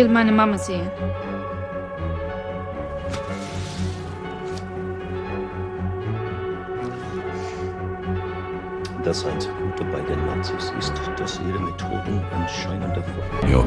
will meine Mama sehen. Das einzig Gute bei den Nazis ist, dass ihre Methoden anscheinend erfolgen. Ja.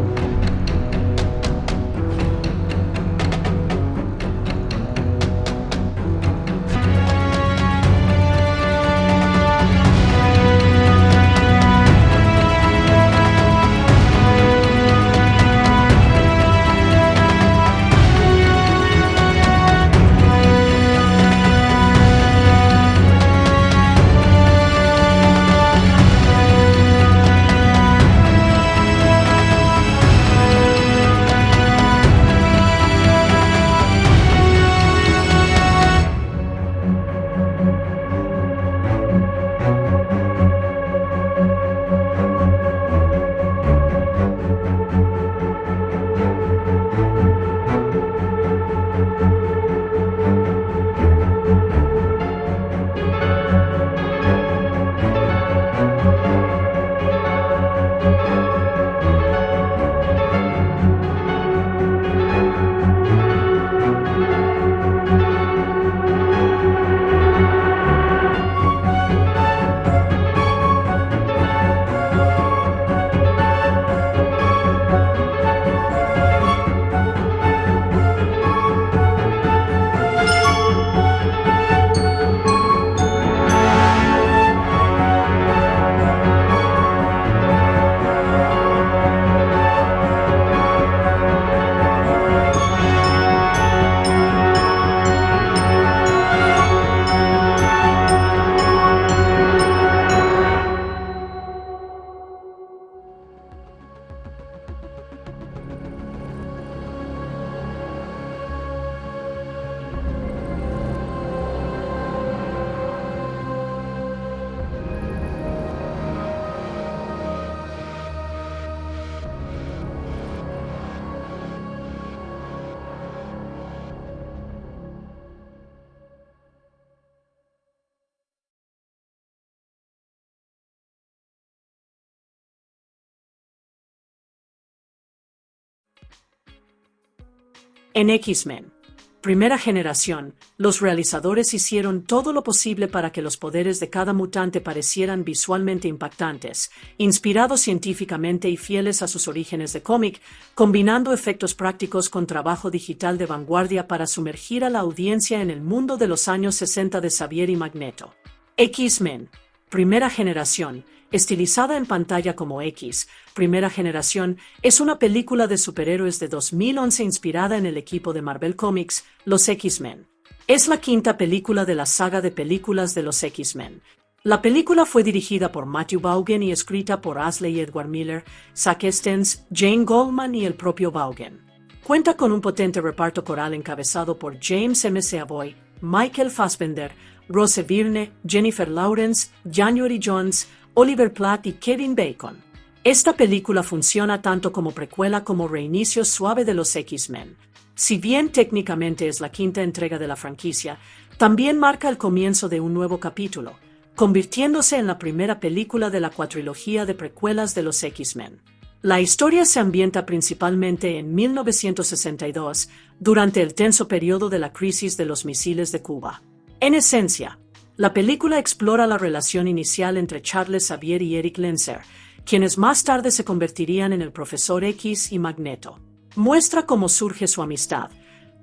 En X-Men, primera generación, los realizadores hicieron todo lo posible para que los poderes de cada mutante parecieran visualmente impactantes, inspirados científicamente y fieles a sus orígenes de cómic, combinando efectos prácticos con trabajo digital de vanguardia para sumergir a la audiencia en el mundo de los años 60 de Xavier y Magneto. X-Men, primera generación, estilizada en pantalla como X, primera generación, es una película de superhéroes de 2011 inspirada en el equipo de Marvel Comics, los X-Men. Es la quinta película de la saga de películas de los X-Men. La película fue dirigida por Matthew Vaughn y escrita por Ashley Edward Miller, Zack Estens, Jane Goldman y el propio Vaughn. Cuenta con un potente reparto coral encabezado por James McAvoy, Michael Fassbender, Rose Byrne, Jennifer Lawrence, January Jones, Oliver Platt y Kevin Bacon. Esta película funciona tanto como precuela como reinicio suave de los X-Men. Si bien técnicamente es la quinta entrega de la franquicia, también marca el comienzo de un nuevo capítulo, convirtiéndose en la primera película de la cuatrilogía de precuelas de los X-Men. La historia se ambienta principalmente en 1962, durante el tenso periodo de la crisis de los misiles de Cuba. En esencia, la película explora la relación inicial entre Charles Xavier y Eric Lenser, quienes más tarde se convertirían en el Profesor X y Magneto. Muestra cómo surge su amistad,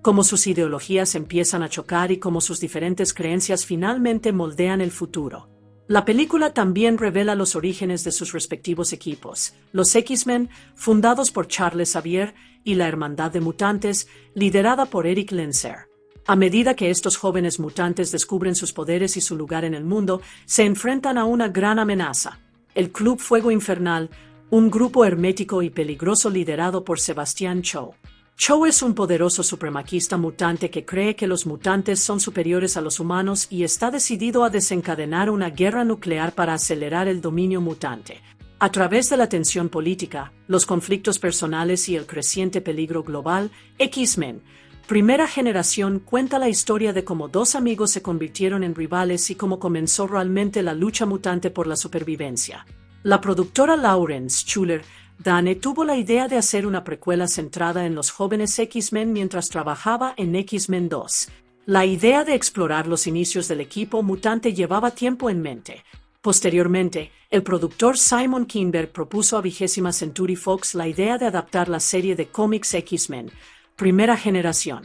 cómo sus ideologías empiezan a chocar y cómo sus diferentes creencias finalmente moldean el futuro. La película también revela los orígenes de sus respectivos equipos, los X-Men, fundados por Charles Xavier, y la Hermandad de Mutantes, liderada por Eric Lenser. A medida que estos jóvenes mutantes descubren sus poderes y su lugar en el mundo, se enfrentan a una gran amenaza: el Club Fuego Infernal, un grupo hermético y peligroso liderado por Sebastian Shaw. Shaw es un poderoso supremacista mutante que cree que los mutantes son superiores a los humanos y está decidido a desencadenar una guerra nuclear para acelerar el dominio mutante. A través de la tensión política, los conflictos personales y el creciente peligro global, X-Men, primera generación, cuenta la historia de cómo dos amigos se convirtieron en rivales y cómo comenzó realmente la lucha mutante por la supervivencia. La productora Lawrence Schuller Dane tuvo la idea de hacer una precuela centrada en los jóvenes X-Men mientras trabajaba en X-Men 2. La idea de explorar los inicios del equipo mutante llevaba tiempo en mente. Posteriormente, el productor Simon Kinberg propuso a 20th Century Fox la idea de adaptar la serie de cómics X-Men, Primera Generación.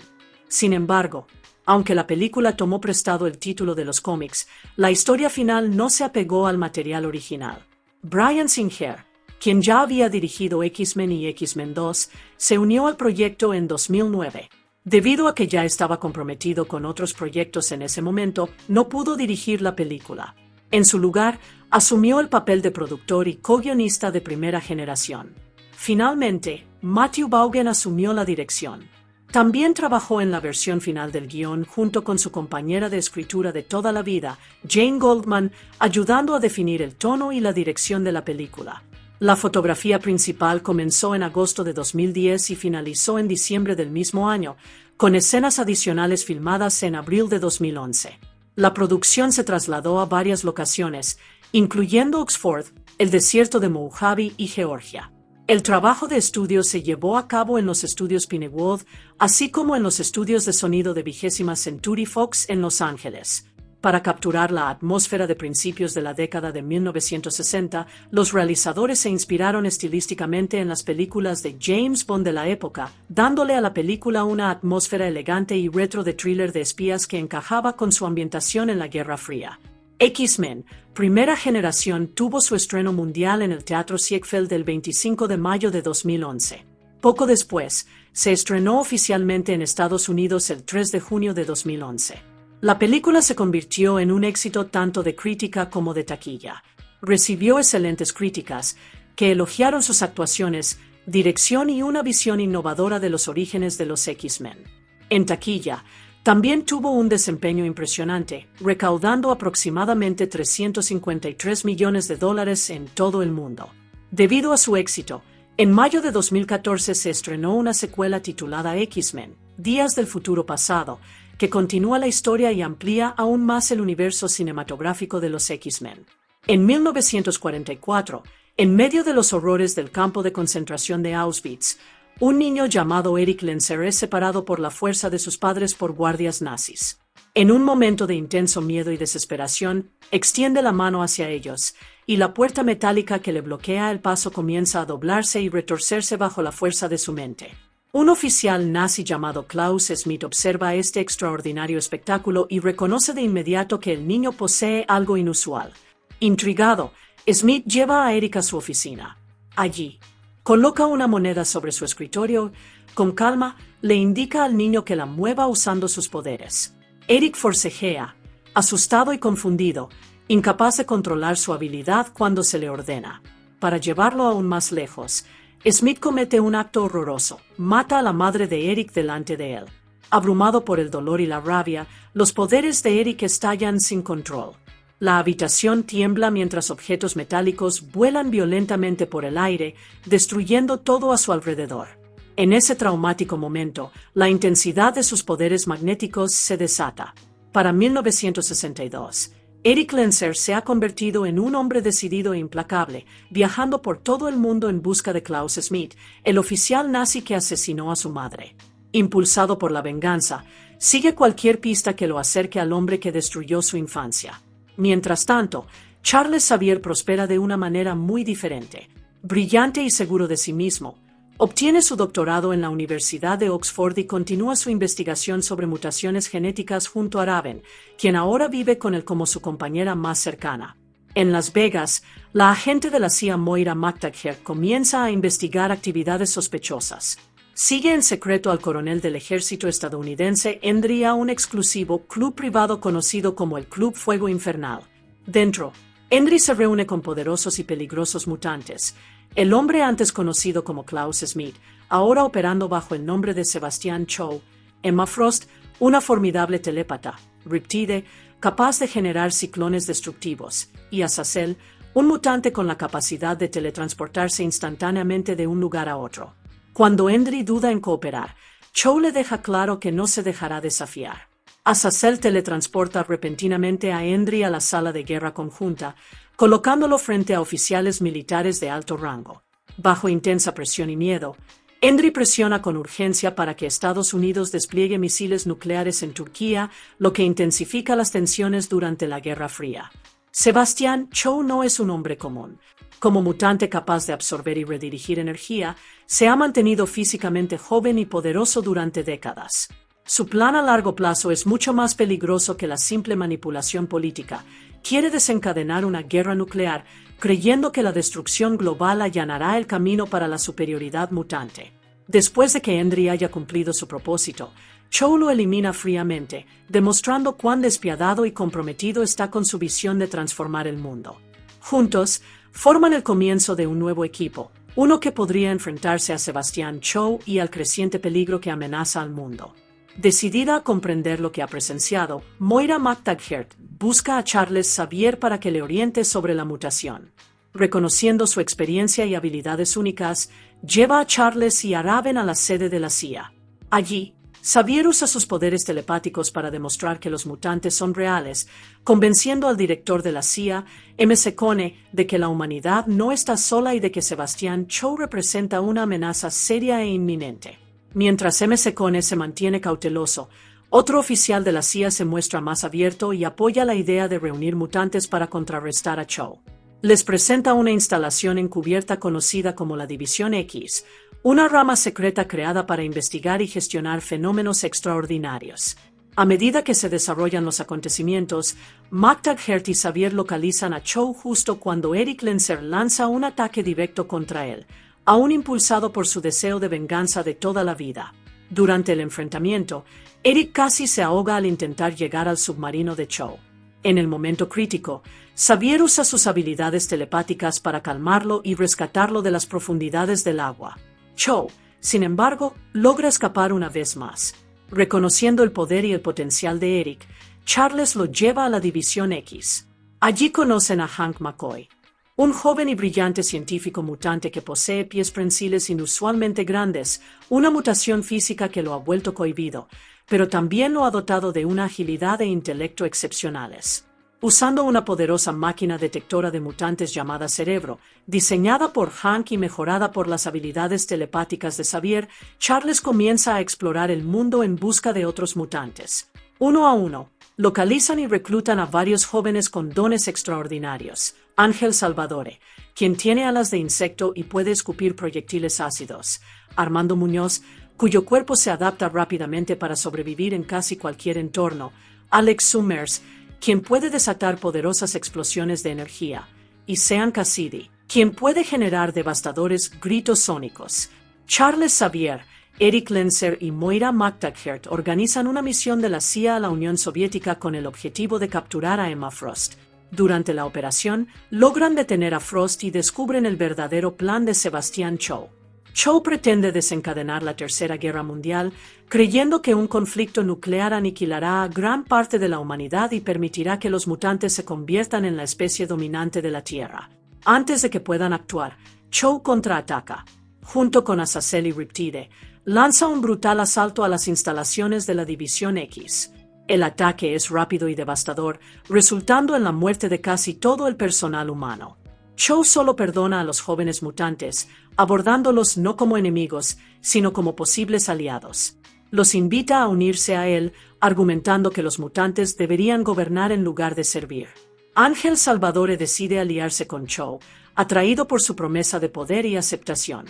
Sin embargo, aunque la película tomó prestado el título de los cómics, la historia final no se apegó al material original. Bryan Singer, quien ya había dirigido X-Men y X-Men 2, se unió al proyecto en 2009. Debido a que ya estaba comprometido con otros proyectos en ese momento, no pudo dirigir la película. En su lugar, asumió el papel de productor y co-guionista de Primera Generación. Finalmente, Matthew Vaughn asumió la dirección. También trabajó en la versión final del guión junto con su compañera de escritura de toda la vida, Jane Goldman, ayudando a definir el tono y la dirección de la película. La fotografía principal comenzó en agosto de 2010 y finalizó en diciembre del mismo año, con escenas adicionales filmadas en abril de 2011. La producción se trasladó a varias locaciones, incluyendo Oxford, el desierto de Mojave y Georgia. El trabajo de estudio se llevó a cabo en los estudios Pinewood, así como en los estudios de sonido de 20th Century Fox en Los Ángeles. Para capturar la atmósfera de principios de la década de 1960, los realizadores se inspiraron estilísticamente en las películas de James Bond de la época, dándole a la película una atmósfera elegante y retro de thriller de espías que encajaba con su ambientación en la Guerra Fría. X-Men, Primera Generación tuvo su estreno mundial en el Teatro Ziegfeld el 25 de mayo de 2011. Poco después, se estrenó oficialmente en Estados Unidos el 3 de junio de 2011. La película se convirtió en un éxito tanto de crítica como de taquilla. Recibió excelentes críticas, que elogiaron sus actuaciones, dirección y una visión innovadora de los orígenes de los X-Men. En taquilla, también tuvo un desempeño impresionante, recaudando aproximadamente $353 millones en todo el mundo. Debido a su éxito, en mayo de 2014 se estrenó una secuela titulada X-Men, Días del Futuro Pasado, que continúa la historia y amplía aún más el universo cinematográfico de los X-Men. En 1944, en medio de los horrores del campo de concentración de Auschwitz, un niño llamado Eric Lenzer es separado por la fuerza de sus padres por guardias nazis. En un momento de intenso miedo y desesperación, extiende la mano hacia ellos, y la puerta metálica que le bloquea el paso comienza a doblarse y retorcerse bajo la fuerza de su mente. Un oficial nazi llamado Klaus Smith observa este extraordinario espectáculo y reconoce de inmediato que el niño posee algo inusual. Intrigado, Smith lleva a Eric a su oficina. Allí, coloca una moneda sobre su escritorio, con calma, le indica al niño que la mueva usando sus poderes. Eric forcejea, asustado y confundido, incapaz de controlar su habilidad cuando se le ordena. Para llevarlo aún más lejos, Smith comete un acto horroroso, mata a la madre de Eric delante de él. Abrumado por el dolor y la rabia, los poderes de Eric estallan sin control. La habitación tiembla mientras objetos metálicos vuelan violentamente por el aire, destruyendo todo a su alrededor. En ese traumático momento, la intensidad de sus poderes magnéticos se desata. Para 1962, Eric Lenzer se ha convertido en un hombre decidido e implacable, viajando por todo el mundo en busca de Klaus Smith, el oficial nazi que asesinó a su madre. Impulsado por la venganza, sigue cualquier pista que lo acerque al hombre que destruyó su infancia. Mientras tanto, Charles Xavier prospera de una manera muy diferente. Brillante y seguro de sí mismo, obtiene su doctorado en la Universidad de Oxford y continúa su investigación sobre mutaciones genéticas junto a Raven, quien ahora vive con él como su compañera más cercana. En Las Vegas, la agente de la CIA Moira McTaggart comienza a investigar actividades sospechosas. Sigue en secreto al coronel del ejército estadounidense Endry a un exclusivo club privado conocido como el Club Fuego Infernal. Dentro, Endry se reúne con poderosos y peligrosos mutantes. El hombre antes conocido como Klaus Smith, ahora operando bajo el nombre de Sebastian Cho, Emma Frost, una formidable telépata, Riptide, capaz de generar ciclones destructivos, y Azazel, un mutante con la capacidad de teletransportarse instantáneamente de un lugar a otro. Cuando Endry duda en cooperar, Cho le deja claro que no se dejará desafiar. Azazel teletransporta repentinamente a Endry a la sala de guerra conjunta, colocándolo frente a oficiales militares de alto rango. Bajo intensa presión y miedo, Hendry presiona con urgencia para que Estados Unidos despliegue misiles nucleares en Turquía, lo que intensifica las tensiones durante la Guerra Fría. Sebastian Cho no es un hombre común. Como mutante capaz de absorber y redirigir energía, se ha mantenido físicamente joven y poderoso durante décadas. Su plan a largo plazo es mucho más peligroso que la simple manipulación política. Quiere desencadenar una guerra nuclear, creyendo que la destrucción global allanará el camino para la superioridad mutante. Después de que Hendry haya cumplido su propósito, Cho lo elimina fríamente, demostrando cuán despiadado y comprometido está con su visión de transformar el mundo. Juntos, forman el comienzo de un nuevo equipo, uno que podría enfrentarse a Sebastian Cho y al creciente peligro que amenaza al mundo. Decidida a comprender lo que ha presenciado, Moira MacTaggart busca a Charles Xavier para que le oriente sobre la mutación. Reconociendo su experiencia y habilidades únicas, lleva a Charles y a Raven a la sede de la CIA. Allí, Xavier usa sus poderes telepáticos para demostrar que los mutantes son reales, convenciendo al director de la CIA, M. Secone, de que la humanidad no está sola y de que Sebastian Cho representa una amenaza seria e inminente. Mientras M. Secone se mantiene cauteloso, otro oficial de la CIA se muestra más abierto y apoya la idea de reunir mutantes para contrarrestar a Cho. Les presenta una instalación encubierta conocida como la División X, una rama secreta creada para investigar y gestionar fenómenos extraordinarios. A medida que se desarrollan los acontecimientos, MacTaggart y Xavier localizan a Cho justo cuando Eric Lenser lanza un ataque directo contra él, aún impulsado por su deseo de venganza de toda la vida. Durante el enfrentamiento, Eric casi se ahoga al intentar llegar al submarino de Cho. En el momento crítico, Xavier usa sus habilidades telepáticas para calmarlo y rescatarlo de las profundidades del agua. Cho, sin embargo, logra escapar una vez más. Reconociendo el poder y el potencial de Eric, Charles lo lleva a la División X. Allí conocen a Hank McCoy, un joven y brillante científico mutante que posee pies prensiles inusualmente grandes, una mutación física que lo ha vuelto cohibido, pero también lo ha dotado de una agilidad e intelecto excepcionales. Usando una poderosa máquina detectora de mutantes llamada Cerebro, diseñada por Hank y mejorada por las habilidades telepáticas de Xavier, Charles comienza a explorar el mundo en busca de otros mutantes. Uno a uno, localizan y reclutan a varios jóvenes con dones extraordinarios. Ángel Salvadore, quien tiene alas de insecto y puede escupir proyectiles ácidos. Armando Muñoz, cuyo cuerpo se adapta rápidamente para sobrevivir en casi cualquier entorno. Alex Summers, quien puede desatar poderosas explosiones de energía. Y Sean Cassidy, quien puede generar devastadores gritos sónicos. Charles Xavier, Eric Lenser y Moira MacTaggart organizan una misión de la CIA a la Unión Soviética con el objetivo de capturar a Emma Frost. Durante la operación, logran detener a Frost y descubren el verdadero plan de Sebastian Cho. Cho pretende desencadenar la Tercera Guerra Mundial, creyendo que un conflicto nuclear aniquilará a gran parte de la humanidad y permitirá que los mutantes se conviertan en la especie dominante de la Tierra. Antes de que puedan actuar, Cho contraataca. Junto con Azazel y Riptide, lanza un brutal asalto a las instalaciones de la División X. El ataque es rápido y devastador, resultando en la muerte de casi todo el personal humano. Cho solo perdona a los jóvenes mutantes, abordándolos no como enemigos, sino como posibles aliados. Los invita a unirse a él, argumentando que los mutantes deberían gobernar en lugar de servir. Ángel Salvadore decide aliarse con Cho, atraído por su promesa de poder y aceptación.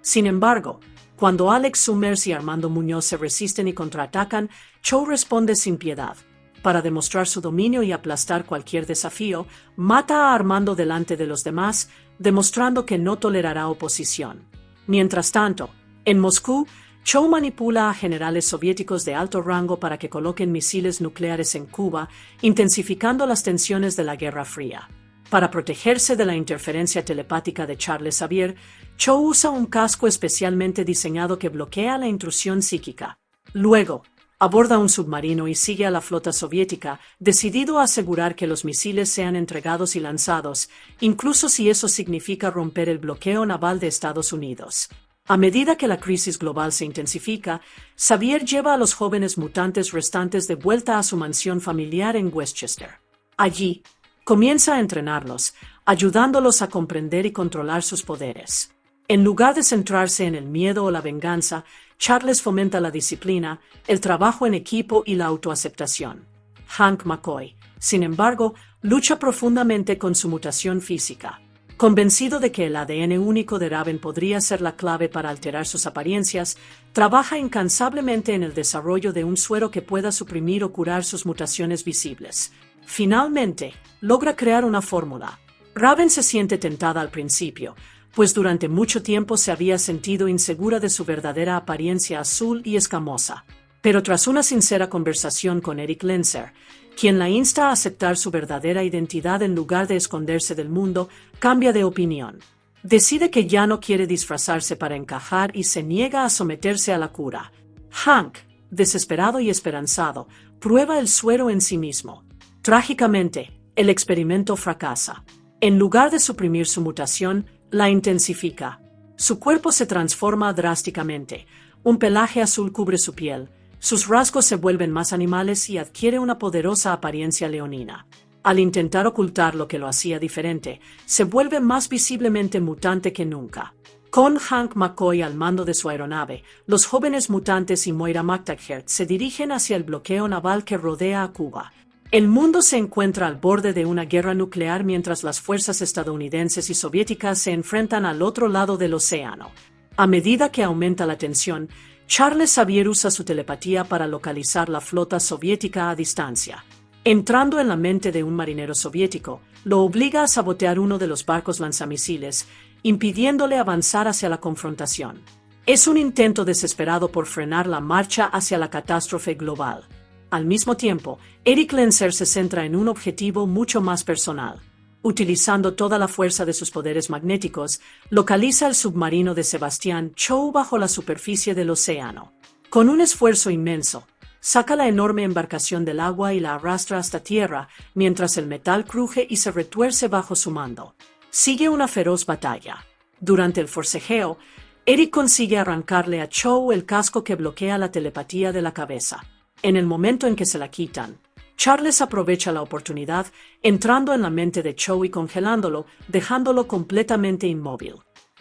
Sin embargo, cuando Alex Summers y Armando Muñoz se resisten y contraatacan, Cho responde sin piedad. Para demostrar su dominio y aplastar cualquier desafío, mata a Armando delante de los demás, demostrando que no tolerará oposición. Mientras tanto, en Moscú, Cho manipula a generales soviéticos de alto rango para que coloquen misiles nucleares en Cuba, intensificando las tensiones de la Guerra Fría. Para protegerse de la interferencia telepática de Charles Xavier, Cho usa un casco especialmente diseñado que bloquea la intrusión psíquica. Luego, aborda un submarino y sigue a la flota soviética, decidido a asegurar que los misiles sean entregados y lanzados, incluso si eso significa romper el bloqueo naval de Estados Unidos. A medida que la crisis global se intensifica, Xavier lleva a los jóvenes mutantes restantes de vuelta a su mansión familiar en Westchester. Allí, comienza a entrenarlos, ayudándolos a comprender y controlar sus poderes. En lugar de centrarse en el miedo o la venganza, Charles fomenta la disciplina, el trabajo en equipo y la autoaceptación. Hank McCoy, sin embargo, lucha profundamente con su mutación física. Convencido de que el ADN único de Raven podría ser la clave para alterar sus apariencias, trabaja incansablemente en el desarrollo de un suero que pueda suprimir o curar sus mutaciones visibles. Finalmente, logra crear una fórmula. Raven se siente tentada al principio, pues durante mucho tiempo se había sentido insegura de su verdadera apariencia azul y escamosa. Pero tras una sincera conversación con Eric Lenzer, quien la insta a aceptar su verdadera identidad en lugar de esconderse del mundo, cambia de opinión. Decide que ya no quiere disfrazarse para encajar y se niega a someterse a la cura. Hank, desesperado y esperanzado, prueba el suero en sí mismo. Trágicamente, el experimento fracasa. En lugar de suprimir su mutación, la intensifica. Su cuerpo se transforma drásticamente. Un pelaje azul cubre su piel. Sus rasgos se vuelven más animales y adquiere una poderosa apariencia leonina. Al intentar ocultar lo que lo hacía diferente, se vuelve más visiblemente mutante que nunca. Con Hank McCoy al mando de su aeronave, los jóvenes mutantes y Moira McTaggart se dirigen hacia el bloqueo naval que rodea a Cuba. El mundo se encuentra al borde de una guerra nuclear mientras las fuerzas estadounidenses y soviéticas se enfrentan al otro lado del océano. A medida que aumenta la tensión, Charles Xavier usa su telepatía para localizar la flota soviética a distancia. Entrando en la mente de un marinero soviético, lo obliga a sabotear uno de los barcos lanzamisiles, impidiéndole avanzar hacia la confrontación. Es un intento desesperado por frenar la marcha hacia la catástrofe global. Al mismo tiempo, Eric Lenzer se centra en un objetivo mucho más personal. Utilizando toda la fuerza de sus poderes magnéticos, localiza el submarino de Sebastian Shaw bajo la superficie del océano. Con un esfuerzo inmenso, saca la enorme embarcación del agua y la arrastra hasta tierra, mientras el metal cruje y se retuerce bajo su mando. Sigue una feroz batalla. Durante el forcejeo, Eric consigue arrancarle a Shaw el casco que bloquea la telepatía de la cabeza. En el momento en que se la quitan, Charles aprovecha la oportunidad, entrando en la mente de Shaw y congelándolo, dejándolo completamente inmóvil.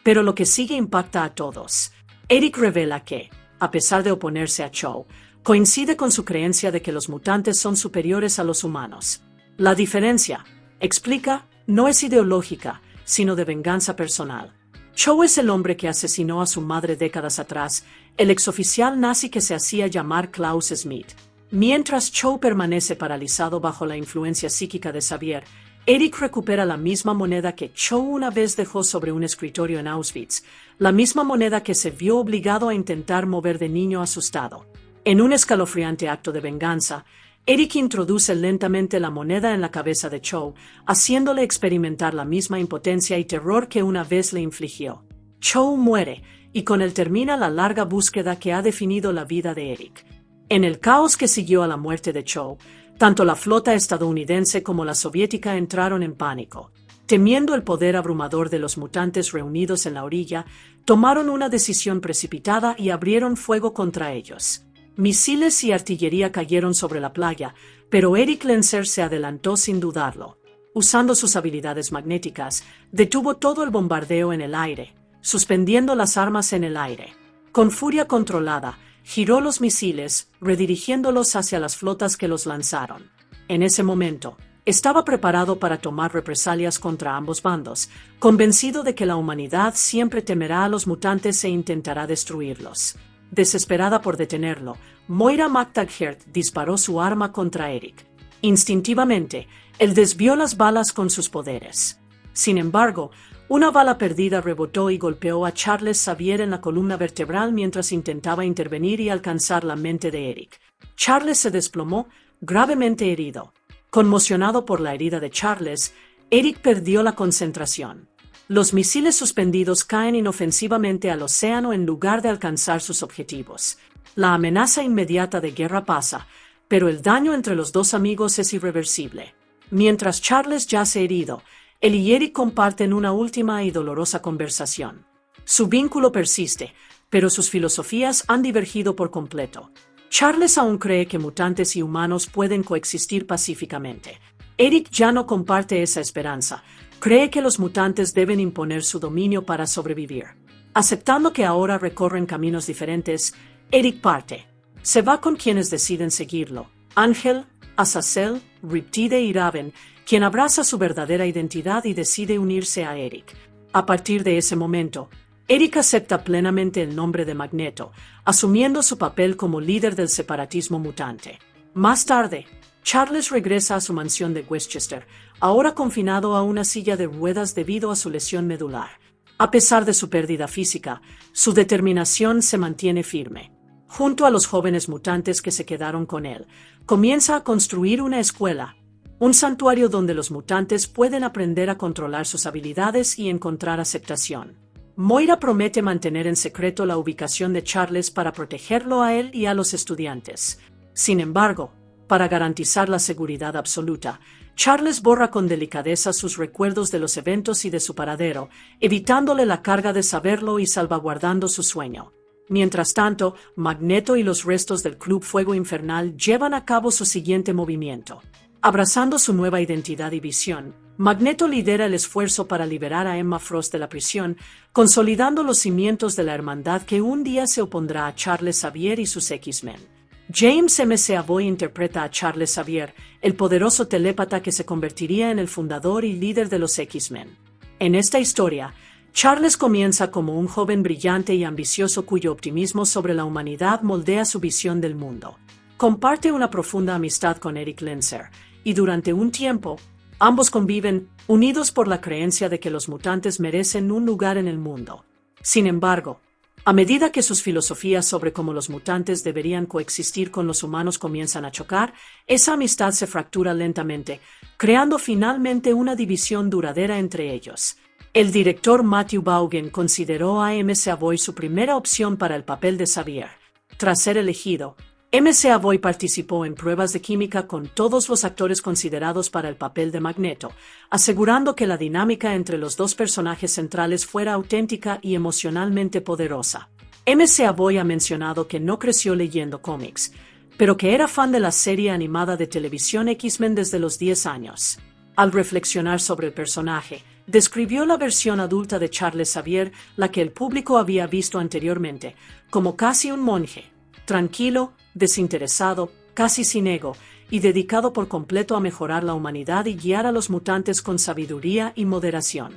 Pero lo que sigue impacta a todos. Eric revela que, a pesar de oponerse a Shaw, coincide con su creencia de que los mutantes son superiores a los humanos. La diferencia, explica, no es ideológica, sino de venganza personal. Shaw es el hombre que asesinó a su madre décadas atrás, el exoficial nazi que se hacía llamar Klaus Smith. Mientras Shaw permanece paralizado bajo la influencia psíquica de Xavier, Eric recupera la misma moneda que Shaw una vez dejó sobre un escritorio en Auschwitz, la misma moneda que se vio obligado a intentar mover de niño asustado. En un escalofriante acto de venganza, Eric introduce lentamente la moneda en la cabeza de Shaw, haciéndole experimentar la misma impotencia y terror que una vez le infligió. Shaw muere, y con él termina la larga búsqueda que ha definido la vida de Eric. En el caos que siguió a la muerte de Shaw, tanto la flota estadounidense como la soviética entraron en pánico. Temiendo el poder abrumador de los mutantes reunidos en la orilla, tomaron una decisión precipitada y abrieron fuego contra ellos. Misiles y artillería cayeron sobre la playa, pero Eric Lenzer se adelantó sin dudarlo. Usando sus habilidades magnéticas, detuvo todo el bombardeo en el aire, suspendiendo las armas en el aire. Con furia controlada, giró los misiles, redirigiéndolos hacia las flotas que los lanzaron. En ese momento, estaba preparado para tomar represalias contra ambos bandos, convencido de que la humanidad siempre temerá a los mutantes e intentará destruirlos. Desesperada por detenerlo, Moira McTaggart disparó su arma contra Eric. Instintivamente, él desvió las balas con sus poderes. Sin embargo, una bala perdida rebotó y golpeó a Charles Xavier en la columna vertebral mientras intentaba intervenir y alcanzar la mente de Eric. Charles se desplomó, gravemente herido. Conmocionado por la herida de Charles, Eric perdió la concentración. Los misiles suspendidos caen inofensivamente al océano en lugar de alcanzar sus objetivos. La amenaza inmediata de guerra pasa, pero el daño entre los dos amigos es irreversible. Mientras Charles yace herido, él y Eric comparten una última y dolorosa conversación. Su vínculo persiste, pero sus filosofías han divergido por completo. Charles aún cree que mutantes y humanos pueden coexistir pacíficamente. Eric ya no comparte esa esperanza. Cree que los mutantes deben imponer su dominio para sobrevivir. Aceptando que ahora recorren caminos diferentes, Eric parte. Se va con quienes deciden seguirlo: Ángel, Azazel, Riptide y Raven, quien abraza su verdadera identidad y decide unirse a Eric. A partir de ese momento, Eric acepta plenamente el nombre de Magneto, asumiendo su papel como líder del separatismo mutante. Más tarde, Charles regresa a su mansión de Westchester, ahora confinado a una silla de ruedas debido a su lesión medular. A pesar de su pérdida física, su determinación se mantiene firme. Junto a los jóvenes mutantes que se quedaron con él, comienza a construir una escuela, un santuario donde los mutantes pueden aprender a controlar sus habilidades y encontrar aceptación. Moira promete mantener en secreto la ubicación de Charles para protegerlo a él y a los estudiantes. Sin embargo, para garantizar la seguridad absoluta, Charles borra con delicadeza sus recuerdos de los eventos y de su paradero, evitándole la carga de saberlo y salvaguardando su sueño. Mientras tanto, Magneto y los restos del Club Fuego Infernal llevan a cabo su siguiente movimiento. Abrazando su nueva identidad y visión, Magneto lidera el esfuerzo para liberar a Emma Frost de la prisión, consolidando los cimientos de la hermandad que un día se opondrá a Charles Xavier y sus X-Men. James McAvoy interpreta a Charles Xavier, el poderoso telépata que se convertiría en el fundador y líder de los X-Men. En esta historia, Charles comienza como un joven brillante y ambicioso cuyo optimismo sobre la humanidad moldea su visión del mundo. Comparte una profunda amistad con Eric Lenser, y durante un tiempo, ambos conviven, unidos por la creencia de que los mutantes merecen un lugar en el mundo. Sin embargo, a medida que sus filosofías sobre cómo los mutantes deberían coexistir con los humanos comienzan a chocar, esa amistad se fractura lentamente, creando finalmente una división duradera entre ellos. El director Matthew Vaughn consideró a McAvoy su primera opción para el papel de Xavier. Tras ser elegido, McAvoy participó en pruebas de química con todos los actores considerados para el papel de Magneto, asegurando que la dinámica entre los dos personajes centrales fuera auténtica y emocionalmente poderosa. McAvoy ha mencionado que no creció leyendo cómics, pero que era fan de la serie animada de televisión X-Men desde los 10 años. Al reflexionar sobre el personaje, describió la versión adulta de Charles Xavier, la que el público había visto anteriormente, como casi un monje, tranquilo, desinteresado, casi sin ego, y dedicado por completo a mejorar la humanidad y guiar a los mutantes con sabiduría y moderación.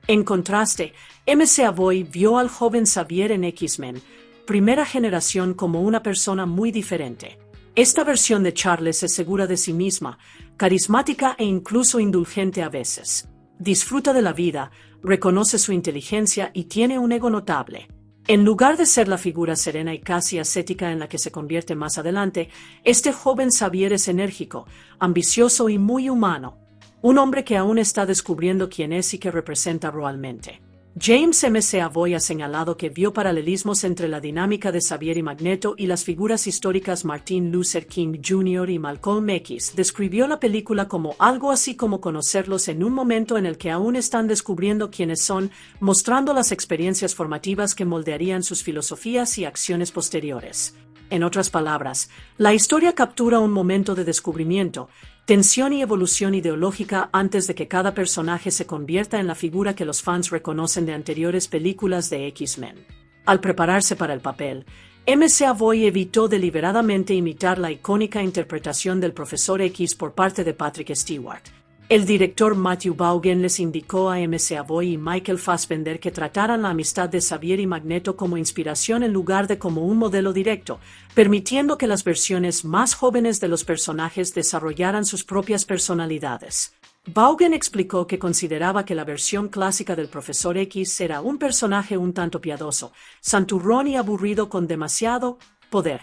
En contraste, McAvoy vio al joven Xavier en X-Men, primera generación, como una persona muy diferente. Esta versión de Charles es segura de sí misma, carismática e incluso indulgente a veces. Disfruta de la vida, reconoce su inteligencia y tiene un ego notable. En lugar de ser la figura serena y casi ascética en la que se convierte más adelante, este joven Xavier es enérgico, ambicioso y muy humano. Un hombre que aún está descubriendo quién es y qué representa realmente. James McAvoy ha señalado que vio paralelismos entre la dinámica de Xavier y Magneto y las figuras históricas Martin Luther King Jr. y Malcolm X. Describió la película como algo así como conocerlos en un momento en el que aún están descubriendo quiénes son, mostrando las experiencias formativas que moldearían sus filosofías y acciones posteriores. En otras palabras, la historia captura un momento de descubrimiento, tensión y evolución ideológica antes de que cada personaje se convierta en la figura que los fans reconocen de anteriores películas de X-Men. Al prepararse para el papel, McAvoy evitó deliberadamente imitar la icónica interpretación del Profesor X por parte de Patrick Stewart. El director Matthew Vaughn les indicó a McAvoy y Michael Fassbender que trataran la amistad de Xavier y Magneto como inspiración en lugar de como un modelo directo, permitiendo que las versiones más jóvenes de los personajes desarrollaran sus propias personalidades. Vaughn explicó que consideraba que la versión clásica del Profesor X era un personaje un tanto piadoso, santurrón y aburrido con demasiado poder.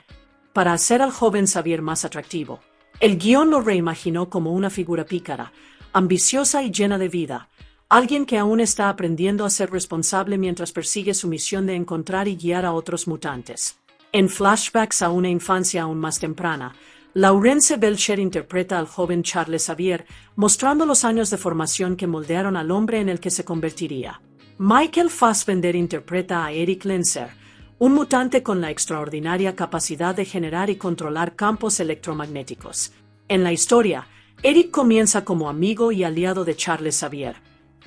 Para hacer al joven Xavier más atractivo, el guión lo reimaginó como una figura pícara, ambiciosa y llena de vida, alguien que aún está aprendiendo a ser responsable mientras persigue su misión de encontrar y guiar a otros mutantes. En flashbacks a una infancia aún más temprana, Laurence Belcher interpreta al joven Charles Xavier, mostrando los años de formación que moldearon al hombre en el que se convertiría. Michael Fassbender interpreta a Eric Lenser, un mutante con la extraordinaria capacidad de generar y controlar campos electromagnéticos. En la historia, Eric comienza como amigo y aliado de Charles Xavier,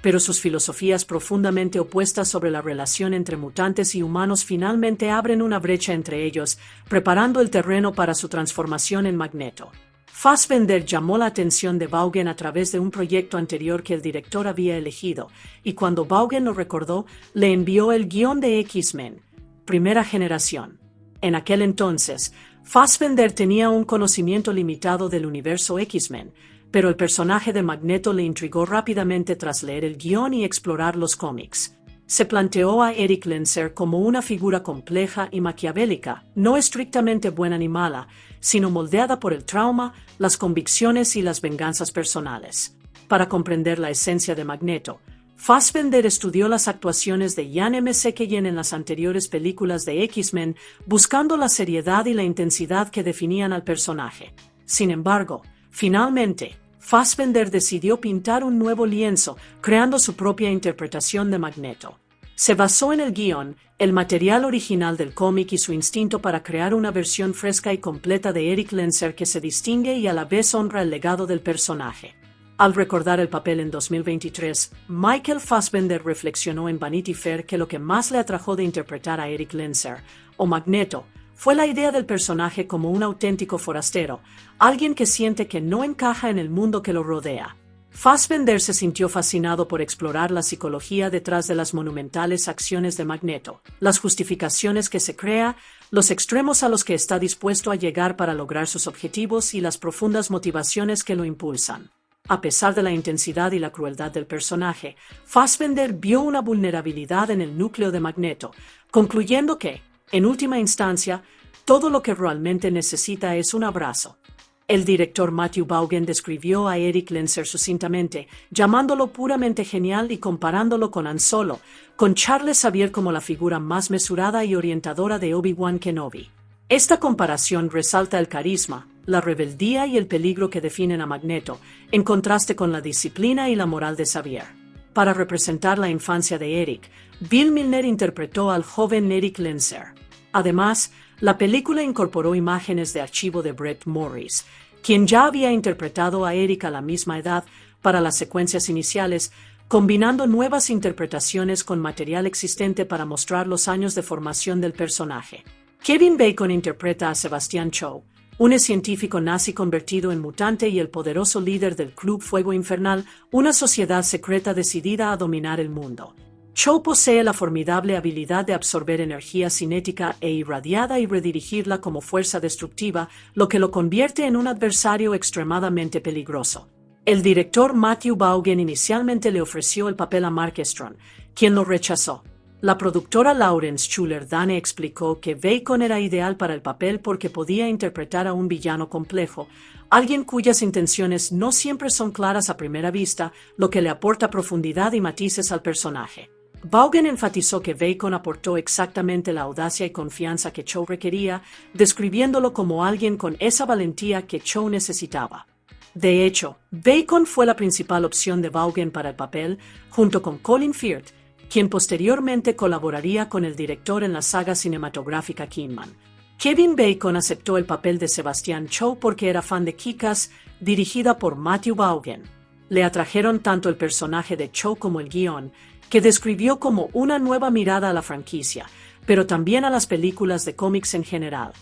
pero sus filosofías profundamente opuestas sobre la relación entre mutantes y humanos finalmente abren una brecha entre ellos, preparando el terreno para su transformación en Magneto. Fassbender llamó la atención de Vaughan a través de un proyecto anterior que el director había elegido, y cuando Vaughan lo recordó, le envió el guión de X-Men, Primera Generación. En aquel entonces, Fassbender tenía un conocimiento limitado del universo X-Men, pero el personaje de Magneto le intrigó rápidamente tras leer el guión y explorar los cómics. Se planteó a Eric Lenser como una figura compleja y maquiavélica, no estrictamente buena ni mala, sino moldeada por el trauma, las convicciones y las venganzas personales. Para comprender la esencia de Magneto, Fassbender estudió las actuaciones de Ian McKellen en las anteriores películas de X-Men, buscando la seriedad y la intensidad que definían al personaje. Sin embargo, finalmente, Fassbender decidió pintar un nuevo lienzo, creando su propia interpretación de Magneto. Se basó en el guión, el material original del cómic y su instinto para crear una versión fresca y completa de Eric Lenser que se distingue y a la vez honra el legado del personaje. Al recordar el papel en 2023, Michael Fassbender reflexionó en Vanity Fair que lo que más le atrajo de interpretar a Eric Lenser, o Magneto, fue la idea del personaje como un auténtico forastero, alguien que siente que no encaja en el mundo que lo rodea. Fassbender se sintió fascinado por explorar la psicología detrás de las monumentales acciones de Magneto, las justificaciones que se crea, los extremos a los que está dispuesto a llegar para lograr sus objetivos y las profundas motivaciones que lo impulsan. A pesar de la intensidad y la crueldad del personaje, Fassbender vio una vulnerabilidad en el núcleo de Magneto, concluyendo que, en última instancia, todo lo que realmente necesita es un abrazo. El director Matthew Vaughan describió a Eric Lenser sucintamente, llamándolo puramente genial y comparándolo con Han Solo, con Charles Xavier como la figura más mesurada y orientadora de Obi-Wan Kenobi. Esta comparación resalta el carisma, la rebeldía y el peligro que definen a Magneto, en contraste con la disciplina y la moral de Xavier. Para representar la infancia de Eric, Bill Milner interpretó al joven Eric Lenser. Además, la película incorporó imágenes de archivo de Brett Morris, quien ya había interpretado a Eric a la misma edad para las secuencias iniciales, combinando nuevas interpretaciones con material existente para mostrar los años de formación del personaje. Kevin Bacon interpreta a Sebastian Shaw, un científico nazi convertido en mutante y el poderoso líder del Club Fuego Infernal, una sociedad secreta decidida a dominar el mundo. Shaw posee la formidable habilidad de absorber energía cinética e irradiada y redirigirla como fuerza destructiva, lo que lo convierte en un adversario extremadamente peligroso. El director Matthew Vaughan inicialmente le ofreció el papel a Mark Strong, quien lo rechazó. La productora Lawrence Schuller-Dane explicó que Bacon era ideal para el papel porque podía interpretar a un villano complejo, alguien cuyas intenciones no siempre son claras a primera vista, lo que le aporta profundidad y matices al personaje. Vaughan enfatizó que Bacon aportó exactamente la audacia y confianza que Shaw requería, describiéndolo como alguien con esa valentía que Shaw necesitaba. De hecho, Bacon fue la principal opción de Vaughan para el papel, junto con Colin Firth, quien posteriormente colaboraría con el director en la saga cinematográfica Kingman. Kevin Bacon aceptó el papel de Sebastian Shaw porque era fan de Kick-Ass, dirigida por Matthew Vaughan. Le atrajeron tanto el personaje de Shaw como el guión, que describió como una nueva mirada a la franquicia, pero también a las películas de cómics en general.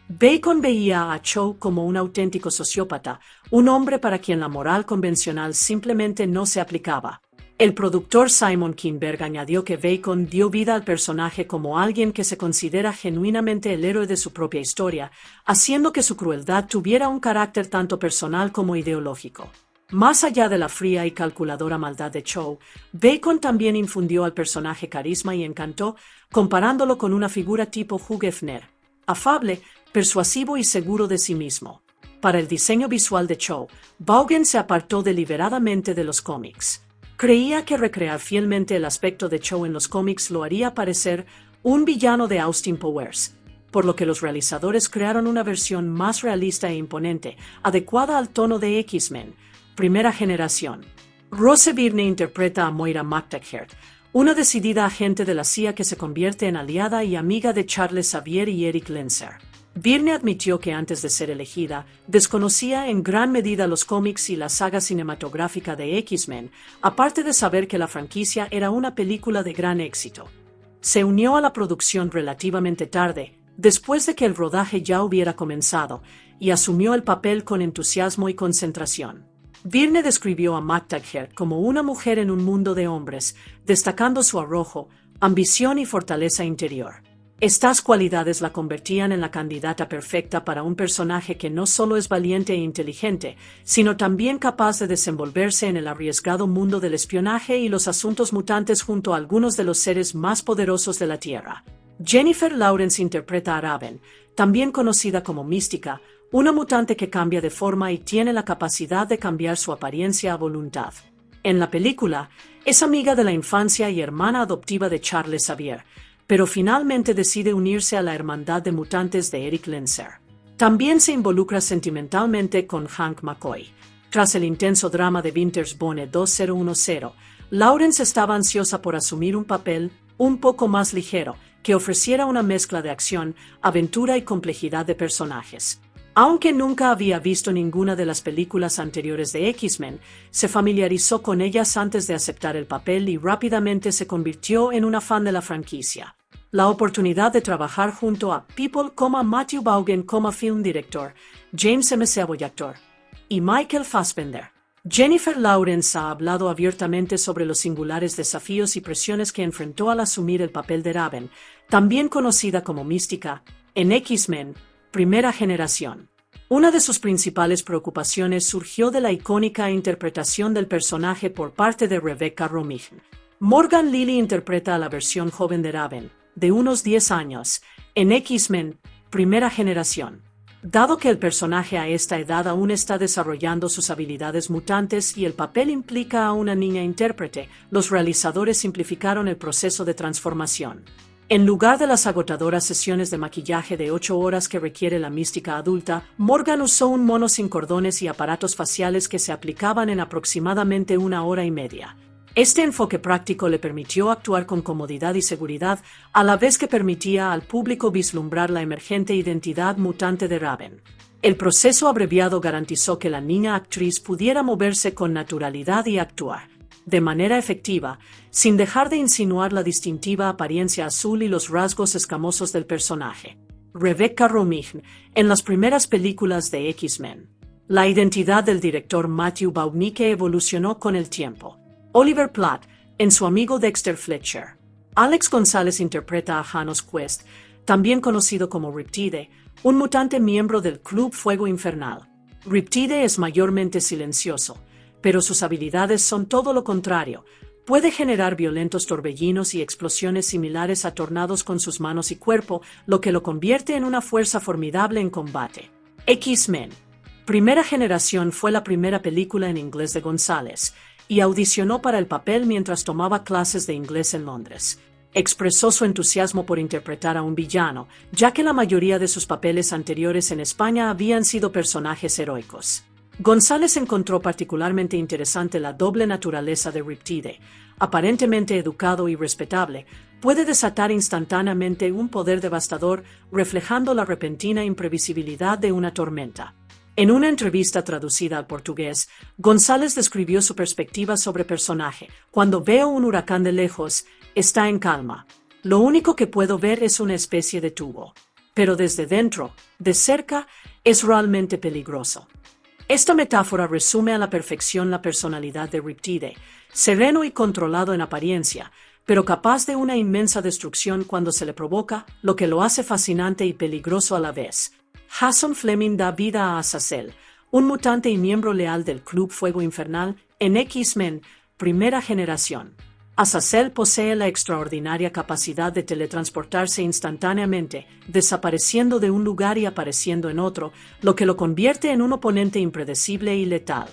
Bacon veía a Shaw como un auténtico sociópata, un hombre para quien la moral convencional simplemente no se aplicaba. El productor Simon Kinberg añadió que Bacon dio vida al personaje como alguien que se considera genuinamente el héroe de su propia historia, haciendo que su crueldad tuviera un carácter tanto personal como ideológico. Más allá de la fría y calculadora maldad de Shaw, Bacon también infundió al personaje carisma y encanto, comparándolo con una figura tipo Hugh Hefner, afable, persuasivo y seguro de sí mismo. Para el diseño visual de Shaw, Vaughan se apartó deliberadamente de los cómics. Creía que recrear fielmente el aspecto de Shaw en los cómics lo haría parecer un villano de Austin Powers, por lo que los realizadores crearon una versión más realista e imponente, adecuada al tono de X-Men, Primera Generación. Rose Byrne interpreta a Moira MacTaggert, una decidida agente de la CIA que se convierte en aliada y amiga de Charles Xavier y Eric Lenser. Byrne admitió que antes de ser elegida, desconocía en gran medida los cómics y la saga cinematográfica de X-Men, aparte de saber que la franquicia era una película de gran éxito. Se unió a la producción relativamente tarde, después de que el rodaje ya hubiera comenzado, y asumió el papel con entusiasmo y concentración. Byrne describió a McTaggart como una mujer en un mundo de hombres, destacando su arrojo, ambición y fortaleza interior. Estas cualidades la convertían en la candidata perfecta para un personaje que no solo es valiente e inteligente, sino también capaz de desenvolverse en el arriesgado mundo del espionaje y los asuntos mutantes junto a algunos de los seres más poderosos de la Tierra. Jennifer Lawrence interpreta a Raven, también conocida como Mística, una mutante que cambia de forma y tiene la capacidad de cambiar su apariencia a voluntad. En la película, es amiga de la infancia y hermana adoptiva de Charles Xavier, pero finalmente decide unirse a la hermandad de mutantes de Eric Lenser. También se involucra sentimentalmente con Hank McCoy. Tras el intenso drama de Winter's Bone 2010, Lawrence estaba ansiosa por asumir un papel un poco más ligero, que ofreciera una mezcla de acción, aventura y complejidad de personajes. Aunque nunca había visto ninguna de las películas anteriores de X-Men, se familiarizó con ellas antes de aceptar el papel y rápidamente se convirtió en una fan de la franquicia. La oportunidad de trabajar junto a people como Matthew Vaughn como film director, James McAvoy actor, y Michael Fassbender. Jennifer Lawrence ha hablado abiertamente sobre los singulares desafíos y presiones que enfrentó al asumir el papel de Raven, también conocida como Mística, en X-Men, Primera Generación. Una de sus principales preocupaciones surgió de la icónica interpretación del personaje por parte de Rebecca Romijn. Morgan Lilly interpreta a la versión joven de Raven, de unos 10 años, en X-Men, Primera Generación. Dado que el personaje a esta edad aún está desarrollando sus habilidades mutantes y el papel implica a una niña intérprete, los realizadores simplificaron el proceso de transformación. En lugar de las agotadoras sesiones de maquillaje de 8 horas que requiere la Mística adulta, Morgan usó un mono sin cordones y aparatos faciales que se aplicaban en aproximadamente 1 hora y media. Este enfoque práctico le permitió actuar con comodidad y seguridad, a la vez que permitía al público vislumbrar la emergente identidad mutante de Raven. El proceso abreviado garantizó que la niña actriz pudiera moverse con naturalidad y actuar de manera efectiva, sin dejar de insinuar la distintiva apariencia azul y los rasgos escamosos del personaje. Rebecca Romijn, en las primeras películas de X-Men. La identidad del director Matthew Vaughn evolucionó con el tiempo. Oliver Platt, en su amigo Dexter Fletcher. Alex González interpreta a Janos Quest, también conocido como Riptide, un mutante miembro del Club Fuego Infernal. Riptide es mayormente silencioso, pero sus habilidades son todo lo contrario. Puede generar violentos torbellinos y explosiones similares a tornados con sus manos y cuerpo, lo que lo convierte en una fuerza formidable en combate. X-Men. Primera Generación fue la primera película en inglés de González, y audicionó para el papel mientras tomaba clases de inglés en Londres. Expresó su entusiasmo por interpretar a un villano, ya que la mayoría de sus papeles anteriores en España habían sido personajes heroicos. González encontró particularmente interesante la doble naturaleza de Riptide. Aparentemente educado y respetable, puede desatar instantáneamente un poder devastador, reflejando la repentina imprevisibilidad de una tormenta. En una entrevista traducida al portugués, González describió su perspectiva sobre personaje. Cuando veo un huracán de lejos, está en calma. Lo único que puedo ver es una especie de tubo. Pero desde dentro, de cerca, es realmente peligroso. Esta metáfora resume a la perfección la personalidad de Riptide, sereno y controlado en apariencia, pero capaz de una inmensa destrucción cuando se le provoca, lo que lo hace fascinante y peligroso a la vez. Jason Fleming da vida a Azazel, un mutante y miembro leal del Club Fuego Infernal, en X-Men, Primera Generación. Azazel posee la extraordinaria capacidad de teletransportarse instantáneamente, desapareciendo de un lugar y apareciendo en otro, lo que lo convierte en un oponente impredecible y letal.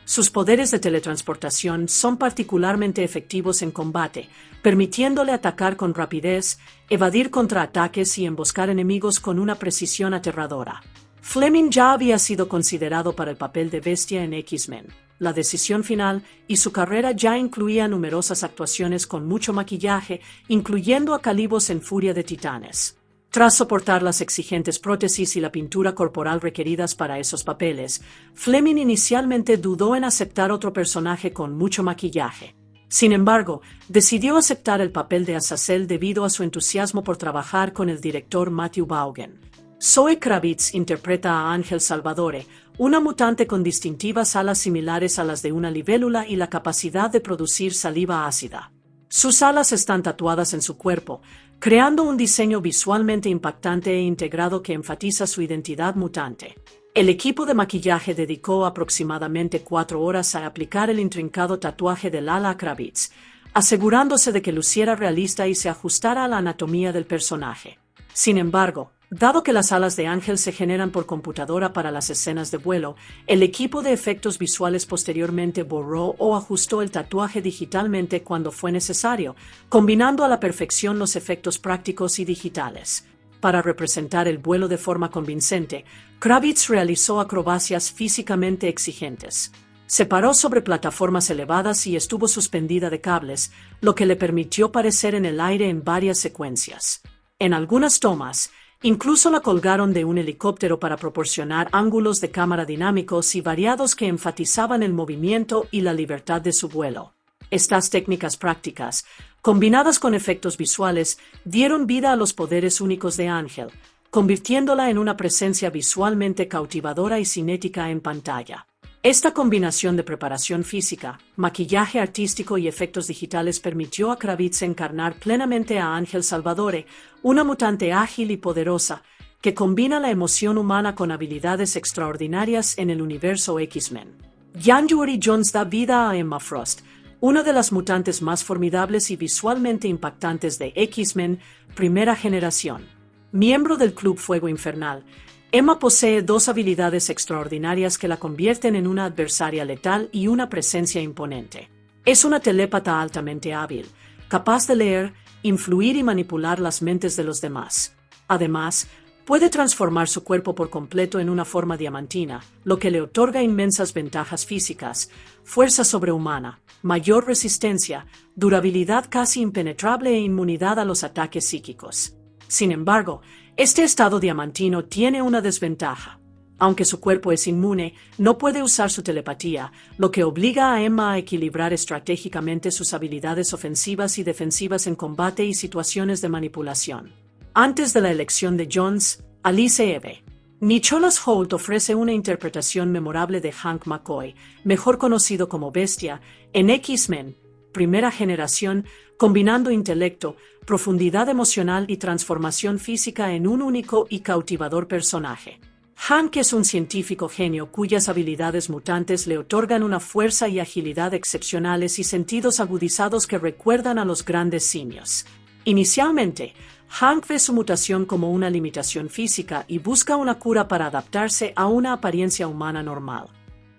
Sus poderes de teletransportación son particularmente efectivos en combate, permitiéndole atacar con rapidez, evadir contraataques y emboscar enemigos con una precisión aterradora. Fleming ya había sido considerado para el papel de Bestia en X-Men. La decisión final y su carrera ya incluía numerosas actuaciones con mucho maquillaje, incluyendo a Calibos en Furia de Titanes. Tras soportar las exigentes prótesis y la pintura corporal requeridas para esos papeles, Fleming inicialmente dudó en aceptar otro personaje con mucho maquillaje. Sin embargo, decidió aceptar el papel de Azazel debido a su entusiasmo por trabajar con el director Matthew Vaughn. Zoe Kravitz interpreta a Ángel Salvadore, una mutante con distintivas alas similares a las de una libélula y la capacidad de producir saliva ácida. Sus alas están tatuadas en su cuerpo, creando un diseño visualmente impactante e integrado que enfatiza su identidad mutante. El equipo de maquillaje dedicó aproximadamente 4 horas a aplicar el intrincado tatuaje del ala a Kravitz, asegurándose de que luciera realista y se ajustara a la anatomía del personaje. Sin embargo, dado que las alas de Ángel se generan por computadora para las escenas de vuelo, el equipo de efectos visuales posteriormente borró o ajustó el tatuaje digitalmente cuando fue necesario, combinando a la perfección los efectos prácticos y digitales. Para representar el vuelo de forma convincente, Kravitz realizó acrobacias físicamente exigentes. Se paró sobre plataformas elevadas y estuvo suspendida de cables, lo que le permitió parecer en el aire en varias secuencias. En algunas tomas, incluso la colgaron de un helicóptero para proporcionar ángulos de cámara dinámicos y variados que enfatizaban el movimiento y la libertad de su vuelo. Estas técnicas prácticas, combinadas con efectos visuales, dieron vida a los poderes únicos de Ángel, convirtiéndola en una presencia visualmente cautivadora y cinética en pantalla. Esta combinación de preparación física, maquillaje artístico y efectos digitales permitió a Kravitz encarnar plenamente a Ángel Salvadore, una mutante ágil y poderosa, que combina la emoción humana con habilidades extraordinarias en el universo X-Men. January Jones da vida a Emma Frost, una de las mutantes más formidables y visualmente impactantes de X-Men, primera generación. Miembro del Club Fuego Infernal, Emma posee 2 habilidades extraordinarias que la convierten en una adversaria letal y una presencia imponente. Es una telépata altamente hábil, capaz de leer, influir y manipular las mentes de los demás. Además, puede transformar su cuerpo por completo en una forma diamantina, lo que le otorga inmensas ventajas físicas, fuerza sobrehumana, mayor resistencia, durabilidad casi impenetrable e inmunidad a los ataques psíquicos. Sin embargo, este estado diamantino tiene una desventaja. Aunque su cuerpo es inmune, no puede usar su telepatía, lo que obliga a Emma a equilibrar estratégicamente sus habilidades ofensivas y defensivas en combate y situaciones de manipulación. Antes de la elección de Jones, Alice Eve. Nicholas Hoult ofrece una interpretación memorable de Hank McCoy, mejor conocido como Bestia, en X-Men, primera generación, combinando intelecto, profundidad emocional y transformación física en un único y cautivador personaje. Hank es un científico genio cuyas habilidades mutantes le otorgan una fuerza y agilidad excepcionales y sentidos agudizados que recuerdan a los grandes simios. Inicialmente, Hank ve su mutación como una limitación física y busca una cura para adaptarse a una apariencia humana normal.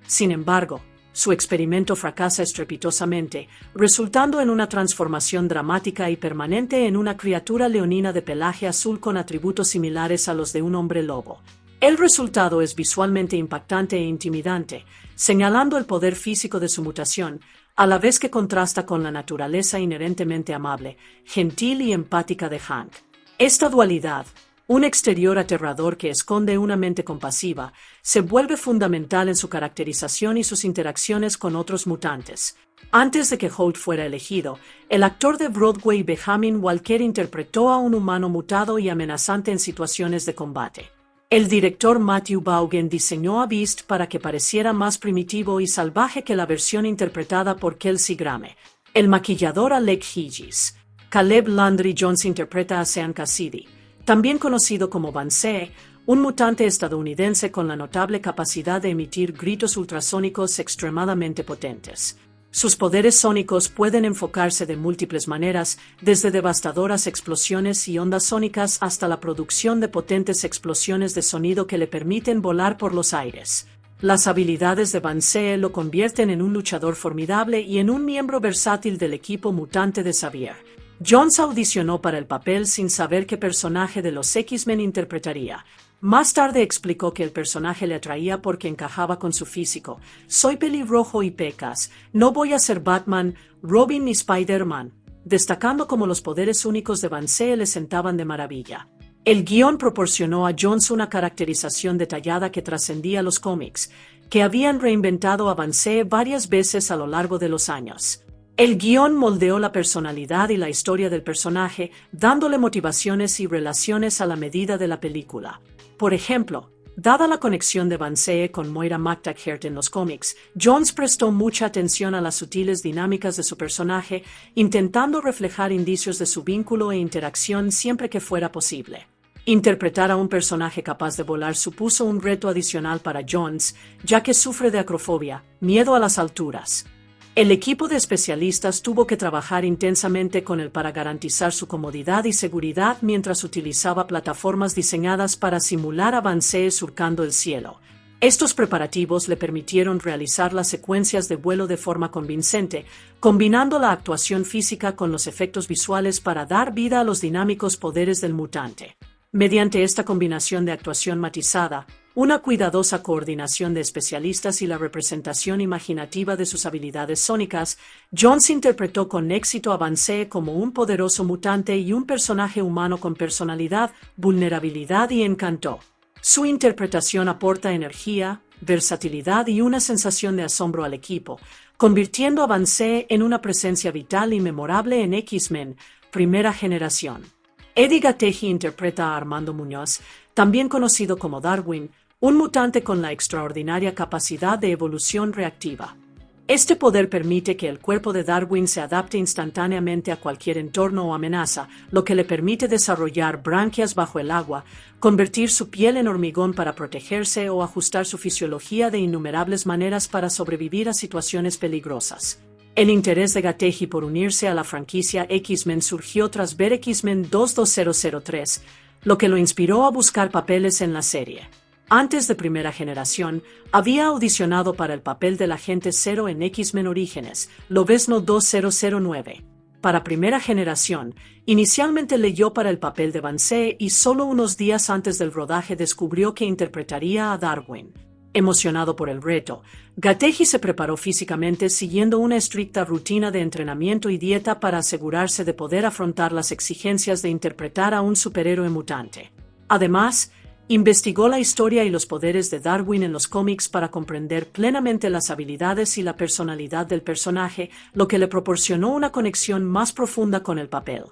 Sin embargo, su experimento fracasa estrepitosamente, resultando en una transformación dramática y permanente en una criatura leonina de pelaje azul con atributos similares a los de un hombre lobo. El resultado es visualmente impactante e intimidante, señalando el poder físico de su mutación, a la vez que contrasta con la naturaleza inherentemente amable, gentil y empática de Hank. Esta dualidad, un exterior aterrador que esconde una mente compasiva, se vuelve fundamental en su caracterización y sus interacciones con otros mutantes. Antes de que Hoult fuera elegido, el actor de Broadway Benjamin Walker interpretó a un humano mutado y amenazante en situaciones de combate. El director Matthew Vaughn diseñó a Beast para que pareciera más primitivo y salvaje que la versión interpretada por Kelsey Grammer. El maquillador Alec Hughes. Caleb Landry Jones interpreta a Sean Cassidy, también conocido como Banshee, un mutante estadounidense con la notable capacidad de emitir gritos ultrasónicos extremadamente potentes. Sus poderes sónicos pueden enfocarse de múltiples maneras, desde devastadoras explosiones y ondas sónicas hasta la producción de potentes explosiones de sonido que le permiten volar por los aires. Las habilidades de Banshee lo convierten en un luchador formidable y en un miembro versátil del equipo mutante de Xavier. Jones audicionó para el papel sin saber qué personaje de los X-Men interpretaría. Más tarde explicó que el personaje le atraía porque encajaba con su físico. Soy pelirrojo y pecas, no voy a ser Batman, Robin ni Spider-Man, destacando como los poderes únicos de Banshee le sentaban de maravilla. El guión proporcionó a Jones una caracterización detallada que trascendía los cómics, que habían reinventado a Vance varias veces a lo largo de los años. El guión moldeó la personalidad y la historia del personaje, dándole motivaciones y relaciones a la medida de la película. Por ejemplo, dada la conexión de Vance con Moira MacTaggert en los cómics, Jones prestó mucha atención a las sutiles dinámicas de su personaje, intentando reflejar indicios de su vínculo e interacción siempre que fuera posible. Interpretar a un personaje capaz de volar supuso un reto adicional para Jones, ya que sufre de acrofobia, miedo a las alturas. El equipo de especialistas tuvo que trabajar intensamente con él para garantizar su comodidad y seguridad mientras utilizaba plataformas diseñadas para simular a Vance surcando el cielo. Estos preparativos le permitieron realizar las secuencias de vuelo de forma convincente, combinando la actuación física con los efectos visuales para dar vida a los dinámicos poderes del mutante. Mediante esta combinación de actuación matizada, una cuidadosa coordinación de especialistas y la representación imaginativa de sus habilidades sónicas, Jones interpretó con éxito a Vance como un poderoso mutante y un personaje humano con personalidad, vulnerabilidad y encanto. Su interpretación aporta energía, versatilidad y una sensación de asombro al equipo, convirtiendo a Vance en una presencia vital y memorable en X-Men, primera generación. Eddie Gateji interpreta a Armando Muñoz, también conocido como Darwin, un mutante con la extraordinaria capacidad de evolución reactiva. Este poder permite que el cuerpo de Darwin se adapte instantáneamente a cualquier entorno o amenaza, lo que le permite desarrollar branquias bajo el agua, convertir su piel en hormigón para protegerse o ajustar su fisiología de innumerables maneras para sobrevivir a situaciones peligrosas. El interés de Gateji por unirse a la franquicia X-Men surgió tras ver X-Men 22003, lo que lo inspiró a buscar papeles en la serie. Antes de Primera Generación, había audicionado para el papel del Agente Zero en X-Men Orígenes, Lobezno 2009. Para Primera Generación, inicialmente leyó para el papel de Vance y solo unos días antes del rodaje descubrió que interpretaría a Darwin. Emocionado por el reto, Gateji se preparó físicamente siguiendo una estricta rutina de entrenamiento y dieta para asegurarse de poder afrontar las exigencias de interpretar a un superhéroe mutante. Además, investigó la historia y los poderes de Darwin en los cómics para comprender plenamente las habilidades y la personalidad del personaje, lo que le proporcionó una conexión más profunda con el papel.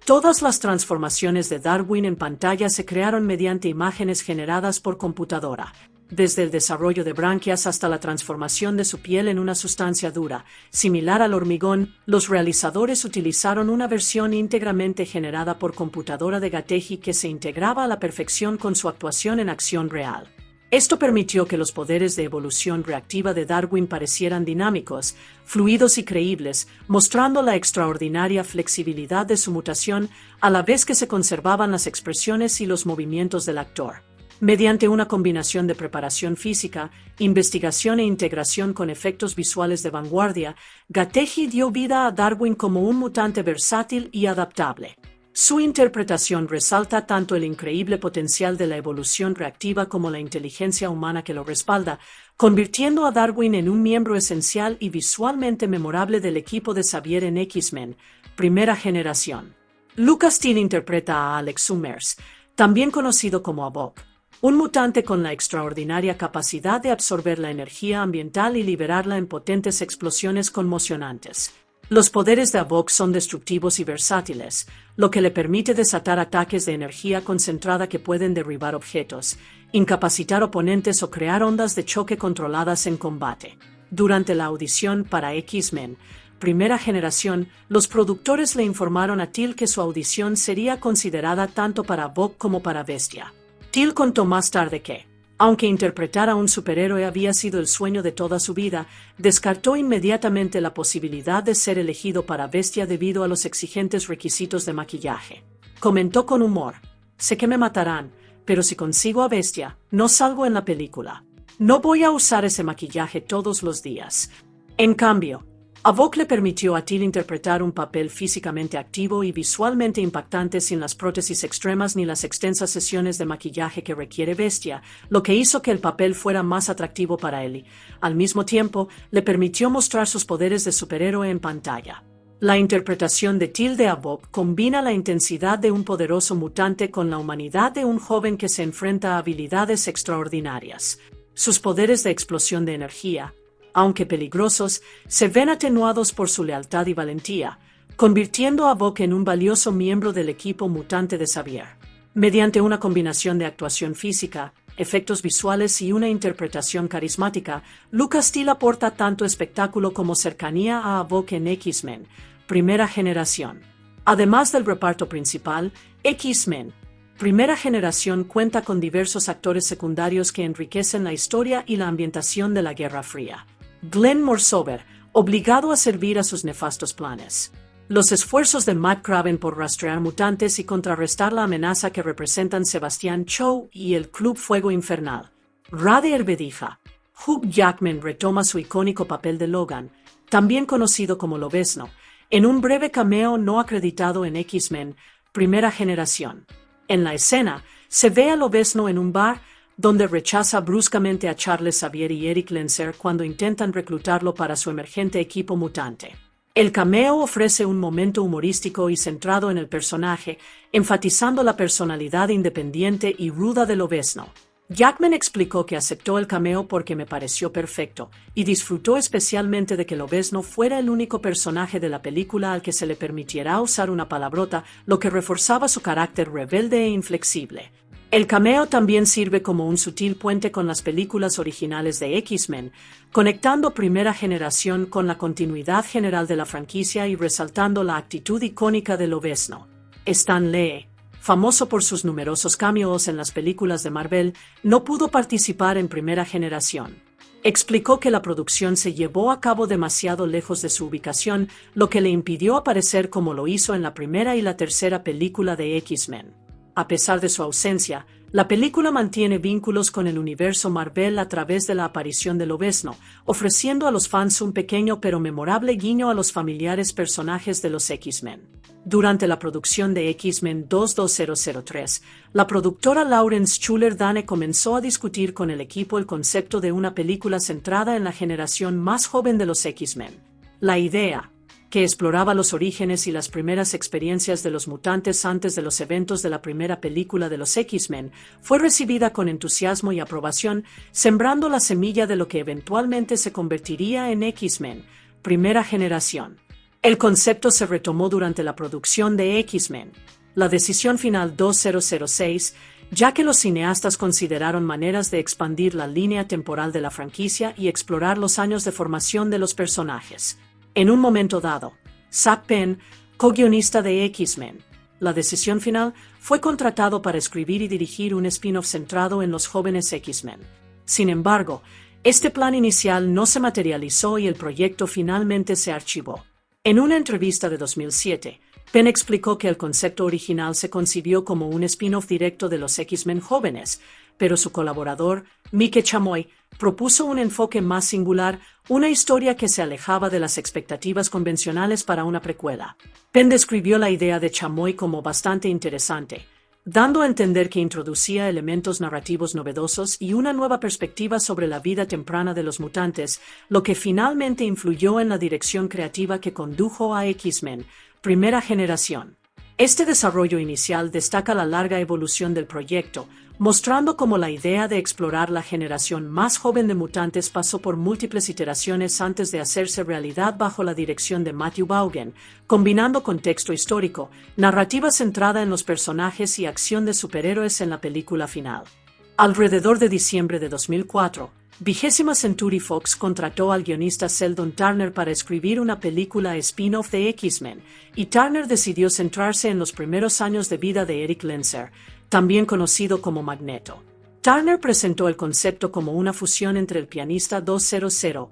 Todas las transformaciones de Darwin en pantalla se crearon mediante imágenes generadas por computadora, desde el desarrollo de branquias hasta la transformación de su piel en una sustancia dura, similar al hormigón. Los realizadores utilizaron una versión íntegramente generada por computadora de Gateji que se integraba a la perfección con su actuación en acción real. Esto permitió que los poderes de evolución reactiva de Darwin parecieran dinámicos, fluidos y creíbles, mostrando la extraordinaria flexibilidad de su mutación a la vez que se conservaban las expresiones y los movimientos del actor. Mediante una combinación de preparación física, investigación e integración con efectos visuales de vanguardia, Gateji dio vida a Darwin como un mutante versátil y adaptable. Su interpretación resalta tanto el increíble potencial de la evolución reactiva como la inteligencia humana que lo respalda, convirtiendo a Darwin en un miembro esencial y visualmente memorable del equipo de Xavier en X-Men, Primera Generación. Lucas Till interpreta a Alex Summers, también conocido como Havok, un mutante con la extraordinaria capacidad de absorber la energía ambiental y liberarla en potentes explosiones conmocionantes. Los poderes de Havok son destructivos y versátiles, lo que le permite desatar ataques de energía concentrada que pueden derribar objetos, incapacitar oponentes o crear ondas de choque controladas en combate. Durante la audición para X-Men Primera Generación, los productores le informaron a Till que su audición sería considerada tanto para Havok como para Bestia. Till contó más tarde que, aunque interpretar a un superhéroe había sido el sueño de toda su vida, descartó inmediatamente la posibilidad de ser elegido para Bestia debido a los exigentes requisitos de maquillaje. Comentó con humor: «Sé que me matarán, pero si consigo a Bestia, no salgo en la película. No voy a usar ese maquillaje todos los días». En cambio, Havok le permitió a Till interpretar un papel físicamente activo y visualmente impactante sin las prótesis extremas ni las extensas sesiones de maquillaje que requiere Bestia, lo que hizo que el papel fuera más atractivo para él y, al mismo tiempo, le permitió mostrar sus poderes de superhéroe en pantalla. La interpretación de Tilde Abop combina la intensidad de un poderoso mutante con la humanidad de un joven que se enfrenta a habilidades extraordinarias. Sus poderes de explosión de energía, aunque peligrosos, se ven atenuados por su lealtad y valentía, convirtiendo a Abop en un valioso miembro del equipo mutante de Xavier. Mediante una combinación de actuación física, efectos visuales y una interpretación carismática, Lucas Steele aporta tanto espectáculo como cercanía a Abop en X-Men, Primera Generación. Además del reparto principal, X-Men, Primera Generación cuenta con diversos actores secundarios que enriquecen la historia y la ambientación de la Guerra Fría. Glenn Morsover, obligado a servir a sus nefastos planes. Los esfuerzos de Matt Craven por rastrear mutantes y contrarrestar la amenaza que representan Sebastian Chow y el Club Fuego Infernal. Rade Herbedija. Hugh Jackman retoma su icónico papel de Logan, también conocido como Lobezno, en un breve cameo no acreditado en X-Men, Primera Generación. En la escena, se ve a Lobezno en un bar, donde rechaza bruscamente a Charles Xavier y Eric Lenser cuando intentan reclutarlo para su emergente equipo mutante. El cameo ofrece un momento humorístico y centrado en el personaje, enfatizando la personalidad independiente y ruda de Lobezno. Jackman explicó que aceptó el cameo porque me pareció perfecto, y disfrutó especialmente de que Lobezno fuera el único personaje de la película al que se le permitiera usar una palabrota, lo que reforzaba su carácter rebelde e inflexible. El cameo también sirve como un sutil puente con las películas originales de X-Men, conectando Primera Generación con la continuidad general de la franquicia y resaltando la actitud icónica de Lobezno. Stan Lee, famoso por sus numerosos cameos en las películas de Marvel, no pudo participar en Primera Generación. Explicó que la producción se llevó a cabo demasiado lejos de su ubicación, lo que le impidió aparecer como lo hizo en la primera y la tercera película de X-Men. A pesar de su ausencia, la película mantiene vínculos con el universo Marvel a través de la aparición de Lobezno, ofreciendo a los fans un pequeño pero memorable guiño a los familiares personajes de los X-Men. Durante la producción de X-Men 22003, la productora Lawrence Schuller-Dane comenzó a discutir con el equipo el concepto de una película centrada en la generación más joven de los X-Men. La idea, que exploraba los orígenes y las primeras experiencias de los mutantes antes de los eventos de la primera película de los X-Men, fue recibida con entusiasmo y aprobación, sembrando la semilla de lo que eventualmente se convertiría en X-Men, Primera Generación. El concepto se retomó durante la producción de X-Men, la decisión final 2006, ya que los cineastas consideraron maneras de expandir la línea temporal de la franquicia y explorar los años de formación de los personajes. En un momento dado, Zak Penn, co-guionista de X-Men, la decisión final, fue contratado para escribir y dirigir un spin-off centrado en los jóvenes X-Men. Sin embargo, este plan inicial no se materializó y el proyecto finalmente se archivó. En una entrevista de 2007, Penn explicó que el concepto original se concibió como un spin-off directo de los X-Men jóvenes, pero su colaborador, Mike Chamoy, propuso un enfoque más singular, una historia que se alejaba de las expectativas convencionales para una precuela. Penn describió la idea de Chamoy como bastante interesante, dando a entender que introducía elementos narrativos novedosos y una nueva perspectiva sobre la vida temprana de los mutantes, lo que finalmente influyó en la dirección creativa que condujo a X-Men, Primera Generación. Este desarrollo inicial destaca la larga evolución del proyecto, mostrando cómo la idea de explorar la generación más joven de mutantes pasó por múltiples iteraciones antes de hacerse realidad bajo la dirección de Matthew Vaughan, combinando contexto histórico, narrativa centrada en los personajes y acción de superhéroes en la película final. Alrededor de diciembre de 2004, 20th Century Fox contrató al guionista Sheldon Turner para escribir una película spin-off de X-Men, y Turner decidió centrarse en los primeros años de vida de Eric Lenser, también conocido como Magneto. Turner presentó el concepto como una fusión entre el pianista 200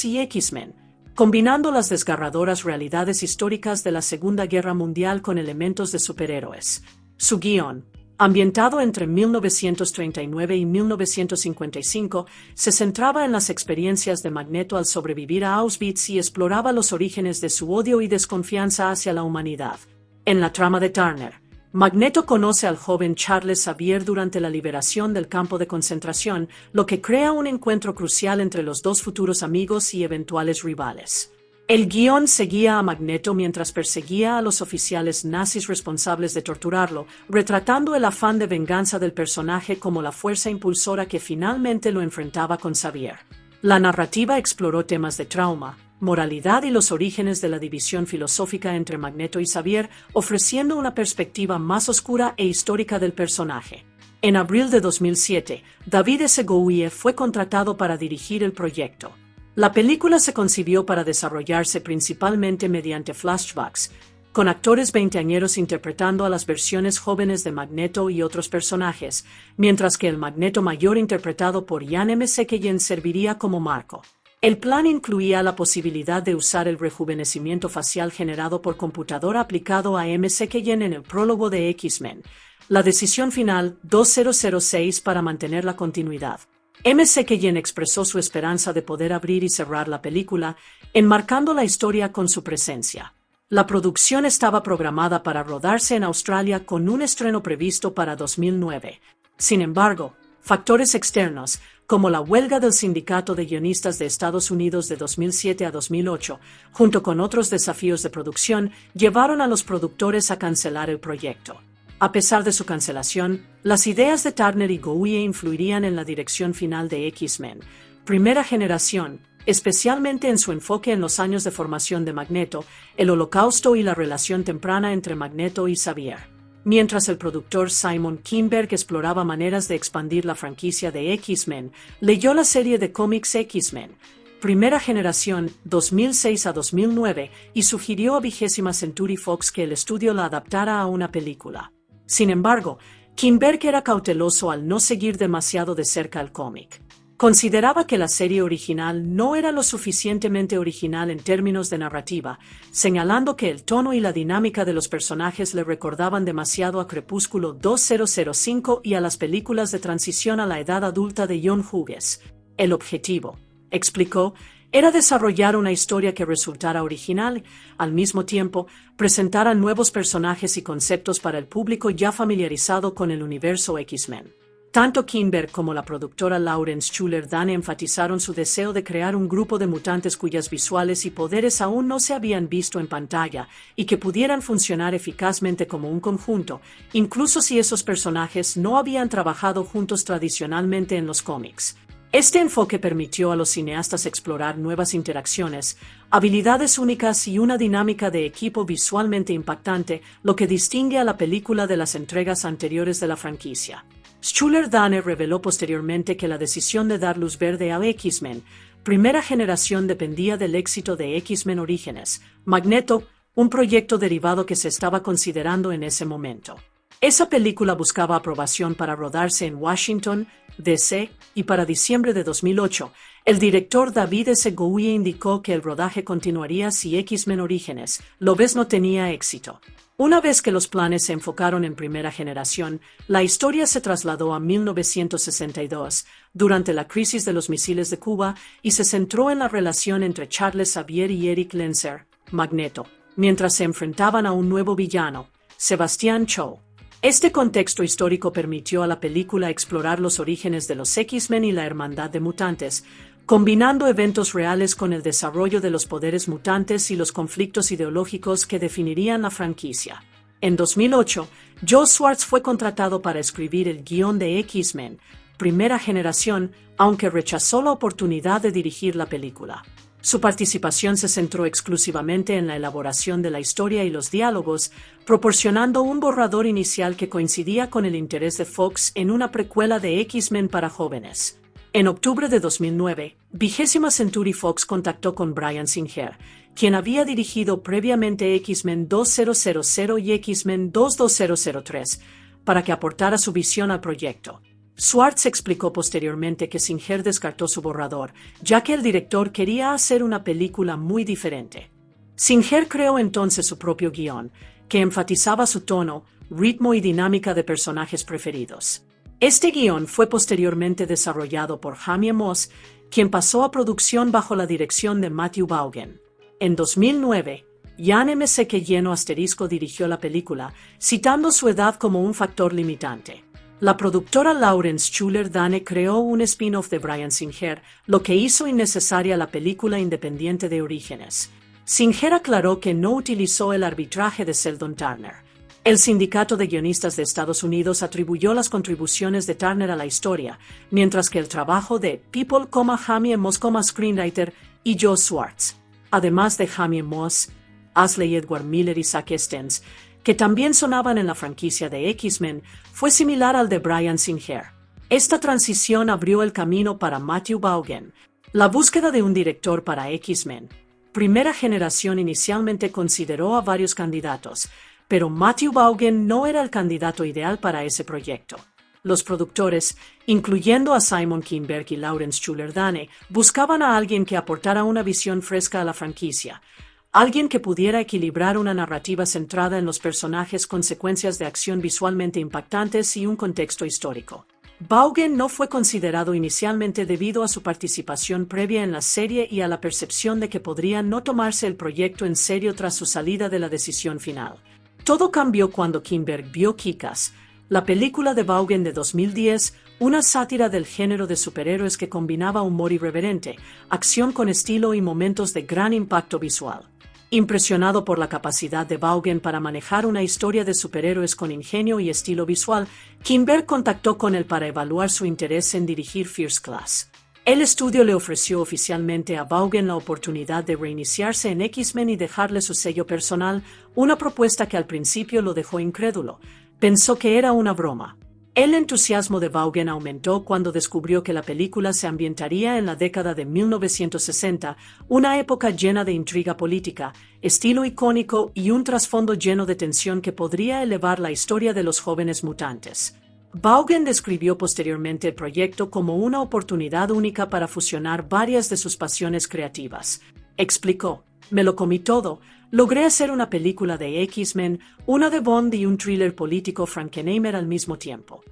y X-Men, combinando las desgarradoras realidades históricas de la Segunda Guerra Mundial con elementos de superhéroes. Su guión, ambientado entre 1939 y 1955, se centraba en las experiencias de Magneto al sobrevivir a Auschwitz y exploraba los orígenes de su odio y desconfianza hacia la humanidad. En la trama de Turner, Magneto conoce al joven Charles Xavier durante la liberación del campo de concentración, lo que crea un encuentro crucial entre los dos futuros amigos y eventuales rivales. El guión seguía a Magneto mientras perseguía a los oficiales nazis responsables de torturarlo, retratando el afán de venganza del personaje como la fuerza impulsora que finalmente lo enfrentaba con Xavier. La narrativa exploró temas de trauma, moralidad y los orígenes de la división filosófica entre Magneto y Xavier, ofreciendo una perspectiva más oscura e histórica del personaje. En abril de 2007, David S. Goyer fue contratado para dirigir el proyecto. La película se concibió para desarrollarse principalmente mediante flashbacks, con actores veinteañeros interpretando a las versiones jóvenes de Magneto y otros personajes, mientras que el Magneto mayor interpretado por Ian M. McKellen serviría como marco. El plan incluía la posibilidad de usar el rejuvenecimiento facial generado por computadora aplicado a M. McKellen en el prólogo de X-Men. La decisión final 2006 para mantener la continuidad. M. McKellen expresó su esperanza de poder abrir y cerrar la película, enmarcando la historia con su presencia. La producción estaba programada para rodarse en Australia con un estreno previsto para 2009. Sin embargo, factores externos, como la huelga del Sindicato de Guionistas de Estados Unidos de 2007 a 2008, junto con otros desafíos de producción, llevaron a los productores a cancelar el proyecto. A pesar de su cancelación, las ideas de Turner y Goyer influirían en la dirección final de X-Men, primera generación, especialmente en su enfoque en los años de formación de Magneto, el Holocausto y la relación temprana entre Magneto y Xavier. Mientras el productor Simon Kinberg exploraba maneras de expandir la franquicia de X-Men, leyó la serie de cómics X-Men, primera generación, 2006 a 2009, y sugirió a 20th Century Fox que el estudio la adaptara a una película. Sin embargo, Kinberg era cauteloso al no seguir demasiado de cerca el cómic. Consideraba que la serie original no era lo suficientemente original en términos de narrativa, señalando que el tono y la dinámica de los personajes le recordaban demasiado a Crepúsculo 2005 y a las películas de transición a la edad adulta de John Hughes. El objetivo, explicó, era desarrollar una historia que resultara original, al mismo tiempo, presentara nuevos personajes y conceptos para el público ya familiarizado con el universo X-Men. Tanto Kinberg como la productora Lawrence Schuller-Dane enfatizaron su deseo de crear un grupo de mutantes cuyas visuales y poderes aún no se habían visto en pantalla y que pudieran funcionar eficazmente como un conjunto, incluso si esos personajes no habían trabajado juntos tradicionalmente en los cómics. Este enfoque permitió a los cineastas explorar nuevas interacciones, habilidades únicas y una dinámica de equipo visualmente impactante, lo que distingue a la película de las entregas anteriores de la franquicia. Schuller-Dane reveló posteriormente que la decisión de dar luz verde a X-Men, primera generación, dependía del éxito de X-Men Orígenes, Magneto, un proyecto derivado que se estaba considerando en ese momento. Esa película buscaba aprobación para rodarse en Washington, D.C., y para diciembre de 2008, el director David S. Goyer indicó que el rodaje continuaría si X-Men Orígenes, lo ves, no tenía éxito. Una vez que los planes se enfocaron en primera generación, la historia se trasladó a 1962, durante la crisis de los misiles de Cuba, y se centró en la relación entre Charles Xavier y Eric Lenser, Magneto, mientras se enfrentaban a un nuevo villano, Sebastian Shaw. Este contexto histórico permitió a la película explorar los orígenes de los X-Men y la hermandad de mutantes, combinando eventos reales con el desarrollo de los poderes mutantes y los conflictos ideológicos que definirían la franquicia. En 2008, Joe Swartz fue contratado para escribir el guión de X-Men, primera generación, aunque rechazó la oportunidad de dirigir la película. Su participación se centró exclusivamente en la elaboración de la historia y los diálogos, proporcionando un borrador inicial que coincidía con el interés de Fox en una precuela de X-Men para jóvenes. En octubre de 2009, 20th Century Fox contactó con Bryan Singer, quien había dirigido previamente X-Men 2000 y X-Men 22003, para que aportara su visión al proyecto. Swartz explicó posteriormente que Singer descartó su borrador, ya que el director quería hacer una película muy diferente. Singer creó entonces su propio guión, que enfatizaba su tono, ritmo y dinámica de personajes preferidos. Este guión fue posteriormente desarrollado por Jamie Moss, quien pasó a producción bajo la dirección de Matthew Vaughan. En 2009, Ian M. McKellen dirigió la película, citando su edad como un factor limitante. La productora Lawrence Schuller-Dane creó un spin-off de Bryan Singer, lo que hizo innecesaria la película independiente de Orígenes. Singer aclaró que no utilizó el arbitraje de Sheldon Turner. El Sindicato de Guionistas de Estados Unidos atribuyó las contribuciones de Turner a la historia, mientras que el trabajo de People, Jamie Moss como screenwriter y Joe Swartz, además de Jamie Moss, Ashley Edward Miller y Zack Stentz, que también sonaban en la franquicia de X-Men, fue similar al de Bryan Singer. Esta transición abrió el camino para Matthew Vaughn. La búsqueda de un director para X-Men. Primera Generación inicialmente consideró a varios candidatos, pero Matthew Vaughn no era el candidato ideal para ese proyecto. Los productores, incluyendo a Simon Kinberg y Lawrence Schuller-Dane, buscaban a alguien que aportara una visión fresca a la franquicia, alguien que pudiera equilibrar una narrativa centrada en los personajes con secuencias de acción visualmente impactantes y un contexto histórico. Vaughn no fue considerado inicialmente debido a su participación previa en la serie y a la percepción de que podría no tomarse el proyecto en serio tras su salida de la decisión final. Todo cambió cuando Kinberg vio Kick-Ass, la película de Vaughn de 2010, una sátira del género de superhéroes que combinaba humor irreverente, acción con estilo y momentos de gran impacto visual. Impresionado por la capacidad de Vaughn para manejar una historia de superhéroes con ingenio y estilo visual, Kinberg contactó con él para evaluar su interés en dirigir First Class. El estudio le ofreció oficialmente a Vaughn la oportunidad de reiniciarse en X-Men y dejarle su sello personal, una propuesta que al principio lo dejó incrédulo. Pensó que era una broma. El entusiasmo de Vaughn aumentó cuando descubrió que la película se ambientaría en la década de 1960, una época llena de intriga política, estilo icónico y un trasfondo lleno de tensión que podría elevar la historia de los jóvenes mutantes. Vaughn describió posteriormente el proyecto como una oportunidad única para fusionar varias de sus pasiones creativas. Explicó: "Me lo comí todo. Logré hacer una película de X-Men, una de Bond y un thriller político Frankenheimer al mismo tiempo".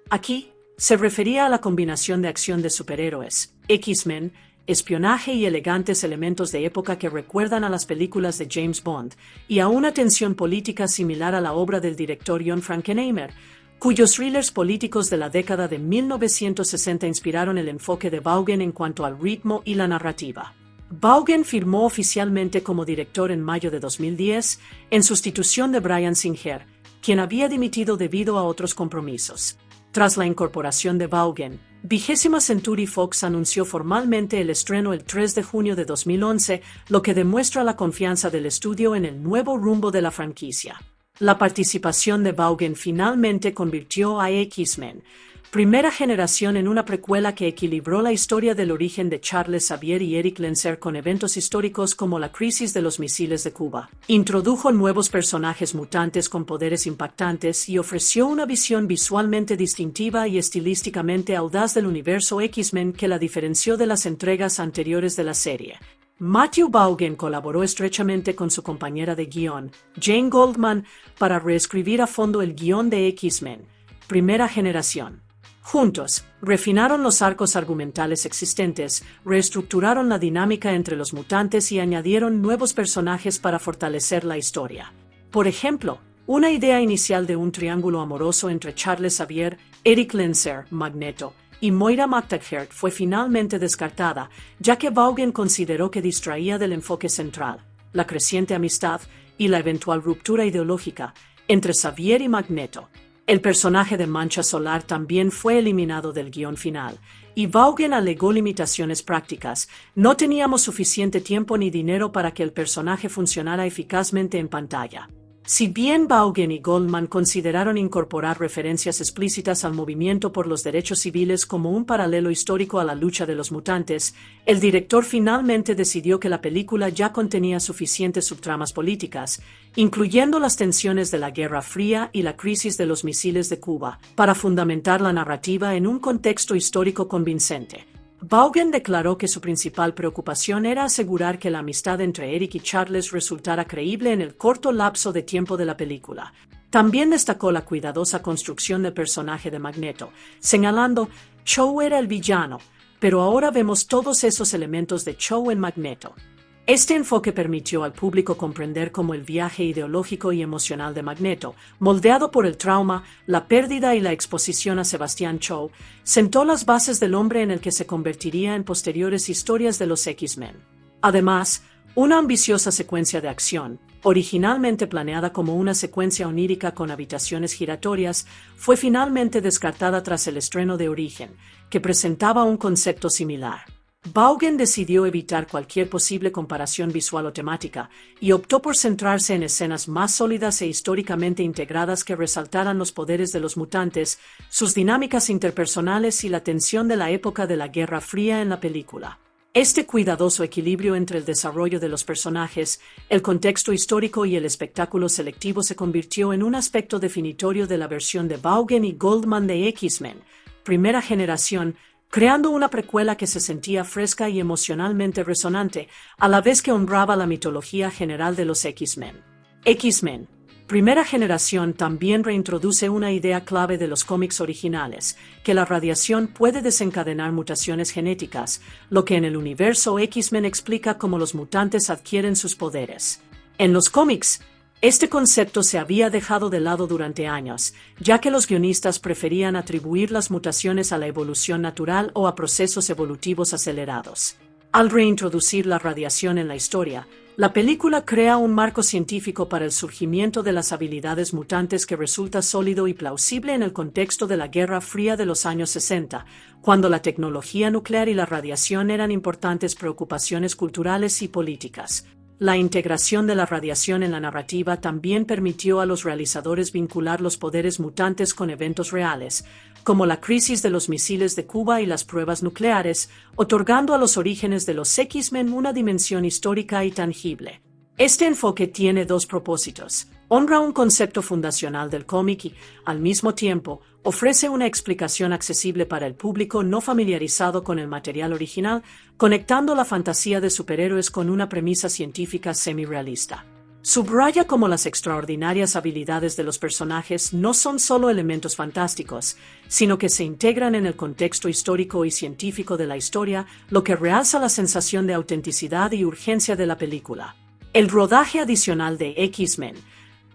Aquí, se refería a la combinación de acción de superhéroes, X-Men, espionaje y elegantes elementos de época que recuerdan a las películas de James Bond, y a una tensión política similar a la obra del director John Frankenheimer, cuyos thrillers políticos de la década de 1960 inspiraron el enfoque de Vaughn en cuanto al ritmo y la narrativa. Vaughn firmó oficialmente como director en mayo de 2010, en sustitución de Bryan Singer, quien había dimitido debido a otros compromisos. Tras la incorporación de Vaughn, 20th Century Fox anunció formalmente el estreno el 3 de junio de 2011, lo que demuestra la confianza del estudio en el nuevo rumbo de la franquicia. La participación de Vaughn finalmente convirtió a X-Men, Primera Generación, en una precuela que equilibró la historia del origen de Charles Xavier y Eric Lancer con eventos históricos como la crisis de los misiles de Cuba. Introdujo nuevos personajes mutantes con poderes impactantes y ofreció una visión visualmente distintiva y estilísticamente audaz del universo X-Men que la diferenció de las entregas anteriores de la serie. Matthew Vaughn colaboró estrechamente con su compañera de guión, Jane Goldman, para reescribir a fondo el guión de X-Men, Primera Generación. Juntos, refinaron los arcos argumentales existentes, reestructuraron la dinámica entre los mutantes y añadieron nuevos personajes para fortalecer la historia. Por ejemplo, una idea inicial de un triángulo amoroso entre Charles Xavier, Eric Lancer, Magneto, y Moira McTaggart fue finalmente descartada, ya que Vaughn consideró que distraía del enfoque central, la creciente amistad y la eventual ruptura ideológica entre Xavier y Magneto. El personaje de Mancha Solar también fue eliminado del guión final, y Vaughn alegó limitaciones prácticas. No teníamos suficiente tiempo ni dinero para que el personaje funcionara eficazmente en pantalla. Si bien Vaughn y Goldman consideraron incorporar referencias explícitas al movimiento por los derechos civiles como un paralelo histórico a la lucha de los mutantes, el director finalmente decidió que la película ya contenía suficientes subtramas políticas, incluyendo las tensiones de la Guerra Fría y la crisis de los misiles de Cuba, para fundamentar la narrativa en un contexto histórico convincente. Vaughn declaró que su principal preocupación era asegurar que la amistad entre Eric y Charles resultara creíble en el corto lapso de tiempo de la película. También destacó la cuidadosa construcción del personaje de Magneto, señalando: "Cho era el villano, pero ahora vemos todos esos elementos de Cho en Magneto". Este enfoque permitió al público comprender cómo el viaje ideológico y emocional de Magneto, moldeado por el trauma, la pérdida y la exposición a Sebastian Cho, sentó las bases del hombre en el que se convertiría en posteriores historias de los X-Men. Además, Una ambiciosa secuencia de acción, originalmente planeada como una secuencia onírica con habitaciones giratorias, fue finalmente descartada tras el estreno de Origen, que presentaba un concepto similar. Vaughan decidió evitar cualquier posible comparación visual o temática, y optó por centrarse en escenas más sólidas e históricamente integradas que resaltaran los poderes de los mutantes, sus dinámicas interpersonales y la tensión de la época de la Guerra Fría en la película. Este cuidadoso equilibrio entre el desarrollo de los personajes, el contexto histórico y el espectáculo selectivo se convirtió en un aspecto definitorio de la versión de Vaughan y Goldman de X-Men, primera generación, creando una precuela que se sentía fresca y emocionalmente resonante, a la vez que honraba la mitología general de los X-Men. X-Men, primera generación, también reintroduce una idea clave de los cómics originales, que la radiación puede desencadenar mutaciones genéticas, lo que en el universo X-Men explica cómo los mutantes adquieren sus poderes. En los cómics, este concepto se había dejado de lado durante años, ya que los guionistas preferían atribuir las mutaciones a la evolución natural o a procesos evolutivos acelerados. Al reintroducir la radiación en la historia, la película crea un marco científico para el surgimiento de las habilidades mutantes que resulta sólido y plausible en el contexto de la Guerra Fría de los años 60, cuando la tecnología nuclear y la radiación eran importantes preocupaciones culturales y políticas. La integración de la radiación en la narrativa también permitió a los realizadores vincular los poderes mutantes con eventos reales, como la crisis de los misiles de Cuba y las pruebas nucleares, otorgando a los orígenes de los X-Men una dimensión histórica y tangible. Este enfoque tiene dos propósitos: honra un concepto fundacional del cómic y, al mismo tiempo, ofrece una explicación accesible para el público no familiarizado con el material original, conectando la fantasía de superhéroes con una premisa científica semi-realista. Subraya cómo las extraordinarias habilidades de los personajes no son solo elementos fantásticos, sino que se integran en el contexto histórico y científico de la historia, lo que realza la sensación de autenticidad y urgencia de la película. El rodaje adicional de X-Men,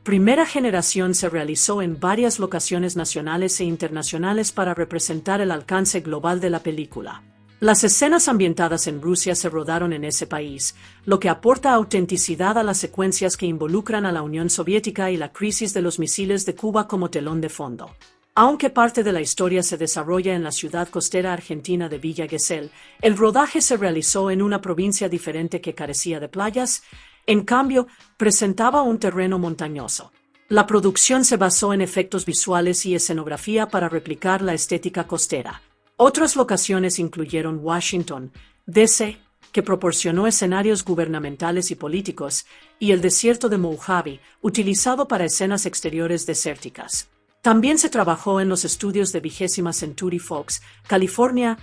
primera generación, se realizó en varias locaciones nacionales e internacionales para representar el alcance global de la película. Las escenas ambientadas en Rusia se rodaron en ese país, lo que aporta autenticidad a las secuencias que involucran a la Unión Soviética y la crisis de los misiles de Cuba como telón de fondo. Aunque parte de la historia se desarrolla en la ciudad costera argentina de Villa Gesell, el rodaje se realizó en una provincia diferente que carecía de playas. En cambio, presentaba un terreno montañoso. La producción se basó en efectos visuales y escenografía para replicar la estética costera. Otras locaciones incluyeron Washington, D.C., que proporcionó escenarios gubernamentales y políticos, y el desierto de Mojave, utilizado para escenas exteriores desérticas. También se trabajó en los estudios de 20th Century Fox, California,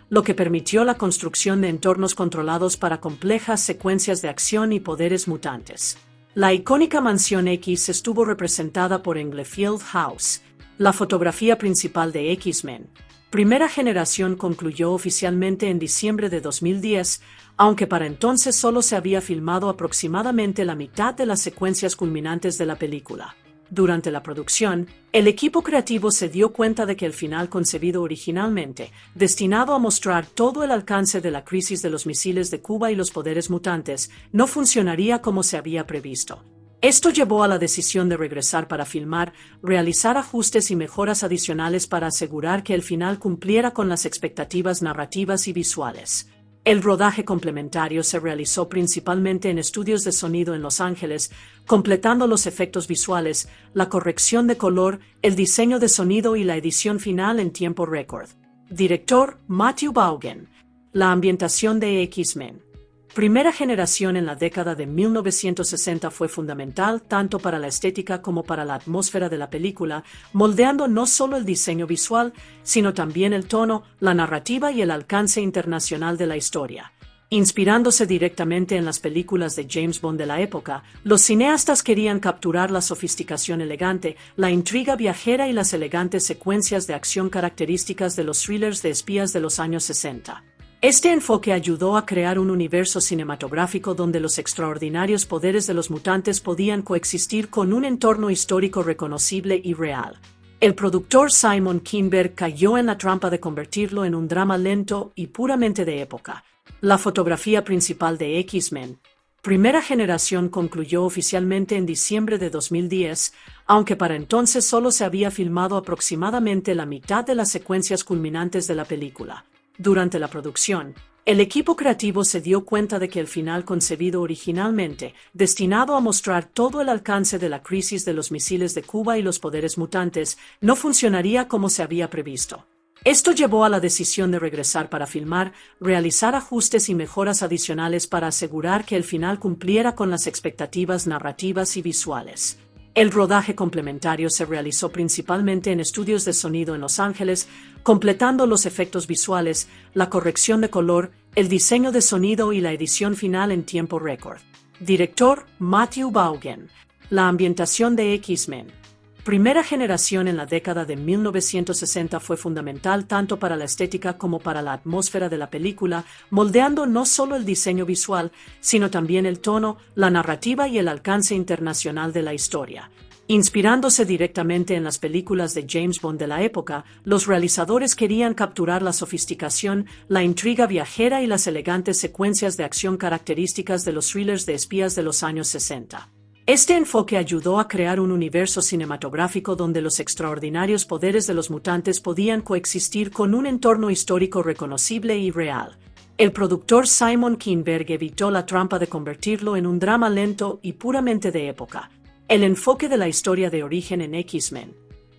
lo que permitió la construcción de entornos controlados para complejas secuencias de acción y poderes mutantes. La icónica Mansión X estuvo representada por Englefield House. La fotografía principal de X-Men, primera generación, concluyó oficialmente en diciembre de 2010, aunque para entonces solo se había filmado aproximadamente la mitad de las secuencias culminantes de la película. Durante la producción, el equipo creativo se dio cuenta de que el final concebido originalmente, destinado a mostrar todo el alcance de la crisis de los misiles de Cuba y los poderes mutantes, no funcionaría como se había previsto. Esto llevó a la decisión de regresar para filmar, realizar ajustes y mejoras adicionales para asegurar que el final cumpliera con las expectativas narrativas y visuales. El rodaje complementario se realizó principalmente en estudios de sonido en Los Ángeles, completando los efectos visuales, la corrección de color, el diseño de sonido y la edición final en tiempo récord. Director: Matthew Vaughan. La ambientación de X-Men, primera generación, en la década de 1960 fue fundamental tanto para la estética como para la atmósfera de la película, moldeando no solo el diseño visual, sino también el tono, la narrativa y el alcance internacional de la historia. Inspirándose directamente en las películas de James Bond de la época, los cineastas querían capturar la sofisticación elegante, la intriga viajera y las elegantes secuencias de acción características de los thrillers de espías de los años 60. Este enfoque ayudó a crear un universo cinematográfico donde los extraordinarios poderes de los mutantes podían coexistir con un entorno histórico reconocible y real. El productor Simon Kinberg cayó en la trampa de convertirlo en un drama lento y puramente de época. La fotografía principal de X-Men Primera Generación concluyó oficialmente en diciembre de 2010, aunque para entonces solo se había filmado aproximadamente la mitad de las secuencias culminantes de la película. Durante la producción, el equipo creativo se dio cuenta de que el final concebido originalmente, destinado a mostrar todo el alcance de la crisis de los misiles de Cuba y los poderes mutantes, no funcionaría como se había previsto. Esto llevó a la decisión de regresar para filmar, realizar ajustes y mejoras adicionales para asegurar que el final cumpliera con las expectativas narrativas y visuales. El rodaje complementario se realizó principalmente en estudios de sonido en Los Ángeles, completando los efectos visuales, la corrección de color, el diseño de sonido y la edición final en tiempo récord. Director Matthew Vaughn. La ambientación de X-Men. Primera Generación en la década de 1960 fue fundamental tanto para la estética como para la atmósfera de la película, moldeando no solo el diseño visual, sino también el tono, la narrativa y el alcance internacional de la historia. Inspirándose directamente en las películas de James Bond de la época, los realizadores querían capturar la sofisticación, la intriga viajera y las elegantes secuencias de acción características de los thrillers de espías de los años 60. Este enfoque ayudó a crear un universo cinematográfico donde los extraordinarios poderes de los mutantes podían coexistir con un entorno histórico reconocible y real. El productor Simon Kinberg evitó la trampa de convertirlo en un drama lento y puramente de época. El enfoque de la historia de origen en X-Men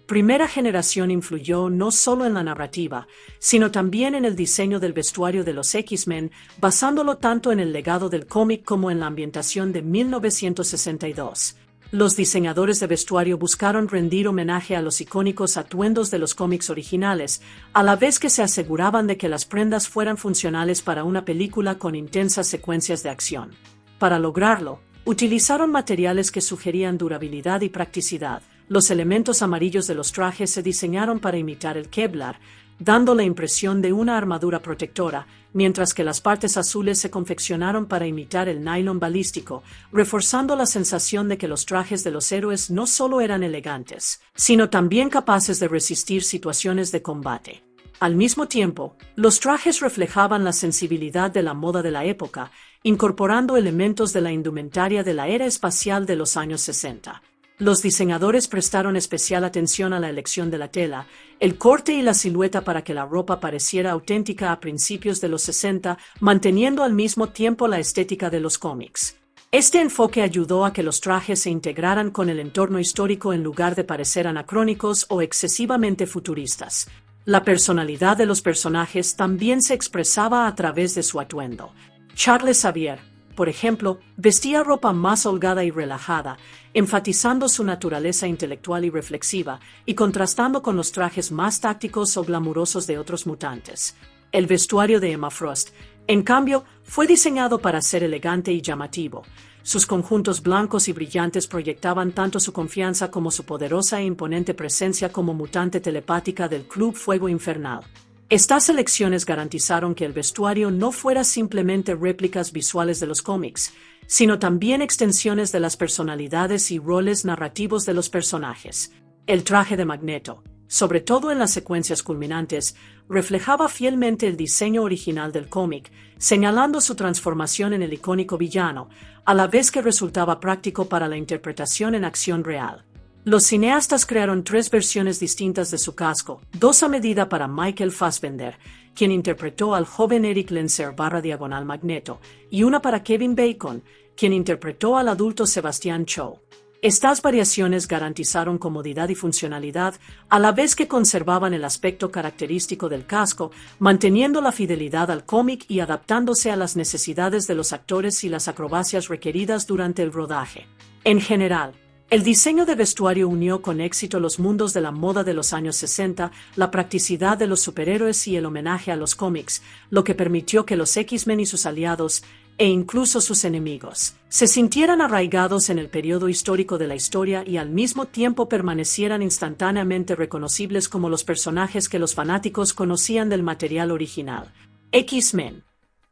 Primera Generación influyó no solo en la narrativa, sino también en el diseño del vestuario de los X-Men, basándolo tanto en el legado del cómic como en la ambientación de 1962. Los diseñadores de vestuario buscaron rendir homenaje a los icónicos atuendos de los cómics originales, a la vez que se aseguraban de que las prendas fueran funcionales para una película con intensas secuencias de acción. Para lograrlo, utilizaron materiales que sugerían durabilidad y practicidad. Los elementos amarillos de los trajes se diseñaron para imitar el Kevlar, dando la impresión de una armadura protectora, mientras que las partes azules se confeccionaron para imitar el nylon balístico, reforzando la sensación de que los trajes de los héroes no solo eran elegantes, sino también capaces de resistir situaciones de combate. Al mismo tiempo, los trajes reflejaban la sensibilidad de la moda de la época, incorporando elementos de la indumentaria de la era espacial de los años 60. Los diseñadores prestaron especial atención a la elección de la tela, el corte y la silueta para que la ropa pareciera auténtica a principios de los 60, manteniendo al mismo tiempo la estética de los cómics. Este enfoque ayudó a que los trajes se integraran con el entorno histórico en lugar de parecer anacrónicos o excesivamente futuristas. La personalidad de los personajes también se expresaba a través de su atuendo. Charles Xavier, por ejemplo, vestía ropa más holgada y relajada, enfatizando su naturaleza intelectual y reflexiva, y contrastando con los trajes más tácticos o glamurosos de otros mutantes. El vestuario de Emma Frost, en cambio, fue diseñado para ser elegante y llamativo. Sus conjuntos blancos y brillantes proyectaban tanto su confianza como su poderosa e imponente presencia como mutante telepática del Club Fuego Infernal. Estas elecciones garantizaron que el vestuario no fuera simplemente réplicas visuales de los cómics, sino también extensiones de las personalidades y roles narrativos de los personajes. El traje de Magneto, sobre todo en las secuencias culminantes, reflejaba fielmente el diseño original del cómic, señalando su transformación en el icónico villano, a la vez que resultaba práctico para la interpretación en acción real. Los cineastas crearon 3 versiones distintas de su casco, 2 a medida para Michael Fassbender, quien interpretó al joven Eric Lenser /diagonal Magneto, y una para Kevin Bacon, quien interpretó al adulto Sebastian Shaw. Estas variaciones garantizaron comodidad y funcionalidad, a la vez que conservaban el aspecto característico del casco, manteniendo la fidelidad al cómic y adaptándose a las necesidades de los actores y las acrobacias requeridas durante el rodaje. En general, el diseño de vestuario unió con éxito los mundos de la moda de los años 60, la practicidad de los superhéroes y el homenaje a los cómics, lo que permitió que los X-Men y sus aliados, e incluso sus enemigos, se sintieran arraigados en el periodo histórico de la historia y al mismo tiempo permanecieran instantáneamente reconocibles como los personajes que los fanáticos conocían del material original. X-Men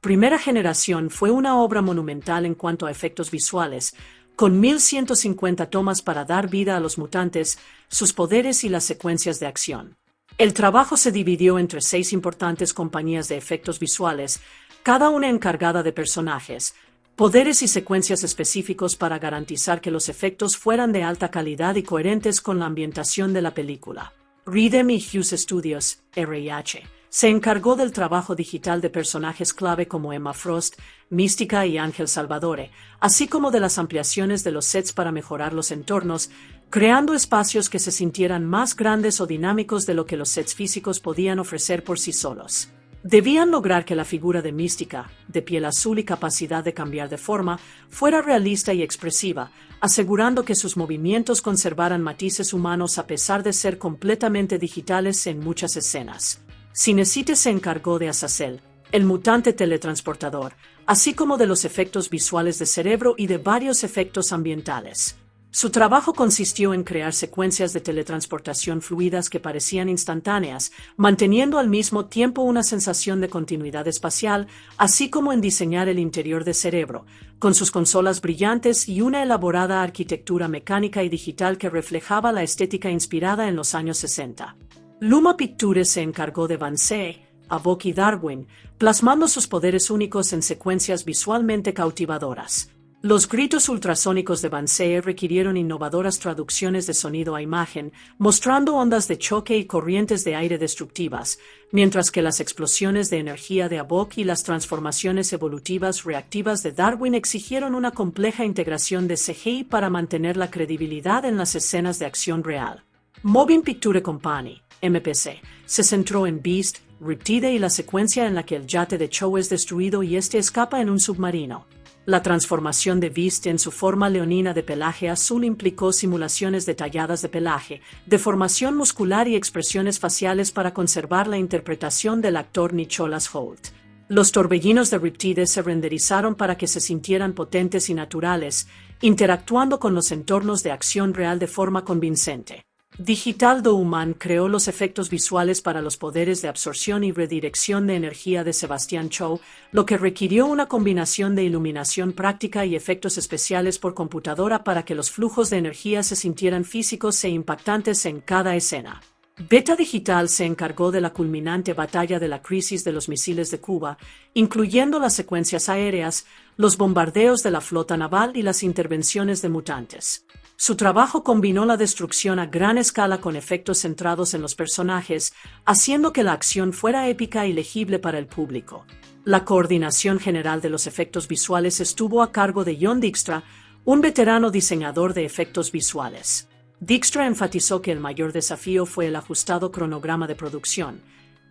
Primera Generación fue una obra monumental en cuanto a efectos visuales, con 1150 tomas para dar vida a los mutantes, sus poderes y las secuencias de acción. El trabajo se dividió entre 6 importantes compañías de efectos visuales, cada una encargada de personajes, poderes y secuencias específicos para garantizar que los efectos fueran de alta calidad y coherentes con la ambientación de la película. Rhythm y Hughes Studios, R&H, se encargó del trabajo digital de personajes clave como Emma Frost, Mística y Ángel Salvadore, así como de las ampliaciones de los sets para mejorar los entornos, creando espacios que se sintieran más grandes o dinámicos de lo que los sets físicos podían ofrecer por sí solos. Debían lograr que la figura de Mística, de piel azul y capacidad de cambiar de forma, fuera realista y expresiva, asegurando que sus movimientos conservaran matices humanos a pesar de ser completamente digitales en muchas escenas. Cinecite se encargó de Azazel, el mutante teletransportador, así como de los efectos visuales de cerebro y de varios efectos ambientales. Su trabajo consistió en crear secuencias de teletransportación fluidas que parecían instantáneas, manteniendo al mismo tiempo una sensación de continuidad espacial, así como en diseñar el interior de Cerebro, con sus consolas brillantes y una elaborada arquitectura mecánica y digital que reflejaba la estética inspirada en los años 60. Luma Pictures se encargó de Banzai, Havok y Darwin, plasmando sus poderes únicos en secuencias visualmente cautivadoras. Los gritos ultrasónicos de Banzai requirieron innovadoras traducciones de sonido a imagen, mostrando ondas de choque y corrientes de aire destructivas, mientras que las explosiones de energía de Havok y las transformaciones evolutivas reactivas de Darwin exigieron una compleja integración de CGI para mantener la credibilidad en las escenas de acción real. Moving Picture Company, MPC, se centró en Beast, Riptide y la secuencia en la que el yate de Cho es destruido y este escapa en un submarino. La transformación de Beast en su forma leonina de pelaje azul implicó simulaciones detalladas de pelaje, deformación muscular y expresiones faciales para conservar la interpretación del actor Nicholas Hoult. Los torbellinos de Riptide se renderizaron para que se sintieran potentes y naturales, interactuando con los entornos de acción real de forma convincente. Digital Douman creó los efectos visuales para los poderes de absorción y redirección de energía de Sebastian Cho, lo que requirió una combinación de iluminación práctica y efectos especiales por computadora para que los flujos de energía se sintieran físicos e impactantes en cada escena. Beta Digital se encargó de la culminante batalla de la crisis de los misiles de Cuba, incluyendo las secuencias aéreas, los bombardeos de la flota naval y las intervenciones de mutantes. Su trabajo combinó la destrucción a gran escala con efectos centrados en los personajes, haciendo que la acción fuera épica y legible para el público. La coordinación general de los efectos visuales estuvo a cargo de John Dykstra, un veterano diseñador de efectos visuales. Dykstra enfatizó que el mayor desafío fue el ajustado cronograma de producción.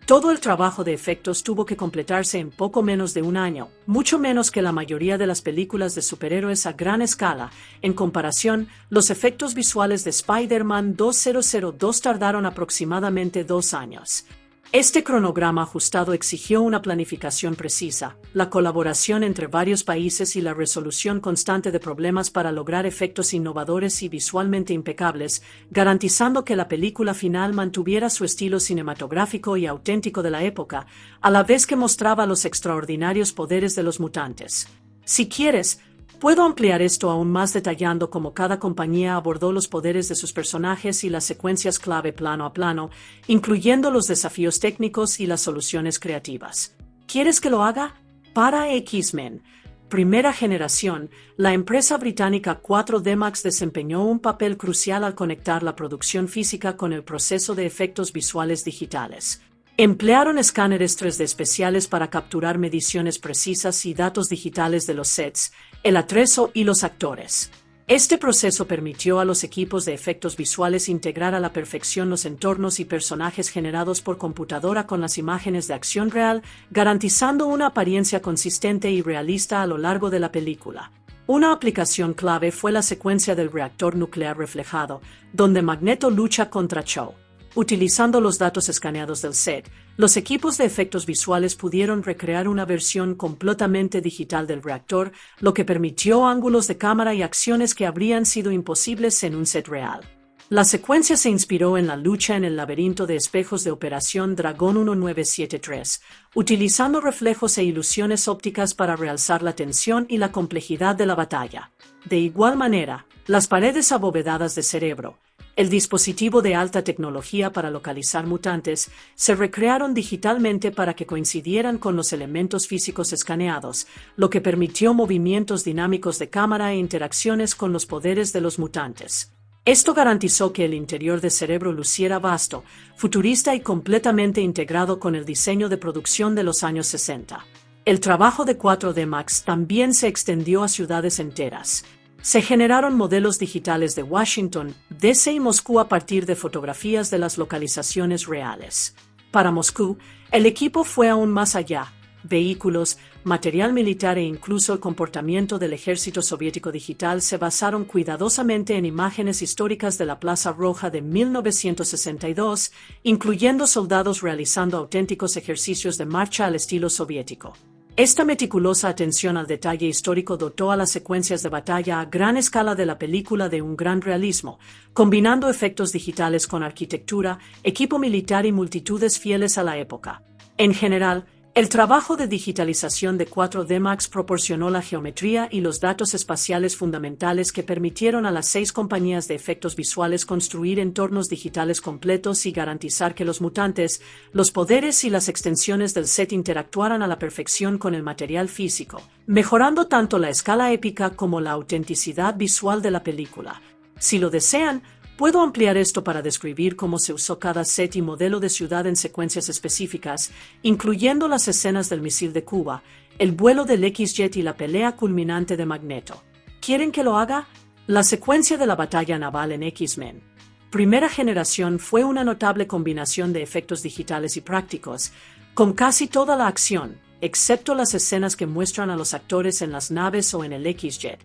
Todo el trabajo de efectos tuvo que completarse en poco menos de un año, mucho menos que la mayoría de las películas de superhéroes a gran escala. En comparación, los efectos visuales de Spider-Man 2002 tardaron aproximadamente 2 años. Este cronograma ajustado exigió una planificación precisa, la colaboración entre varios países y la resolución constante de problemas para lograr efectos innovadores y visualmente impecables, garantizando que la película final mantuviera su estilo cinematográfico y auténtico de la época, a la vez que mostraba los extraordinarios poderes de los mutantes. Si quieres, puedo ampliar esto aún más detallando cómo cada compañía abordó los poderes de sus personajes y las secuencias clave plano a plano, incluyendo los desafíos técnicos y las soluciones creativas. ¿Quieres que lo haga? Para X-Men Primera Generación, la empresa británica 4D Max desempeñó un papel crucial al conectar la producción física con el proceso de efectos visuales digitales. Emplearon escáneres 3D especiales para capturar mediciones precisas y datos digitales de los sets, el atrezo y los actores. Este proceso permitió a los equipos de efectos visuales integrar a la perfección los entornos y personajes generados por computadora con las imágenes de acción real, garantizando una apariencia consistente y realista a lo largo de la película. Una aplicación clave fue la secuencia del reactor nuclear reflejado, donde Magneto lucha contra Cho. Utilizando los datos escaneados del set, los equipos de efectos visuales pudieron recrear una versión completamente digital del reactor, lo que permitió ángulos de cámara y acciones que habrían sido imposibles en un set real. La secuencia se inspiró en la lucha en el laberinto de espejos de Operación Dragón 1973, utilizando reflejos e ilusiones ópticas para realzar la tensión y la complejidad de la batalla. De igual manera, las paredes abovedadas de Cerebro, el dispositivo de alta tecnología para localizar mutantes, se recrearon digitalmente para que coincidieran con los elementos físicos escaneados, lo que permitió movimientos dinámicos de cámara e interacciones con los poderes de los mutantes. Esto garantizó que el interior del cerebro luciera vasto, futurista y completamente integrado con el diseño de producción de los años 60. El trabajo de 4D Max también se extendió a ciudades enteras. Se generaron modelos digitales de Washington, D.C. y Moscú a partir de fotografías de las localizaciones reales. Para Moscú, el equipo fue aún más allá. Vehículos, material militar e incluso el comportamiento del ejército soviético digital se basaron cuidadosamente en imágenes históricas de la Plaza Roja de 1962, incluyendo soldados realizando auténticos ejercicios de marcha al estilo soviético. Esta meticulosa atención al detalle histórico dotó a las secuencias de batalla a gran escala de la película de un gran realismo, combinando efectos digitales con arquitectura, equipo militar y multitudes fieles a la época. En general, el trabajo de digitalización de 4D Max proporcionó la geometría y los datos espaciales fundamentales que permitieron a las 6 compañías de efectos visuales construir entornos digitales completos y garantizar que los mutantes, los poderes y las extensiones del set interactuaran a la perfección con el material físico, mejorando tanto la escala épica como la autenticidad visual de la película. Si lo desean, puedo ampliar esto para describir cómo se usó cada set y modelo de ciudad en secuencias específicas, incluyendo las escenas del misil de Cuba, el vuelo del X-Jet y la pelea culminante de Magneto. ¿Quieren que lo haga? La secuencia de la batalla naval en X-Men Primera Generación fue una notable combinación de efectos digitales y prácticos, con casi toda la acción, excepto las escenas que muestran a los actores en las naves o en el X-Jet,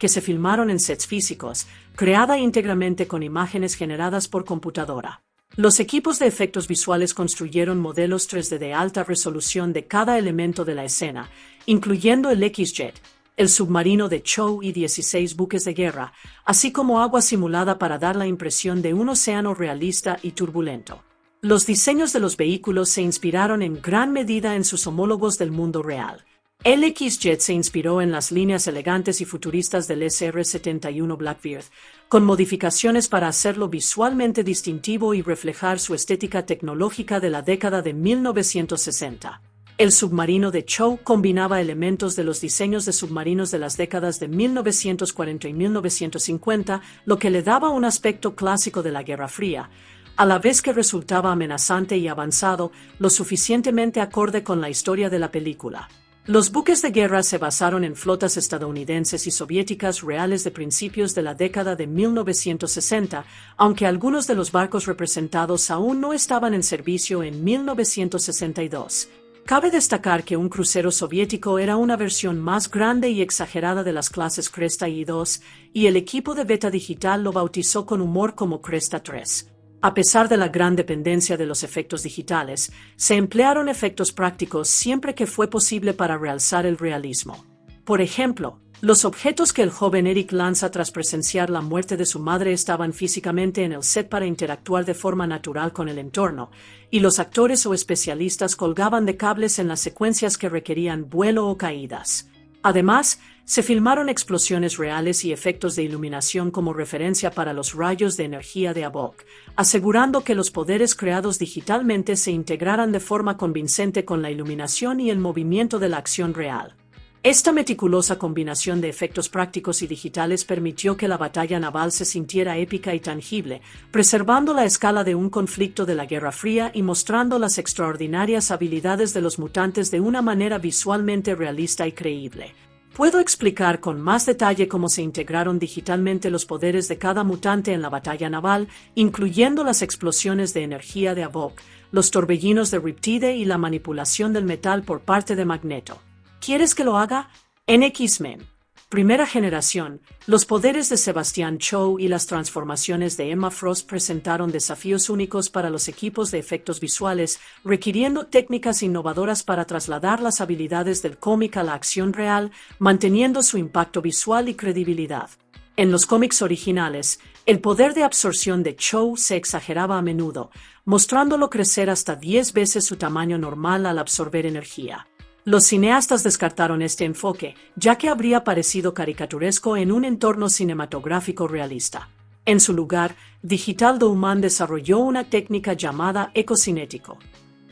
que se filmaron en sets físicos, creada íntegramente con imágenes generadas por computadora. Los equipos de efectos visuales construyeron modelos 3D de alta resolución de cada elemento de la escena, incluyendo el X-Jet, el submarino de Cho y 16 buques de guerra, así como agua simulada para dar la impresión de un océano realista y turbulento. Los diseños de los vehículos se inspiraron en gran medida en sus homólogos del mundo real. El X-Jet se inspiró en las líneas elegantes y futuristas del SR-71 Blackbeard, con modificaciones para hacerlo visualmente distintivo y reflejar su estética tecnológica de la década de 1960. El submarino de Cho combinaba elementos de los diseños de submarinos de las décadas de 1940 y 1950, lo que le daba un aspecto clásico de la Guerra Fría, a la vez que resultaba amenazante y avanzado, lo suficientemente acorde con la historia de la película. Los buques de guerra se basaron en flotas estadounidenses y soviéticas reales de principios de la década de 1960, aunque algunos de los barcos representados aún no estaban en servicio en 1962. Cabe destacar que un crucero soviético era una versión más grande y exagerada de las clases Cresta I-2, y el equipo de Beta Digital lo bautizó con humor como Cresta 3. A pesar de la gran dependencia de los efectos digitales, se emplearon efectos prácticos siempre que fue posible para realzar el realismo. Por ejemplo, los objetos que el joven Eric lanza tras presenciar la muerte de su madre estaban físicamente en el set para interactuar de forma natural con el entorno, y los actores o especialistas colgaban de cables en las secuencias que requerían vuelo o caídas. Además, se filmaron explosiones reales y efectos de iluminación como referencia para los rayos de energía de Havok, asegurando que los poderes creados digitalmente se integraran de forma convincente con la iluminación y el movimiento de la acción real. Esta meticulosa combinación de efectos prácticos y digitales permitió que la batalla naval se sintiera épica y tangible, preservando la escala de un conflicto de la Guerra Fría y mostrando las extraordinarias habilidades de los mutantes de una manera visualmente realista y creíble. Puedo explicar con más detalle cómo se integraron digitalmente los poderes de cada mutante en la batalla naval, incluyendo las explosiones de energía de Havok, los torbellinos de Riptide y la manipulación del metal por parte de Magneto. ¿Quieres que lo haga? En X-Men Primera Generación, los poderes de Sebastian Cho y las transformaciones de Emma Frost presentaron desafíos únicos para los equipos de efectos visuales, requiriendo técnicas innovadoras para trasladar las habilidades del cómic a la acción real, manteniendo su impacto visual y credibilidad. En los cómics originales, el poder de absorción de Cho se exageraba a menudo, mostrándolo crecer hasta 10 veces su tamaño normal al absorber energía. Los cineastas descartaron este enfoque, ya que habría parecido caricaturesco en un entorno cinematográfico realista. En su lugar, Digital Douman desarrolló una técnica llamada ecocinético.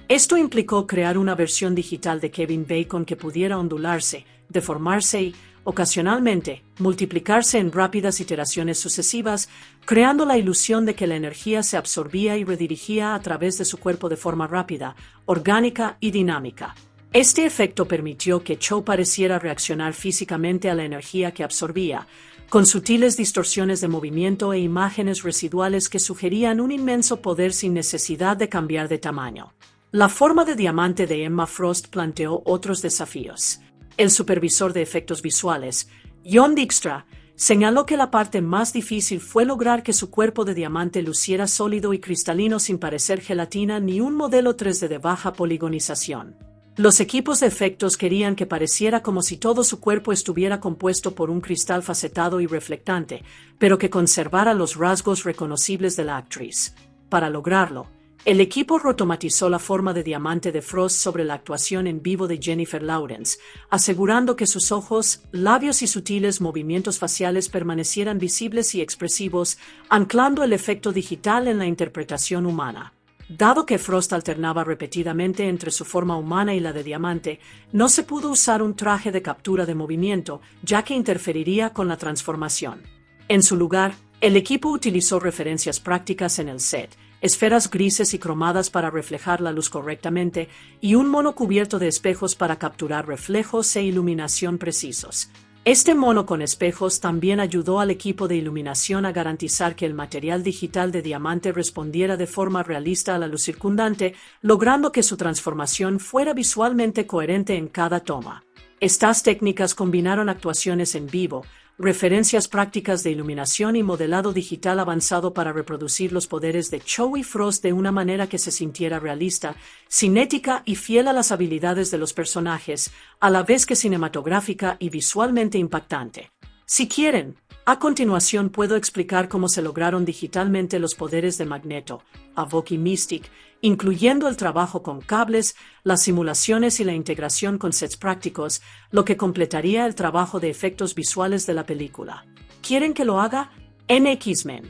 Esto implicó crear una versión digital de Kevin Bacon que pudiera ondularse, deformarse y, ocasionalmente, multiplicarse en rápidas iteraciones sucesivas, creando la ilusión de que la energía se absorbía y redirigía a través de su cuerpo de forma rápida, orgánica y dinámica. Este efecto permitió que Cho pareciera reaccionar físicamente a la energía que absorbía, con sutiles distorsiones de movimiento e imágenes residuales que sugerían un inmenso poder sin necesidad de cambiar de tamaño. La forma de diamante de Emma Frost planteó otros desafíos. El supervisor de efectos visuales, John Dykstra, señaló que la parte más difícil fue lograr que su cuerpo de diamante luciera sólido y cristalino sin parecer gelatina ni un modelo 3D de baja poligonización. Los equipos de efectos querían que pareciera como si todo su cuerpo estuviera compuesto por un cristal facetado y reflectante, pero que conservara los rasgos reconocibles de la actriz. Para lograrlo, el equipo rotomatizó la forma de diamante de Frost sobre la actuación en vivo de Jennifer Lawrence, asegurando que sus ojos, labios y sutiles movimientos faciales permanecieran visibles y expresivos, anclando el efecto digital en la interpretación humana. Dado que Frost alternaba repetidamente entre su forma humana y la de diamante, no se pudo usar un traje de captura de movimiento, ya que interferiría con la transformación. En su lugar, el equipo utilizó referencias prácticas en el set, esferas grises y cromadas para reflejar la luz correctamente y un mono cubierto de espejos para capturar reflejos e iluminación precisos. Este mono con espejos también ayudó al equipo de iluminación a garantizar que el material digital de diamante respondiera de forma realista a la luz circundante, logrando que su transformación fuera visualmente coherente en cada toma. Estas técnicas combinaron actuaciones en vivo, referencias prácticas de iluminación y modelado digital avanzado para reproducir los poderes de Cho y Frost de una manera que se sintiera realista, cinética y fiel a las habilidades de los personajes, a la vez que cinematográfica y visualmente impactante. Si quieren, a continuación puedo explicar cómo se lograron digitalmente los poderes de Magneto, Havok y Mystic, incluyendo el trabajo con cables, las simulaciones y la integración con sets prácticos, lo que completaría el trabajo de efectos visuales de la película. ¿Quieren que lo haga? En X-Men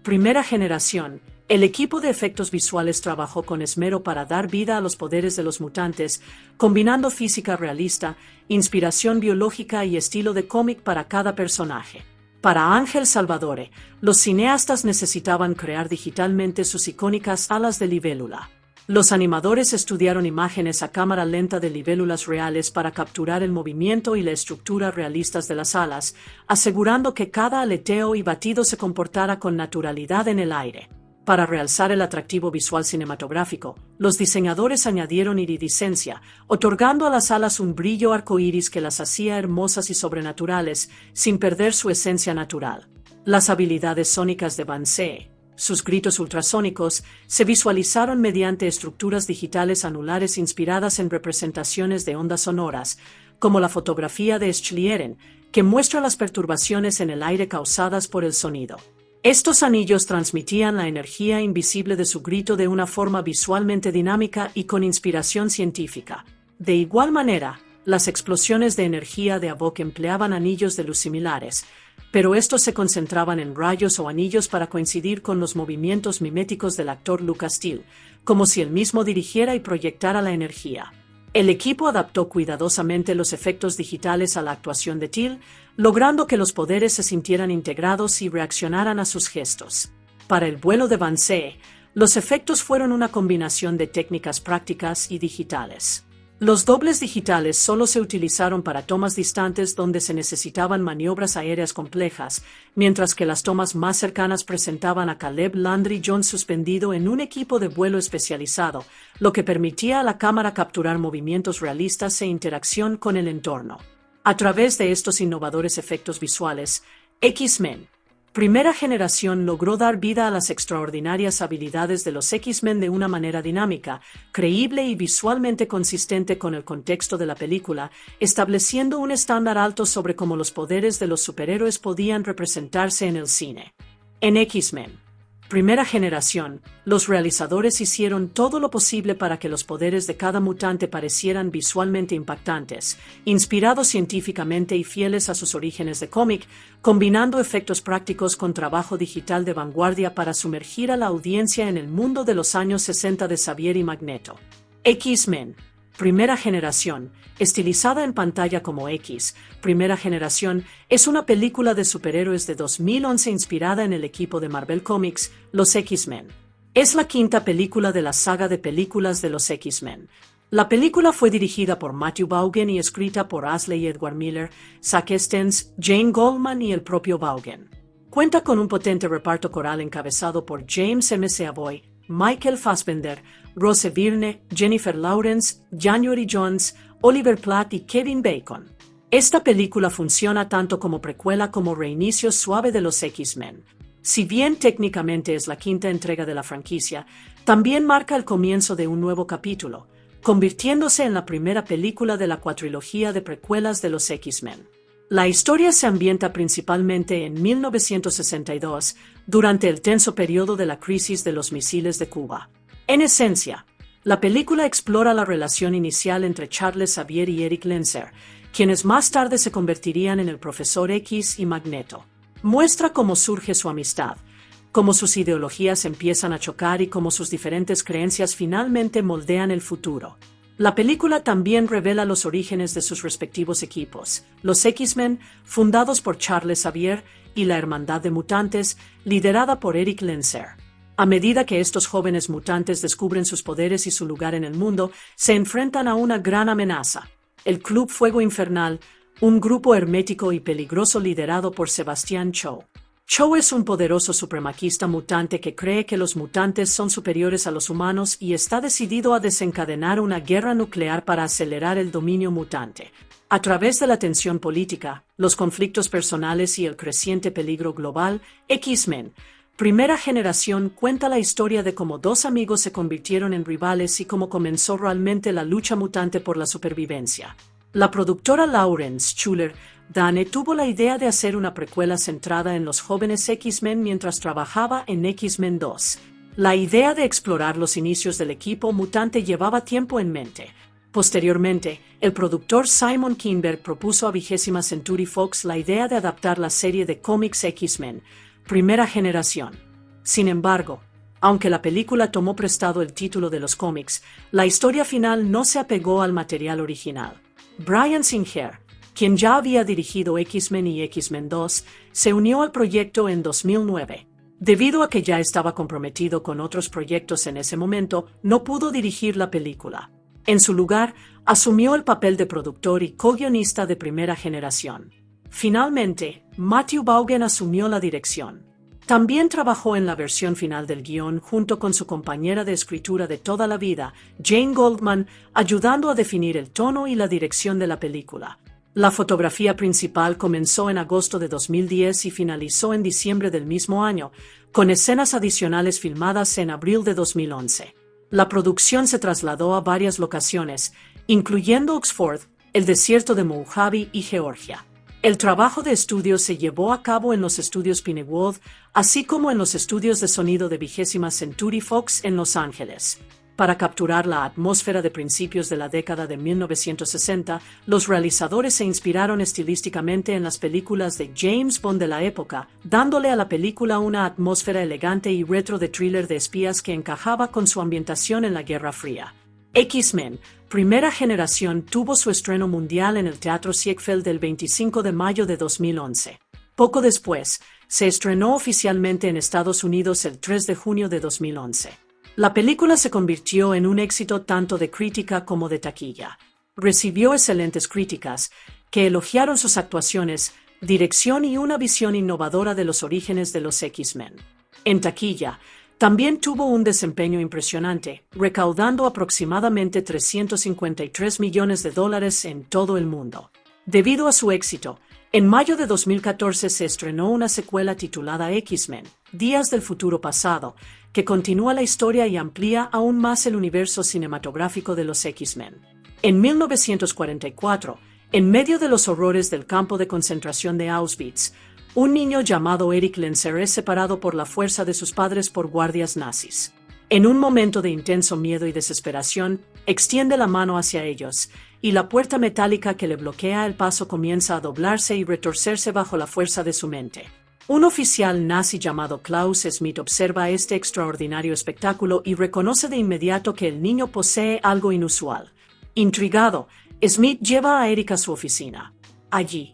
Primera Generación, el equipo de efectos visuales trabajó con esmero para dar vida a los poderes de los mutantes, combinando física realista, inspiración biológica y estilo de cómic para cada personaje. Para Ángel Salvadore, los cineastas necesitaban crear digitalmente sus icónicas alas de libélula. Los animadores estudiaron imágenes a cámara lenta de libélulas reales para capturar el movimiento y la estructura realistas de las alas, asegurando que cada aleteo y batido se comportara con naturalidad en el aire. Para realzar el atractivo visual cinematográfico, los diseñadores añadieron iridiscencia, otorgando a las alas un brillo arcoíris que las hacía hermosas y sobrenaturales, sin perder su esencia natural. Las habilidades sónicas de Banzee, sus gritos ultrasónicos, se visualizaron mediante estructuras digitales anulares inspiradas en representaciones de ondas sonoras, como la fotografía de Schlieren, que muestra las perturbaciones en el aire causadas por el sonido. Estos anillos transmitían la energía invisible de su grito de una forma visualmente dinámica y con inspiración científica. De igual manera, las explosiones de energía de Havok empleaban anillos de luz similares, pero estos se concentraban en rayos o anillos para coincidir con los movimientos miméticos del actor Lucas Till, como si él mismo dirigiera y proyectara la energía. El equipo adaptó cuidadosamente los efectos digitales a la actuación de Till, logrando que los poderes se sintieran integrados y reaccionaran a sus gestos. Para el vuelo de Banzee, los efectos fueron una combinación de técnicas prácticas y digitales. Los dobles digitales solo se utilizaron para tomas distantes donde se necesitaban maniobras aéreas complejas, mientras que las tomas más cercanas presentaban a Caleb Landry Jones suspendido en un equipo de vuelo especializado, lo que permitía a la cámara capturar movimientos realistas e interacción con el entorno. A través de estos innovadores efectos visuales, X-Men Primera Generación logró dar vida a las extraordinarias habilidades de los X-Men de una manera dinámica, creíble y visualmente consistente con el contexto de la película, estableciendo un estándar alto sobre cómo los poderes de los superhéroes podían representarse en el cine. En X-Men Primera generación, los realizadores hicieron todo lo posible para que los poderes de cada mutante parecieran visualmente impactantes, inspirados científicamente y fieles a sus orígenes de cómic, combinando efectos prácticos con trabajo digital de vanguardia para sumergir a la audiencia en el mundo de los años 60 de Xavier y Magneto. X-Men. Primera generación, estilizada en pantalla como X, Primera generación, es una película de superhéroes de 2011 inspirada en el equipo de Marvel Comics, los X-Men. Es la quinta película de la saga de películas de los X-Men. La película fue dirigida por Matthew Vaughn y escrita por Ashley Edward Miller, Zack Estens, Jane Goldman y el propio Vaughn. Cuenta con un potente reparto coral encabezado por James McAvoy, Michael Fassbender, Rose Byrne, Jennifer Lawrence, January Jones, Oliver Platt y Kevin Bacon. Esta película funciona tanto como precuela como reinicio suave de los X-Men. Si bien técnicamente es la quinta entrega de la franquicia, también marca el comienzo de un nuevo capítulo, convirtiéndose en la primera película de la cuatrilogía de precuelas de los X-Men. La historia se ambienta principalmente en 1962, durante el tenso periodo de la crisis de los misiles de Cuba. En esencia, la película explora la relación inicial entre Charles Xavier y Eric Lenser, quienes más tarde se convertirían en el Profesor X y Magneto. Muestra cómo surge su amistad, cómo sus ideologías empiezan a chocar y cómo sus diferentes creencias finalmente moldean el futuro. La película también revela los orígenes de sus respectivos equipos, los X-Men, fundados por Charles Xavier, y la Hermandad de Mutantes, liderada por Eric Lenser. A medida que estos jóvenes mutantes descubren sus poderes y su lugar en el mundo, se enfrentan a una gran amenaza: el Club Fuego Infernal, un grupo hermético y peligroso liderado por Sebastian Shaw. Shaw es un poderoso supremacista mutante que cree que los mutantes son superiores a los humanos y está decidido a desencadenar una guerra nuclear para acelerar el dominio mutante. A través de la tensión política, los conflictos personales y el creciente peligro global, X-Men, Primera generación, cuenta la historia de cómo dos amigos se convirtieron en rivales y cómo comenzó realmente la lucha mutante por la supervivencia. La productora Lawrence Schuller Dane tuvo la idea de hacer una precuela centrada en los jóvenes X-Men mientras trabajaba en X-Men 2. La idea de explorar los inicios del equipo mutante llevaba tiempo en mente. Posteriormente, el productor Simon Kinberg propuso a 20th Century Fox la idea de adaptar la serie de cómics X-Men, Primera generación. Sin embargo, aunque la película tomó prestado el título de los cómics, la historia final no se apegó al material original. Bryan Singer, quien ya había dirigido X-Men y X-Men 2, se unió al proyecto en 2009. Debido a que ya estaba comprometido con otros proyectos en ese momento, no pudo dirigir la película. En su lugar, asumió el papel de productor y co-guionista de Primera generación. Finalmente, Matthew Vaughn asumió la dirección. También trabajó en la versión final del guión junto con su compañera de escritura de toda la vida, Jane Goldman, ayudando a definir el tono y la dirección de la película. La fotografía principal comenzó en agosto de 2010 y finalizó en diciembre del mismo año, con escenas adicionales filmadas en abril de 2011. La producción se trasladó a varias locaciones, incluyendo Oxford, el desierto de Mojave y Georgia. El trabajo de estudio se llevó a cabo en los estudios Pinewood, así como en los estudios de sonido de 20th Century Fox en Los Ángeles. Para capturar la atmósfera de principios de la década de 1960, los realizadores se inspiraron estilísticamente en las películas de James Bond de la época, dándole a la película una atmósfera elegante y retro de thriller de espías que encajaba con su ambientación en la Guerra Fría. X-Men, Primera generación, tuvo su estreno mundial en el Teatro Ziegfeld el 25 de mayo de 2011. Poco después, se estrenó oficialmente en Estados Unidos el 3 de junio de 2011. La película se convirtió en un éxito tanto de crítica como de taquilla. Recibió excelentes críticas, que elogiaron sus actuaciones, dirección y una visión innovadora de los orígenes de los X-Men. En taquilla, también tuvo un desempeño impresionante, recaudando aproximadamente $353 millones en todo el mundo. Debido a su éxito, en mayo de 2014 se estrenó una secuela titulada X-Men, Días del Futuro Pasado, que continúa la historia y amplía aún más el universo cinematográfico de los X-Men. En 1944, en medio de los horrores del campo de concentración de Auschwitz, un niño llamado Eric Lenzer es separado por la fuerza de sus padres por guardias nazis. En un momento de intenso miedo y desesperación, extiende la mano hacia ellos, y la puerta metálica que le bloquea el paso comienza a doblarse y retorcerse bajo la fuerza de su mente. Un oficial nazi llamado Klaus Smith observa este extraordinario espectáculo y reconoce de inmediato que el niño posee algo inusual. Intrigado, Smith lleva a Eric a su oficina. Allí,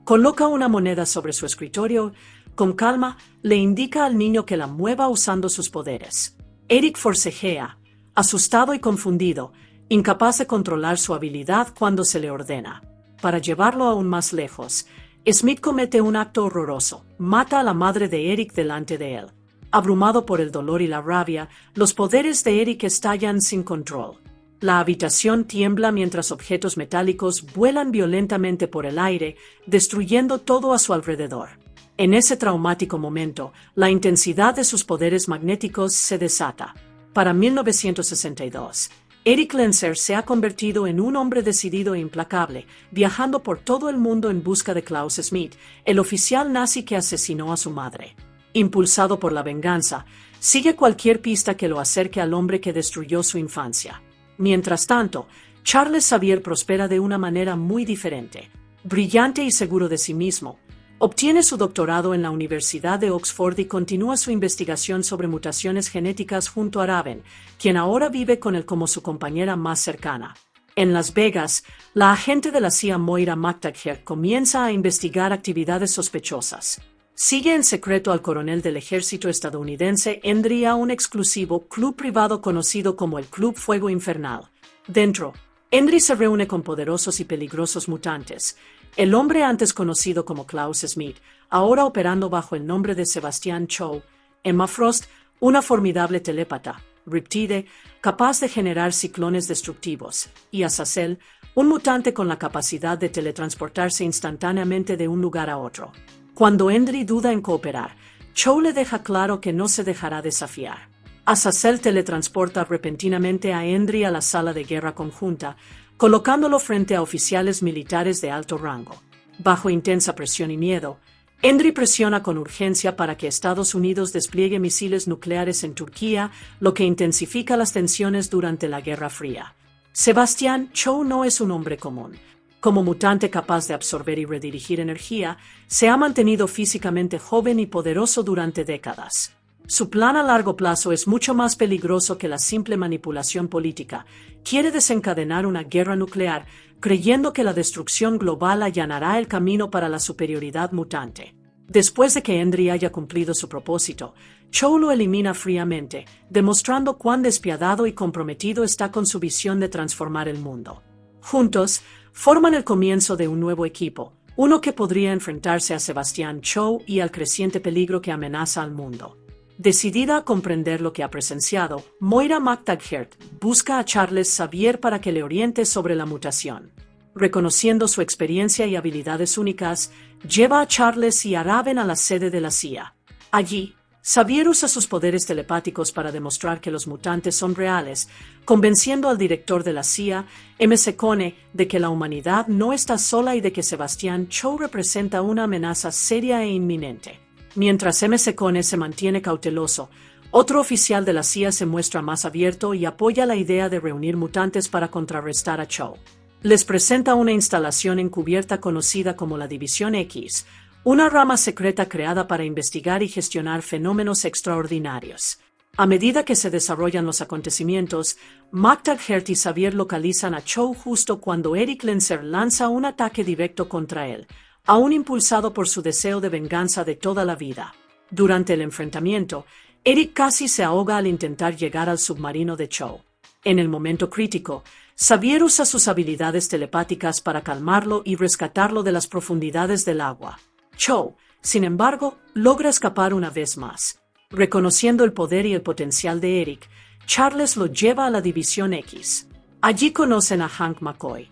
coloca una moneda sobre su escritorio. Con calma, le indica al niño que la mueva usando sus poderes. Eric forcejea, asustado y confundido, incapaz de controlar su habilidad cuando se le ordena. Para llevarlo aún más lejos, Smith comete un acto horroroso, mata a la madre de Eric delante de él. Abrumado por el dolor y la rabia, los poderes de Eric estallan sin control. La habitación tiembla mientras objetos metálicos vuelan violentamente por el aire, destruyendo todo a su alrededor. En ese traumático momento, la intensidad de sus poderes magnéticos se desata. Para 1962, Eric Lenzer se ha convertido en un hombre decidido e implacable, viajando por todo el mundo en busca de Klaus Smith, el oficial nazi que asesinó a su madre. Impulsado por la venganza, sigue cualquier pista que lo acerque al hombre que destruyó su infancia. Mientras tanto, Charles Xavier prospera de una manera muy diferente. Brillante y seguro de sí mismo, obtiene su doctorado en la Universidad de Oxford y continúa su investigación sobre mutaciones genéticas junto a Raven, quien ahora vive con él como su compañera más cercana. En Las Vegas, la agente de la CIA Moira McTaggart comienza a investigar actividades sospechosas. Sigue en secreto al coronel del ejército estadounidense Endry a un exclusivo club privado conocido como el Club Fuego Infernal. Dentro, Endry se reúne con poderosos y peligrosos mutantes. El hombre antes conocido como Klaus Smith, ahora operando bajo el nombre de Sebastian Shaw, Emma Frost, una formidable telépata, Riptide, capaz de generar ciclones destructivos, y Azazel, un mutante con la capacidad de teletransportarse instantáneamente de un lugar a otro. Cuando Endry duda en cooperar, Shaw le deja claro que no se dejará desafiar. Azazel teletransporta repentinamente a Endry a la sala de guerra conjunta, colocándolo frente a oficiales militares de alto rango. Bajo intensa presión y miedo, Endry presiona con urgencia para que Estados Unidos despliegue misiles nucleares en Turquía, lo que intensifica las tensiones durante la Guerra Fría. Sebastian Shaw no es un hombre común. Como mutante capaz de absorber y redirigir energía, se ha mantenido físicamente joven y poderoso durante décadas. Su plan a largo plazo es mucho más peligroso que la simple manipulación política. Quiere desencadenar una guerra nuclear, creyendo que la destrucción global allanará el camino para la superioridad mutante. Después de que Endry haya cumplido su propósito, Shaw lo elimina fríamente, demostrando cuán despiadado y comprometido está con su visión de transformar el mundo. Juntos, forman el comienzo de un nuevo equipo, uno que podría enfrentarse a Sebastian Shaw y al creciente peligro que amenaza al mundo. Decidida a comprender lo que ha presenciado, Moira McTaggart busca a Charles Xavier para que le oriente sobre la mutación. Reconociendo su experiencia y habilidades únicas, lleva a Charles y a Raven a la sede de la CIA. Allí, Xavier usa sus poderes telepáticos para demostrar que los mutantes son reales, convenciendo al director de la CIA, M. Secone, de que la humanidad no está sola y de que Sebastian Shaw representa una amenaza seria e inminente. Mientras M. Secone se mantiene cauteloso, otro oficial de la CIA se muestra más abierto y apoya la idea de reunir mutantes para contrarrestar a Shaw. Les presenta una instalación encubierta conocida como la División X, una rama secreta creada para investigar y gestionar fenómenos extraordinarios. A medida que se desarrollan los acontecimientos, McTaggart y Xavier localizan a Shaw justo cuando Eric Lenzer lanza un ataque directo contra él, aún impulsado por su deseo de venganza de toda la vida. Durante el enfrentamiento, Eric casi se ahoga al intentar llegar al submarino de Shaw. En el momento crítico, Xavier usa sus habilidades telepáticas para calmarlo y rescatarlo de las profundidades del agua. Shaw, sin embargo, logra escapar una vez más. Reconociendo el poder y el potencial de Eric, Charles lo lleva a la División X. Allí conocen a Hank McCoy,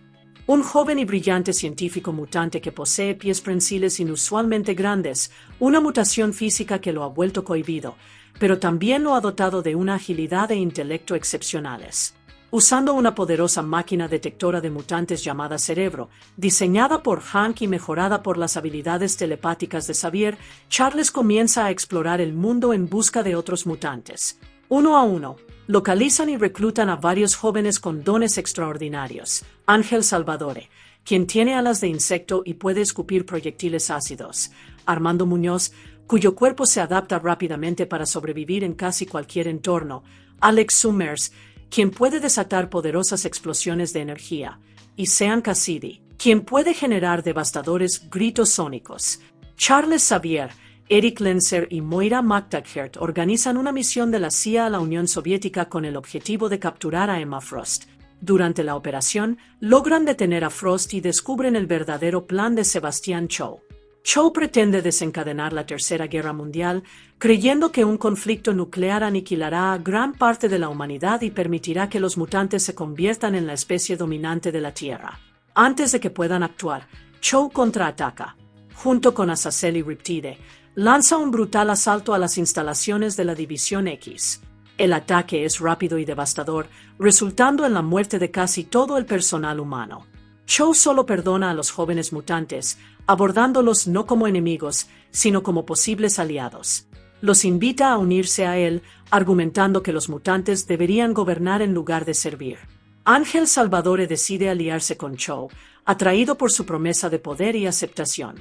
un joven y brillante científico mutante que posee pies prensiles inusualmente grandes, una mutación física que lo ha vuelto cohibido, pero también lo ha dotado de una agilidad e intelecto excepcionales. Usando una poderosa máquina detectora de mutantes llamada Cerebro, diseñada por Hank y mejorada por las habilidades telepáticas de Xavier, Charles comienza a explorar el mundo en busca de otros mutantes. Uno a uno, localizan y reclutan a varios jóvenes con dones extraordinarios. Ángel Salvadore, quien tiene alas de insecto y puede escupir proyectiles ácidos. Armando Muñoz, cuyo cuerpo se adapta rápidamente para sobrevivir en casi cualquier entorno. Alex Summers, quien puede desatar poderosas explosiones de energía. Y Sean Cassidy, quien puede generar devastadores gritos sónicos. Charles Xavier, Eric Lenser y Moira McTaggart organizan una misión de la CIA a la Unión Soviética con el objetivo de capturar a Emma Frost. Durante la operación, logran detener a Frost y descubren el verdadero plan de Sebastian Shaw. Shaw pretende desencadenar la Tercera Guerra Mundial, creyendo que un conflicto nuclear aniquilará a gran parte de la humanidad y permitirá que los mutantes se conviertan en la especie dominante de la Tierra. Antes de que puedan actuar, Shaw contraataca. Junto con Azazel y Riptide, lanza un brutal asalto a las instalaciones de la División X. El ataque es rápido y devastador, resultando en la muerte de casi todo el personal humano. Shaw solo perdona a los jóvenes mutantes, abordándolos no como enemigos, sino como posibles aliados. Los invita a unirse a él, argumentando que los mutantes deberían gobernar en lugar de servir. Ángel Salvadore decide aliarse con Shaw, atraído por su promesa de poder y aceptación.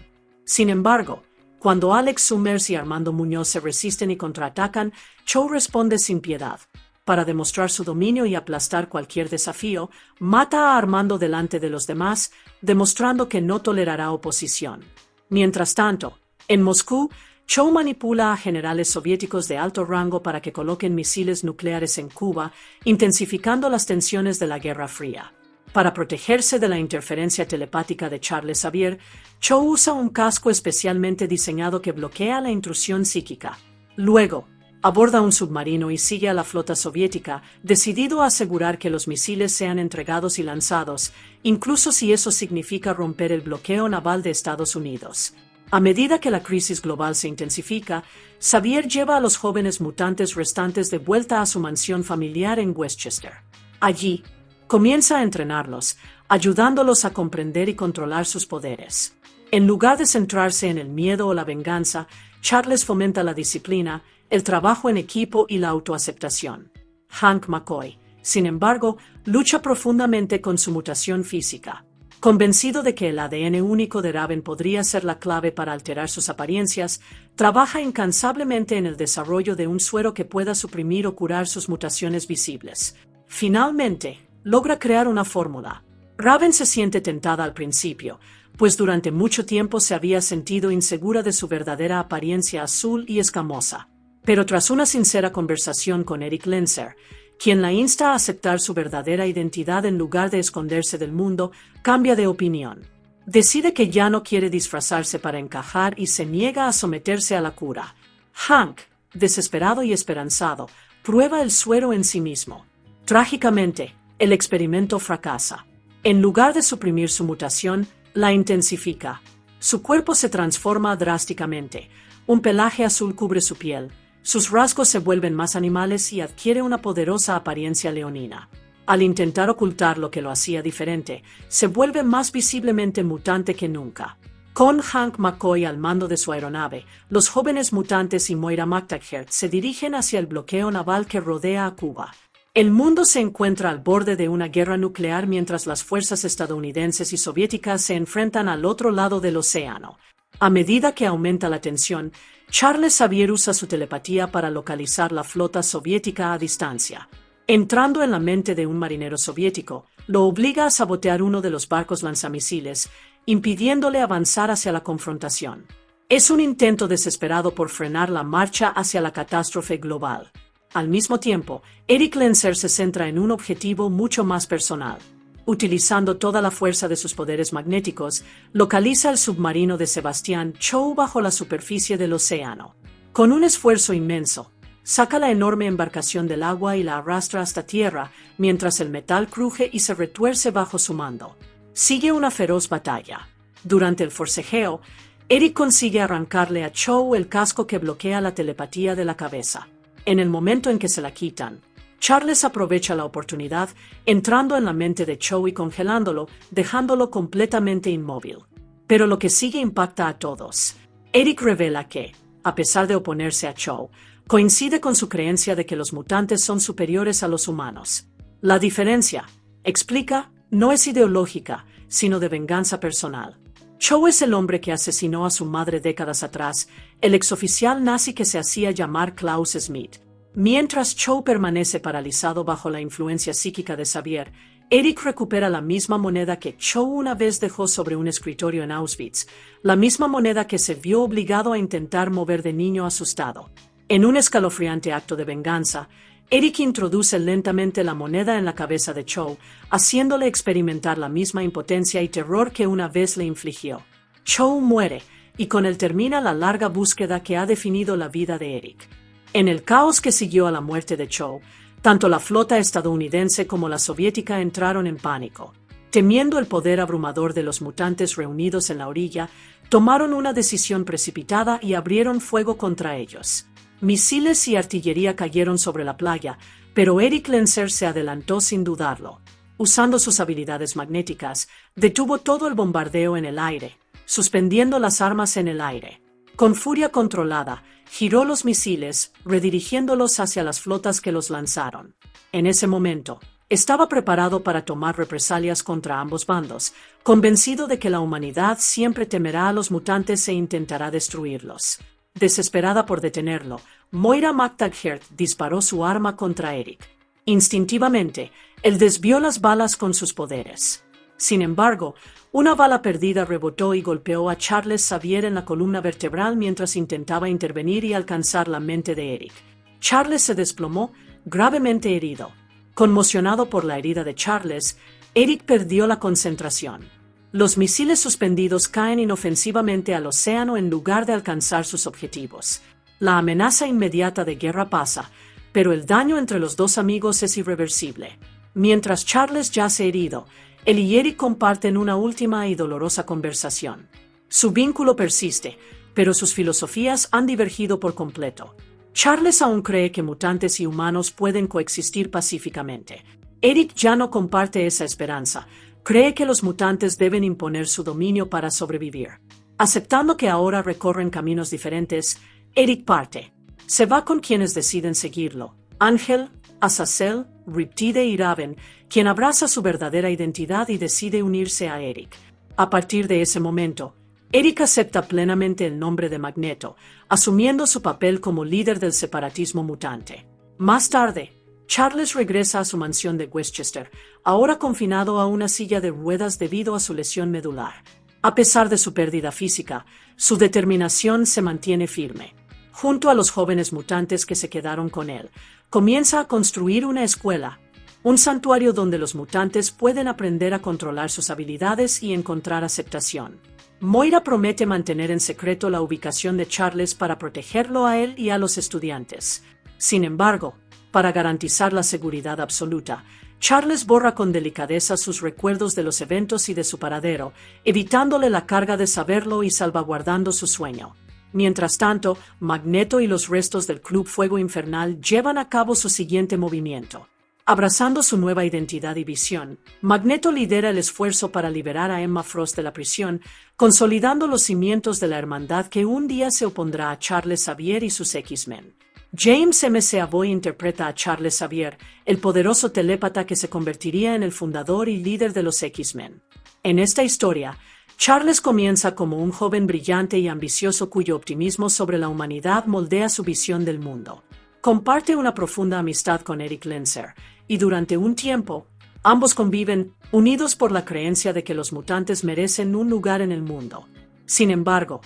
Sin embargo, cuando Alex Summers y Armando Muñoz se resisten y contraatacan, Shaw responde sin piedad. Para demostrar su dominio y aplastar cualquier desafío, mata a Armando delante de los demás, demostrando que no tolerará oposición. Mientras tanto, en Moscú, Shaw manipula a generales soviéticos de alto rango para que coloquen misiles nucleares en Cuba, intensificando las tensiones de la Guerra Fría. Para protegerse de la interferencia telepática de Charles Xavier, Shaw usa un casco especialmente diseñado que bloquea la intrusión psíquica. Luego, aborda un submarino y sigue a la flota soviética, decidido a asegurar que los misiles sean entregados y lanzados, incluso si eso significa romper el bloqueo naval de Estados Unidos. A medida que la crisis global se intensifica, Xavier lleva a los jóvenes mutantes restantes de vuelta a su mansión familiar en Westchester. Allí, comienza a entrenarlos, ayudándolos a comprender y controlar sus poderes. En lugar de centrarse en el miedo o la venganza, Charles fomenta la disciplina, el trabajo en equipo y la autoaceptación. Hank McCoy, sin embargo, lucha profundamente con su mutación física. Convencido de que el ADN único de Raven podría ser la clave para alterar sus apariencias, trabaja incansablemente en el desarrollo de un suero que pueda suprimir o curar sus mutaciones visibles. Finalmente, logra crear una fórmula. Raven se siente tentada al principio, pues durante mucho tiempo se había sentido insegura de su verdadera apariencia azul y escamosa. Pero tras una sincera conversación con Eric Lenser, quien la insta a aceptar su verdadera identidad en lugar de esconderse del mundo, cambia de opinión. Decide que ya no quiere disfrazarse para encajar y se niega a someterse a la cura. Hank, desesperado y esperanzado, prueba el suero en sí mismo. Trágicamente, el experimento fracasa. En lugar de suprimir su mutación, la intensifica. Su cuerpo se transforma drásticamente. Un pelaje azul cubre su piel. Sus rasgos se vuelven más animales y adquiere una poderosa apariencia leonina. Al intentar ocultar lo que lo hacía diferente, se vuelve más visiblemente mutante que nunca. Con Hank McCoy al mando de su aeronave, los jóvenes mutantes y Moira McTaggart se dirigen hacia el bloqueo naval que rodea a Cuba. El mundo se encuentra al borde de una guerra nuclear mientras las fuerzas estadounidenses y soviéticas se enfrentan al otro lado del océano. A medida que aumenta la tensión, Charles Xavier usa su telepatía para localizar la flota soviética a distancia. Entrando en la mente de un marinero soviético, lo obliga a sabotear uno de los barcos lanzamisiles, impidiéndole avanzar hacia la confrontación. Es un intento desesperado por frenar la marcha hacia la catástrofe global. Al mismo tiempo, Eric Lenser se centra en un objetivo mucho más personal. Utilizando toda la fuerza de sus poderes magnéticos, localiza el submarino de Sebastian Shaw bajo la superficie del océano. Con un esfuerzo inmenso, saca la enorme embarcación del agua y la arrastra hasta tierra, mientras el metal cruje y se retuerce bajo su mando. Sigue una feroz batalla. Durante el forcejeo, Eric consigue arrancarle a Shaw el casco que bloquea la telepatía de la cabeza. En el momento en que se la quitan, Charles aprovecha la oportunidad, entrando en la mente de Cho y congelándolo, dejándolo completamente inmóvil. Pero lo que sigue impacta a todos. Eric revela que, a pesar de oponerse a Cho, coincide con su creencia de que los mutantes son superiores a los humanos. La diferencia, explica, no es ideológica, sino de venganza personal. Cho es el hombre que asesinó a su madre décadas atrás, el exoficial nazi que se hacía llamar Klaus Smith. Mientras Cho permanece paralizado bajo la influencia psíquica de Xavier, Eric recupera la misma moneda que Cho una vez dejó sobre un escritorio en Auschwitz, la misma moneda que se vio obligado a intentar mover de niño asustado. En un escalofriante acto de venganza, Eric introduce lentamente la moneda en la cabeza de Cho, haciéndole experimentar la misma impotencia y terror que una vez le infligió. Cho muere, y con él termina la larga búsqueda que ha definido la vida de Eric. En el caos que siguió a la muerte de Cho, tanto la flota estadounidense como la soviética entraron en pánico. Temiendo el poder abrumador de los mutantes reunidos en la orilla, tomaron una decisión precipitada y abrieron fuego contra ellos. Misiles y artillería cayeron sobre la playa, pero Eric Lenser se adelantó sin dudarlo. Usando sus habilidades magnéticas, detuvo todo el bombardeo en el aire, suspendiendo las armas en el aire. Con furia controlada, giró los misiles, redirigiéndolos hacia las flotas que los lanzaron. En ese momento, estaba preparado para tomar represalias contra ambos bandos, convencido de que la humanidad siempre temerá a los mutantes e intentará destruirlos. Desesperada por detenerlo, Moira MacTaggert disparó su arma contra Eric. Instintivamente, él desvió las balas con sus poderes. Sin embargo, una bala perdida rebotó y golpeó a Charles Xavier en la columna vertebral mientras intentaba intervenir y alcanzar la mente de Eric. Charles se desplomó, gravemente herido. Conmocionado por la herida de Charles, Eric perdió la concentración. Los misiles suspendidos caen inofensivamente al océano en lugar de alcanzar sus objetivos. La amenaza inmediata de guerra pasa, pero el daño entre los dos amigos es irreversible. Mientras Charles yace herido, él y Eric comparten una última y dolorosa conversación. Su vínculo persiste, pero sus filosofías han divergido por completo. Charles aún cree que mutantes y humanos pueden coexistir pacíficamente. Eric ya no comparte esa esperanza. Cree que los mutantes deben imponer su dominio para sobrevivir. Aceptando que ahora recorren caminos diferentes, Eric parte. Se va con quienes deciden seguirlo: Ángel, Azazel, Riptide y Raven, quien abraza su verdadera identidad y decide unirse a Eric. A partir de ese momento, Eric acepta plenamente el nombre de Magneto, asumiendo su papel como líder del separatismo mutante. Más tarde, Charles regresa a su mansión de Westchester, ahora confinado a una silla de ruedas debido a su lesión medular. A pesar de su pérdida física, su determinación se mantiene firme. Junto a los jóvenes mutantes que se quedaron con él, comienza a construir una escuela, un santuario donde los mutantes pueden aprender a controlar sus habilidades y encontrar aceptación. Moira promete mantener en secreto la ubicación de Charles para protegerlo a él y a los estudiantes. Sin embargo, para garantizar la seguridad absoluta, Charles borra con delicadeza sus recuerdos de los eventos y de su paradero, evitándole la carga de saberlo y salvaguardando su sueño. Mientras tanto, Magneto y los restos del Club Fuego Infernal llevan a cabo su siguiente movimiento. Abrazando su nueva identidad y visión, Magneto lidera el esfuerzo para liberar a Emma Frost de la prisión, consolidando los cimientos de la hermandad que un día se opondrá a Charles Xavier y sus X-Men. James McAvoy interpreta a Charles Xavier, el poderoso telépata que se convertiría en el fundador y líder de los X-Men. En esta historia, Charles comienza como un joven brillante y ambicioso cuyo optimismo sobre la humanidad moldea su visión del mundo. Comparte una profunda amistad con Eric Lenser, y durante un tiempo, ambos conviven, unidos por la creencia de que los mutantes merecen un lugar en el mundo. Sin embargo,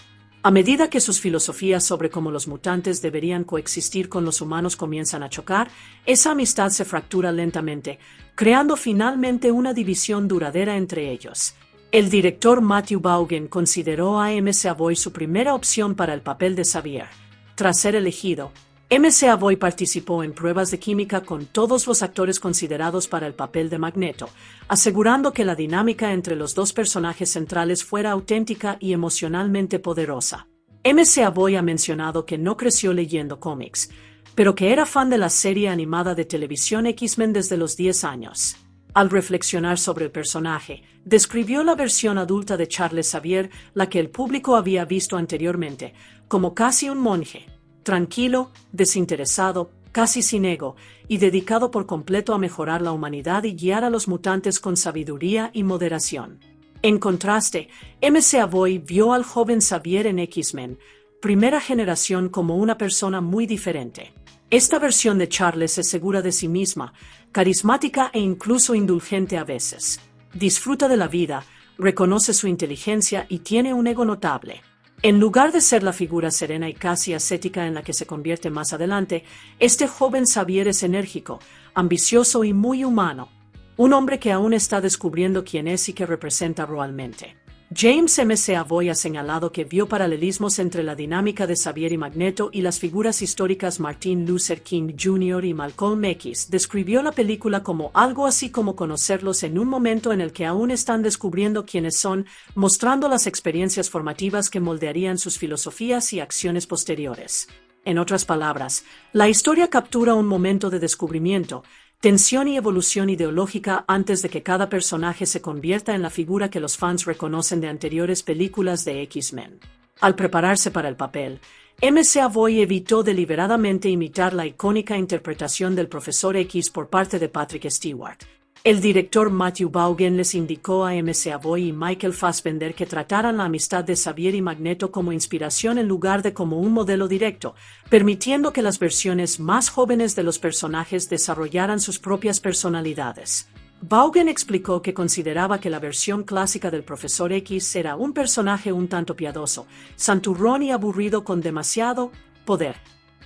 a medida que sus filosofías sobre cómo los mutantes deberían coexistir con los humanos comienzan a chocar, esa amistad se fractura lentamente, creando finalmente una división duradera entre ellos. El director Matthew Vaughn consideró a McAvoy su primera opción para el papel de Xavier. Tras ser elegido, McAvoy participó en pruebas de química con todos los actores considerados para el papel de Magneto, asegurando que la dinámica entre los dos personajes centrales fuera auténtica y emocionalmente poderosa. McAvoy ha mencionado que no creció leyendo cómics, pero que era fan de la serie animada de televisión X-Men desde los 10 años. Al reflexionar sobre el personaje, describió la versión adulta de Charles Xavier, la que el público había visto anteriormente, como casi un monje, tranquilo, desinteresado, casi sin ego, y dedicado por completo a mejorar la humanidad y guiar a los mutantes con sabiduría y moderación. En contraste, M.C. Avoy vio al joven Xavier en X-Men, primera generación, como una persona muy diferente. Esta versión de Charles es segura de sí misma, carismática e incluso indulgente a veces. Disfruta de la vida, reconoce su inteligencia y tiene un ego notable. En lugar de ser la figura serena y casi ascética en la que se convierte más adelante, este joven Xavier es enérgico, ambicioso y muy humano. Un hombre que aún está descubriendo quién es y qué representa realmente. James M.C. Avoy ha señalado que vio paralelismos entre la dinámica de Xavier y Magneto y las figuras históricas Martin Luther King Jr. y Malcolm X. Describió la película como algo así como conocerlos en un momento en el que aún están descubriendo quiénes son, mostrando las experiencias formativas que moldearían sus filosofías y acciones posteriores. En otras palabras, la historia captura un momento de descubrimiento, tensión y evolución ideológica antes de que cada personaje se convierta en la figura que los fans reconocen de anteriores películas de X-Men. Al prepararse para el papel, M.C. Avoy evitó deliberadamente imitar la icónica interpretación del Profesor X por parte de Patrick Stewart. El director Matthew Vaughn les indicó a M.C. Avoy y Michael Fassbender que trataran la amistad de Xavier y Magneto como inspiración en lugar de como un modelo directo, permitiendo que las versiones más jóvenes de los personajes desarrollaran sus propias personalidades. Vaughn explicó que consideraba que la versión clásica del Profesor X era un personaje un tanto piadoso, santurrón y aburrido con demasiado poder,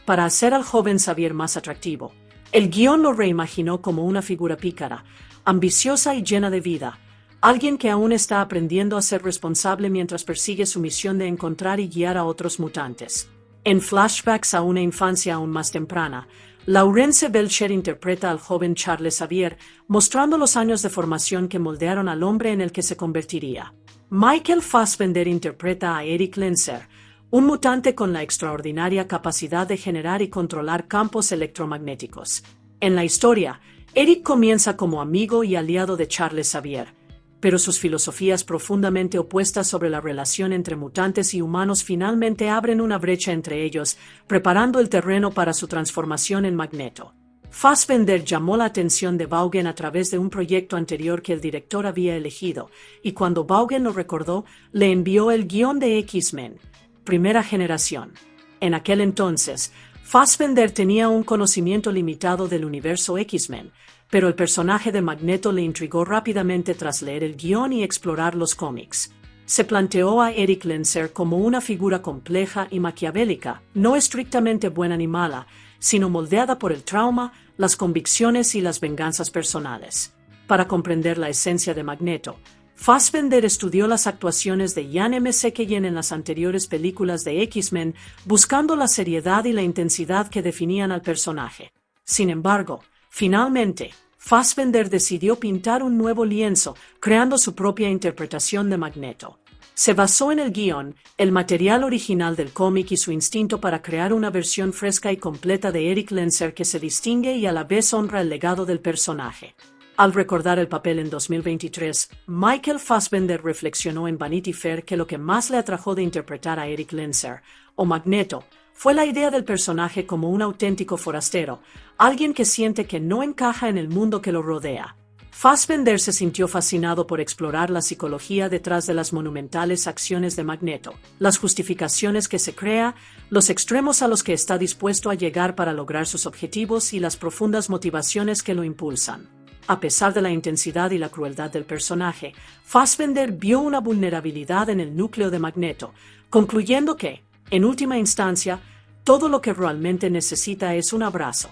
para hacer al joven Xavier más atractivo. El guión lo reimaginó como una figura pícara, ambiciosa y llena de vida, alguien que aún está aprendiendo a ser responsable mientras persigue su misión de encontrar y guiar a otros mutantes. En flashbacks a una infancia aún más temprana, Laurence Belcher interpreta al joven Charles Xavier, mostrando los años de formación que moldearon al hombre en el que se convertiría. Michael Fassbender interpreta a Eric Lenser, un mutante con la extraordinaria capacidad de generar y controlar campos electromagnéticos. En la historia, Eric comienza como amigo y aliado de Charles Xavier, pero sus filosofías profundamente opuestas sobre la relación entre mutantes y humanos finalmente abren una brecha entre ellos, preparando el terreno para su transformación en Magneto. Fassbender llamó la atención de Vaughn a través de un proyecto anterior que el director había elegido, y cuando Vaughn lo recordó, le envió el guión de X-Men, primera generación. En aquel entonces, Fassbender tenía un conocimiento limitado del universo X-Men, pero el personaje de Magneto le intrigó rápidamente tras leer el guión y explorar los cómics. Se planteó a Eric Lenser como una figura compleja y maquiavélica, no estrictamente buena ni mala, sino moldeada por el trauma, las convicciones y las venganzas personales. Para comprender la esencia de Magneto, Fassbender estudió las actuaciones de Ian McKellen en las anteriores películas de X-Men, buscando la seriedad y la intensidad que definían al personaje. Sin embargo, finalmente, Fassbender decidió pintar un nuevo lienzo, creando su propia interpretación de Magneto. Se basó en el guión, el material original del cómic y su instinto para crear una versión fresca y completa de Eric Lenser que se distingue y a la vez honra el legado del personaje. Al recordar el papel en 2023, Michael Fassbender reflexionó en Vanity Fair que lo que más le atrajo de interpretar a Eric Lenser, o Magneto, fue la idea del personaje como un auténtico forastero, alguien que siente que no encaja en el mundo que lo rodea. Fassbender se sintió fascinado por explorar la psicología detrás de las monumentales acciones de Magneto, las justificaciones que se crea, los extremos a los que está dispuesto a llegar para lograr sus objetivos y las profundas motivaciones que lo impulsan. A pesar de la intensidad y la crueldad del personaje, Fassbender vio una vulnerabilidad en el núcleo de Magneto, concluyendo que, en última instancia, todo lo que realmente necesita es un abrazo.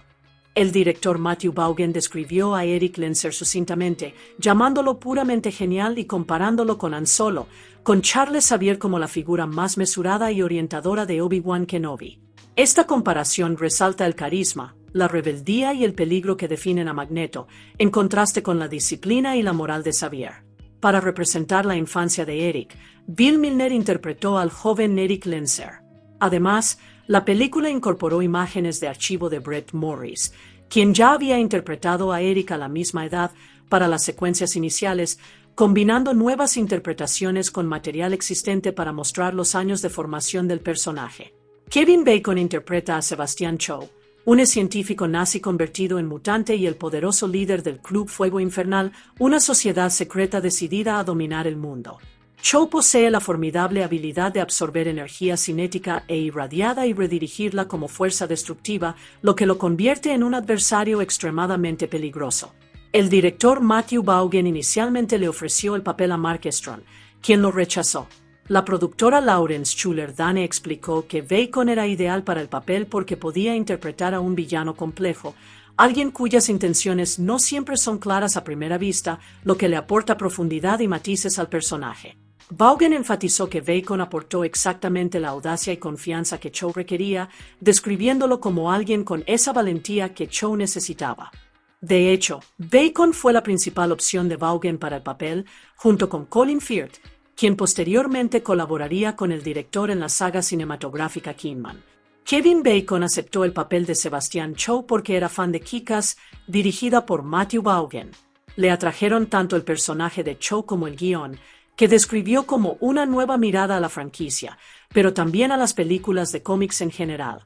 El director Matthew Vaughn describió a Eric Lenser sucintamente, llamándolo puramente genial y comparándolo con Han Solo, con Charles Xavier como la figura más mesurada y orientadora de Obi-Wan Kenobi. Esta comparación resalta el carisma, la rebeldía y el peligro que definen a Magneto, en contraste con la disciplina y la moral de Xavier. Para representar la infancia de Eric, Bill Milner interpretó al joven Eric Lenser. Además, La película incorporó imágenes de archivo de Brett Morris, quien ya había interpretado a Eric a la misma edad para las secuencias iniciales, combinando nuevas interpretaciones con material existente para mostrar los años de formación del personaje. Kevin Bacon interpreta a Sebastian Chow, un científico nazi convertido en mutante y el poderoso líder del Club Fuego Infernal, una sociedad secreta decidida a dominar el mundo. Chow posee la formidable habilidad de absorber energía cinética e irradiada y redirigirla como fuerza destructiva, lo que lo convierte en un adversario extremadamente peligroso. El director Matthew Vaughn inicialmente le ofreció el papel a Mark Strong, quien lo rechazó. La productora Lawrence Schuller-Dane explicó que Bacon era ideal para el papel porque podía interpretar a un villano complejo, alguien cuyas intenciones no siempre son claras a primera vista, lo que le aporta profundidad y matices al personaje. Vaughn enfatizó que Bacon aportó exactamente la audacia y confianza que Chow requería, describiéndolo como alguien con esa valentía que Chow necesitaba. De hecho, Bacon fue la principal opción de Vaughn para el papel, junto con Colin Firth, quien posteriormente colaboraría con el director en la saga cinematográfica Kingman. Kevin Bacon aceptó el papel de Sebastian Chow porque era fan de Kick-Ass, dirigida por Matthew Vaughn. Le atrajeron tanto el personaje de Chow como el guión, que describió como una nueva mirada a la franquicia, pero también a las películas de cómics en general.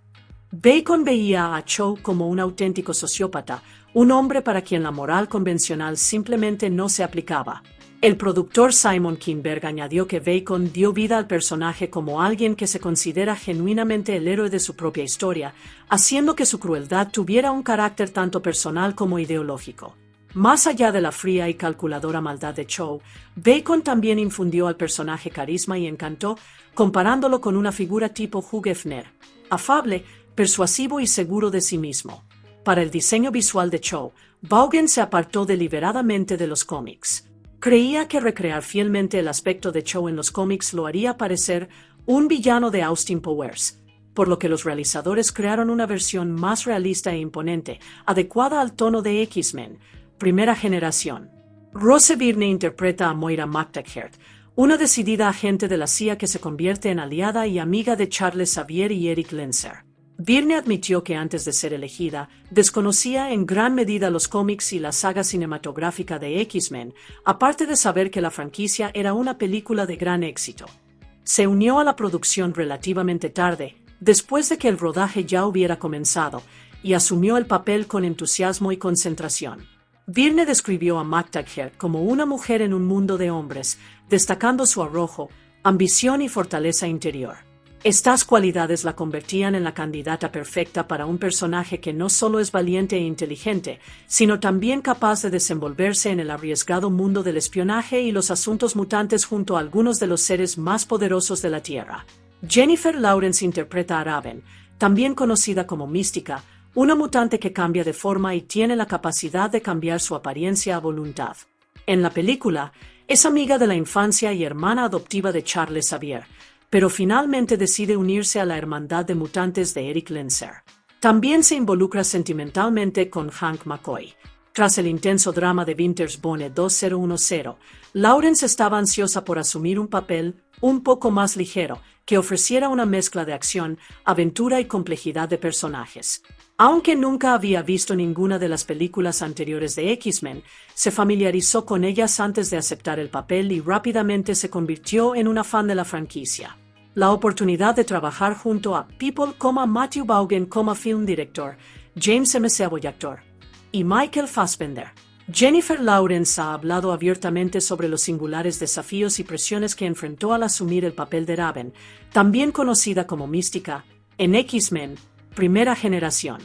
Bacon veía a Chow como un auténtico sociópata, un hombre para quien la moral convencional simplemente no se aplicaba. El productor Simon Kinberg añadió que Bacon dio vida al personaje como alguien que se considera genuinamente el héroe de su propia historia, haciendo que su crueldad tuviera un carácter tanto personal como ideológico. Más allá de la fría y calculadora maldad de Chow, Bacon también infundió al personaje carisma y encanto, comparándolo con una figura tipo Hugh Hefner, afable, persuasivo y seguro de sí mismo. Para el diseño visual de Chow, Vaughn se apartó deliberadamente de los cómics. Creía que recrear fielmente el aspecto de Chow en los cómics lo haría parecer un villano de Austin Powers, por lo que los realizadores crearon una versión más realista e imponente, adecuada al tono de X-Men, primera generación. Rose Byrne interpreta a Moira MacTaggert, una decidida agente de la CIA que se convierte en aliada y amiga de Charles Xavier y Eric Lenser. Byrne admitió que antes de ser elegida, desconocía en gran medida los cómics y la saga cinematográfica de X-Men, aparte de saber que la franquicia era una película de gran éxito. Se unió a la producción relativamente tarde, después de que el rodaje ya hubiera comenzado, y asumió el papel con entusiasmo y concentración. Byrne describió a MacTaggert como una mujer en un mundo de hombres, destacando su arrojo, ambición y fortaleza interior. Estas cualidades la convertían en la candidata perfecta para un personaje que no solo es valiente e inteligente, sino también capaz de desenvolverse en el arriesgado mundo del espionaje y los asuntos mutantes junto a algunos de los seres más poderosos de la Tierra. Jennifer Lawrence interpreta a Raven, también conocida como Mística, una mutante que cambia de forma y tiene la capacidad de cambiar su apariencia a voluntad. En la película, es amiga de la infancia y hermana adoptiva de Charles Xavier, pero finalmente decide unirse a la hermandad de mutantes de Eric Lenser. También se involucra sentimentalmente con Hank McCoy. Tras el intenso drama de Winter's Bone 2010, Lawrence estaba ansiosa por asumir un papel un poco más ligero, que ofreciera una mezcla de acción, aventura y complejidad de personajes. Aunque nunca había visto ninguna de las películas anteriores de X-Men, se familiarizó con ellas antes de aceptar el papel y rápidamente se convirtió en una fan de la franquicia. La oportunidad de trabajar junto a people como Matthew Vaughn como film director, James McAvoy actor, y Michael Fassbender. Jennifer Lawrence ha hablado abiertamente sobre los singulares desafíos y presiones que enfrentó al asumir el papel de Raven, también conocida como Mística, en X-Men, primera generación.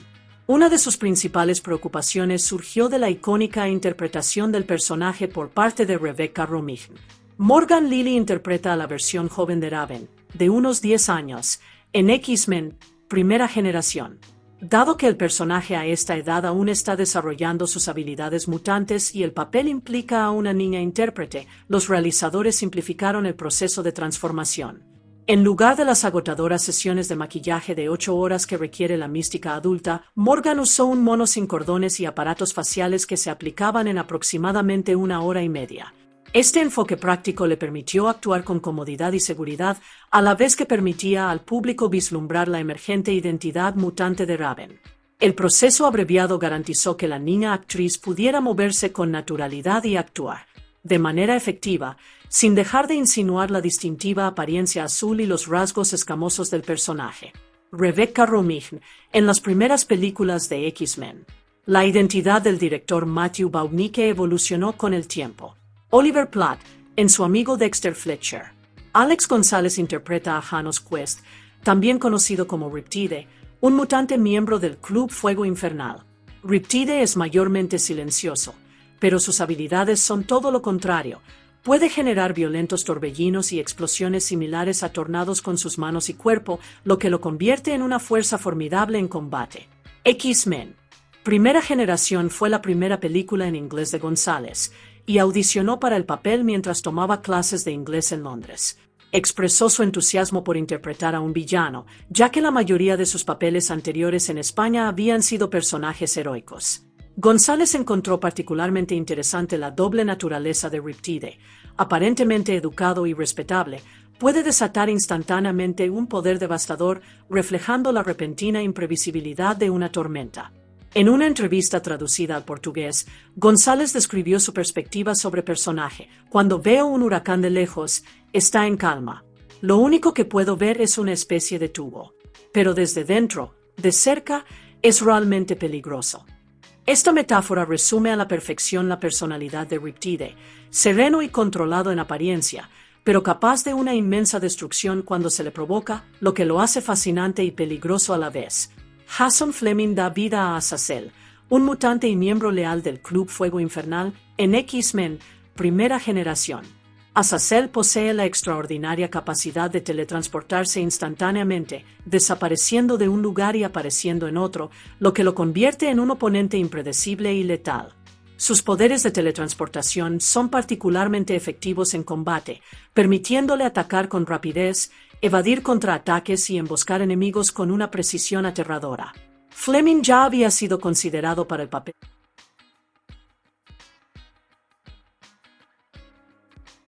Una de sus principales preocupaciones surgió de la icónica interpretación del personaje por parte de Rebecca Romijn. Morgan Lilly interpreta a la versión joven de Raven, de unos 10 años, en X-Men, primera generación. Dado que el personaje a esta edad aún está desarrollando sus habilidades mutantes y el papel implica a una niña intérprete, los realizadores simplificaron el proceso de transformación. En lugar de las agotadoras sesiones de maquillaje de 8 horas que requiere la Mística adulta, Morgan usó un mono sin cordones y aparatos faciales que se aplicaban en aproximadamente 1 hora y media. Este enfoque práctico le permitió actuar con comodidad y seguridad, a la vez que permitía al público vislumbrar la emergente identidad mutante de Raven. El proceso abreviado garantizó que la niña actriz pudiera moverse con naturalidad y actuar de manera efectiva, sin dejar de insinuar la distintiva apariencia azul y los rasgos escamosos del personaje. Rebecca Romijn, en las primeras películas de X-Men. La identidad del director Matthew Baunicke evolucionó con el tiempo. Oliver Platt, en su amigo Dexter Fletcher. Alex González interpreta a Janos Quest, también conocido como Riptide, un mutante miembro del Club Fuego Infernal. Riptide es mayormente silencioso, pero sus habilidades son todo lo contrario. Puede generar violentos torbellinos y explosiones similares a tornados con sus manos y cuerpo, lo que lo convierte en una fuerza formidable en combate. X-Men. Primera Generación fue la primera película en inglés de González, y audicionó para el papel mientras tomaba clases de inglés en Londres. Expresó su entusiasmo por interpretar a un villano, ya que la mayoría de sus papeles anteriores en España habían sido personajes heroicos. González encontró particularmente interesante la doble naturaleza de Riptide. Aparentemente educado y respetable, puede desatar instantáneamente un poder devastador, reflejando la repentina imprevisibilidad de una tormenta. En una entrevista traducida al portugués, González describió su perspectiva sobre personaje. Cuando veo un huracán de lejos, está en calma. Lo único que puedo ver es una especie de tubo. Pero desde dentro, de cerca, es realmente peligroso. Esta metáfora resume a la perfección la personalidad de Riptide, sereno y controlado en apariencia, pero capaz de una inmensa destrucción cuando se le provoca, lo que lo hace fascinante y peligroso a la vez. Jason Fleming da vida a Azazel, un mutante y miembro leal del Club Fuego Infernal, en X-Men, Primera Generación. Azazel posee la extraordinaria capacidad de teletransportarse instantáneamente, desapareciendo de un lugar y apareciendo en otro, lo que lo convierte en un oponente impredecible y letal. Sus poderes de teletransportación son particularmente efectivos en combate, permitiéndole atacar con rapidez, evadir contraataques y emboscar enemigos con una precisión aterradora. Fleming ya había sido considerado para el papel